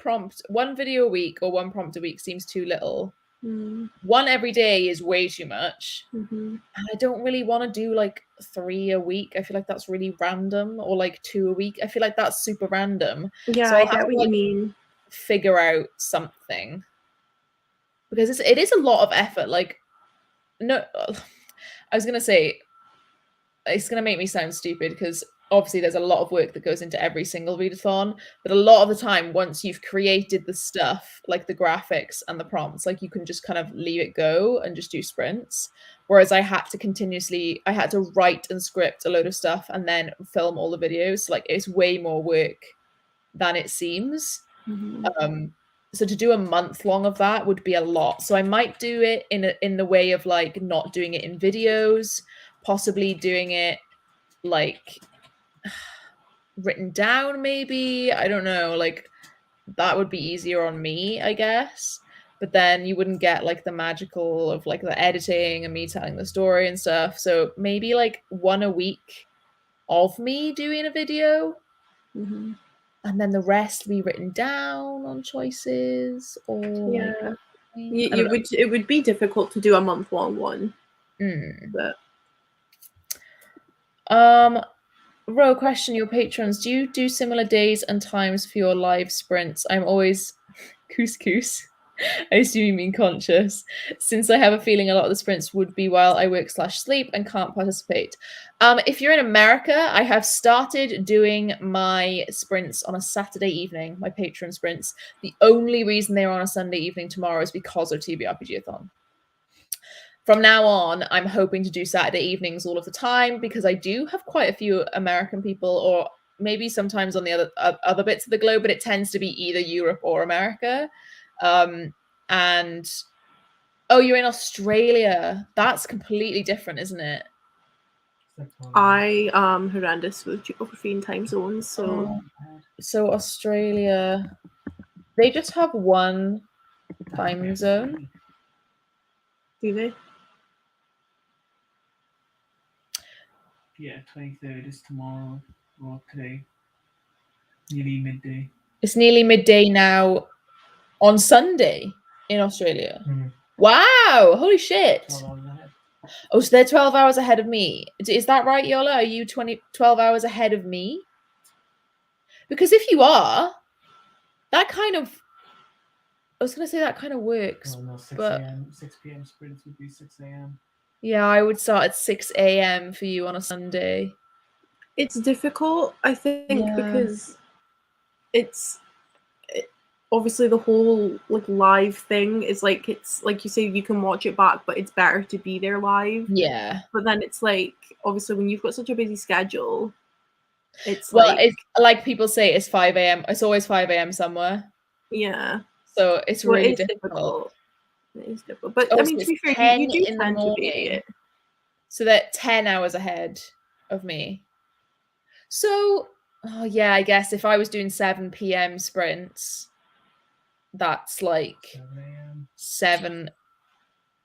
video a week or one prompt a week seems too little. One every day is way too much. And I don't really want to do like 3 a week. I feel like that's really random, or like 2 a week. I feel like that's super random. Yeah, so I get what you mean. Figure out something, because it is a lot of effort. Like, no, I was gonna say it's gonna make me sound stupid, because obviously there's a lot of work that goes into every single readathon, but a lot of the time, once you've created the stuff, like the graphics and the prompts, like you can just kind of leave it go and just do sprints. Whereas I had to write and script a load of stuff and then film all the videos. So like it's way more work than it seems. So to do a month long of that would be a lot. So I might do it in the way of like not doing it in videos, possibly doing it like written down, maybe. I don't know, like that would be easier on me, I guess. But then you wouldn't get like the magical of like the editing and me telling the story and stuff. So maybe like 1 a week of me doing a video, and then the rest be written down on choices, or it would be difficult to do a month-long one. But Ro, question, your patrons, do you do similar days and times for your live sprints? I'm always couscous. I assume you mean conscious, since I have a feeling a lot of the sprints would be while I work/sleep and can't participate. If you're in America, I have started doing my sprints on a Saturday evening, my patron sprints. The only reason they're on a Sunday evening tomorrow is because of TBRPGathon. From now on, I'm hoping to do Saturday evenings all of the time, because I do have quite a few American people, or maybe sometimes on the other bits of the globe, but it tends to be either Europe or America. And oh, you're in Australia. That's completely different, isn't it? I am horrendous with geography and time zones, so Australia, they just have one time zone. Do they? Yeah, 23rd is tomorrow or today. Nearly midday. It's nearly midday now on Sunday in Australia. Wow, holy shit. Oh, so they're 12 hours ahead of me. Is that right, Yola? Are you 12 hours ahead of me? Because if you are, that kind of, I was going to say that kind of works. Oh, no, 6 p.m. sprints would be 6 a.m. Yeah, I would start at 6 a.m. for you on a Sunday. It's difficult, I think, because obviously the whole like live thing is like, it's like you say, you can watch it back, but it's better to be there live. Yeah. But then it's like, obviously when you've got such a busy schedule, it's like people say, it's 5 a.m. It's always 5 a.m. somewhere. Yeah. So it's really difficult. It is difficult. But Oh, I mean, so to be it's fair, 10 you do in the tend to vary morning. it. So they're 10 hours ahead of me. So, oh yeah, I guess if I was doing 7 p.m. sprints, that's like 7 a.m. 7.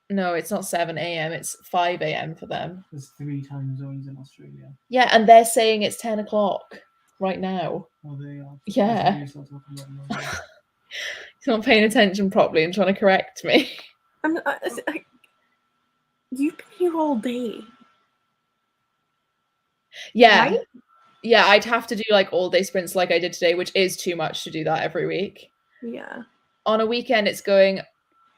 No, it's not 7 a.m. It's 5 a.m. for them. There's 3 time zones in Australia. Yeah, and they're saying it's 10 o'clock right now. Oh, they are. Yeah. You're still talking about Monday. He's not paying attention properly and trying to correct me. You've been here all day. Yeah. Right? Yeah, I'd have to do like all day sprints like I did today, which is too much to do that every week. Yeah. On a weekend, it's going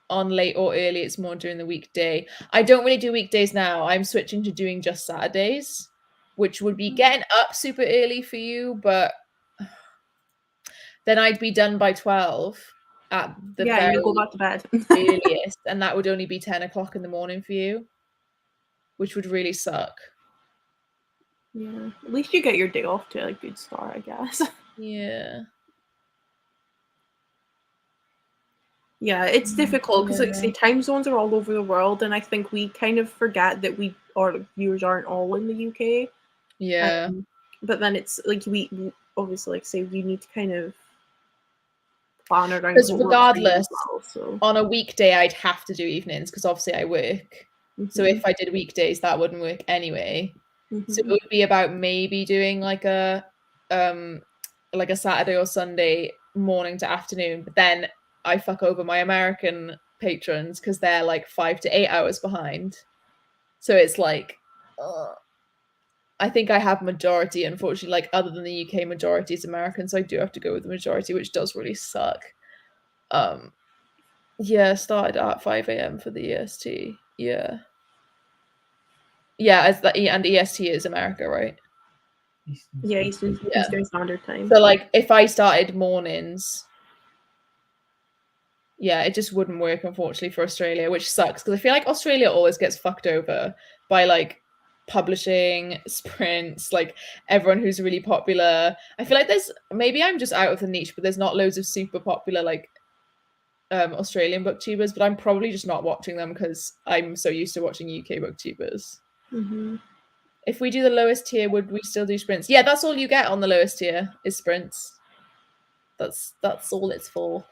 on late or early. It's more during the weekday. I don't really do weekdays now. I'm switching to doing just Saturdays, which would be getting up super early for you, but then I'd be done by 12 at the Yeah, very and you go back to bed. earliest, and that would only be 10 o'clock in the morning for you, which would really suck. Yeah. At least you get your day off to a good start, I guess. Yeah. Yeah, it's difficult because, like, Yeah. say, time zones are all over the world, and I think we kind of forget that our viewers aren't all in the UK. Yeah. But then it's like we obviously, like, say, we need to kind of plan around Because what works for you as regardless, well, so. on a weekday, I'd have to do evenings because obviously I work. So if I did weekdays, that wouldn't work anyway. So it would be about maybe doing like a Saturday or Sunday morning to afternoon, but then I fuck over my American patrons because they're like 5 to 8 hours behind. So it's like, I think I have majority, unfortunately, like other than the UK, majority is American, so I do have to go with the majority, which does really suck. Yeah, started at 5 a.m. for the EST. Yeah. Yeah, as the and EST is America, right? Yeah, Eastern Standard Time. So like if I started mornings, yeah, it just wouldn't work, unfortunately, for Australia, which sucks because I feel like Australia always gets fucked over by like publishing sprints, like everyone who's really popular. I feel like maybe I'm just out of the niche, but there's not loads of super popular like Australian booktubers, but I'm probably just not watching them because I'm so used to watching UK booktubers. If we do the lowest tier, would we still do sprints? Yeah, that's all you get on the lowest tier is sprints. That's all it's for.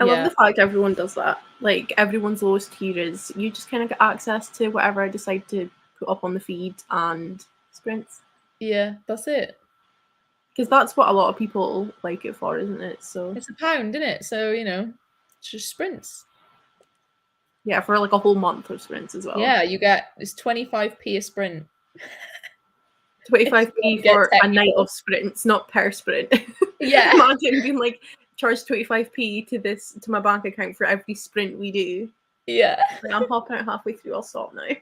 I love the fact everyone does that. Like, everyone's lowest tier is you just kind of get access to whatever I decide to put up on the feed and sprints. Yeah, that's it. Because that's what a lot of people like it for, isn't it? So it's £1, isn't it? So, it's just sprints. Yeah, for like a whole month of sprints as well. Yeah, it's 25p a sprint. 25p for a night of sprints, not per sprint. Yeah. Imagine being like, charge 25p to my bank account for every sprint we do. Yeah. Like, I'm hopping out halfway through, I'll stop now.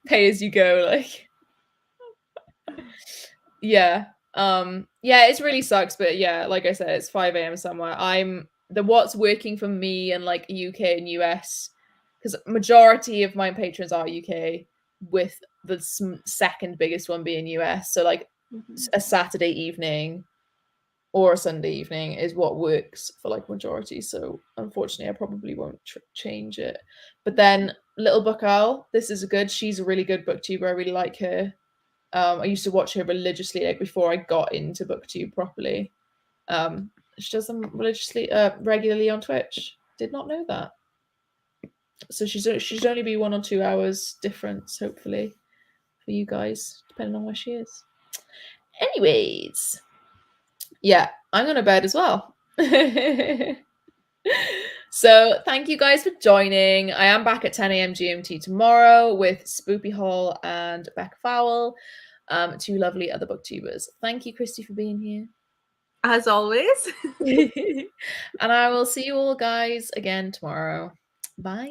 Pay as you go, like. Yeah. Yeah, it really sucks, but yeah, like I said, it's 5 a.m. somewhere. What's working for me and like UK and US, because majority of my patrons are UK, with the second biggest one being US. So like a Saturday evening or a Sunday evening is what works for like majority. So unfortunately, I probably won't change it. But then Little Book Owl, this is she's a really good booktuber. I really like her. I used to watch her religiously, like before I got into booktube properly. She does them regularly on Twitch. Did not know that. So she's only be 1 or 2 hours difference, hopefully, for you guys, depending on where she is. Anyways, yeah, I'm going to bed as well. So thank you guys for joining. I am back at 10 a.m. GMT tomorrow with Spoopy Hall and Becca Fowle, 2 lovely other booktubers. Thank you, Christy, for being here. As always. And I will see you all guys again tomorrow. Bye.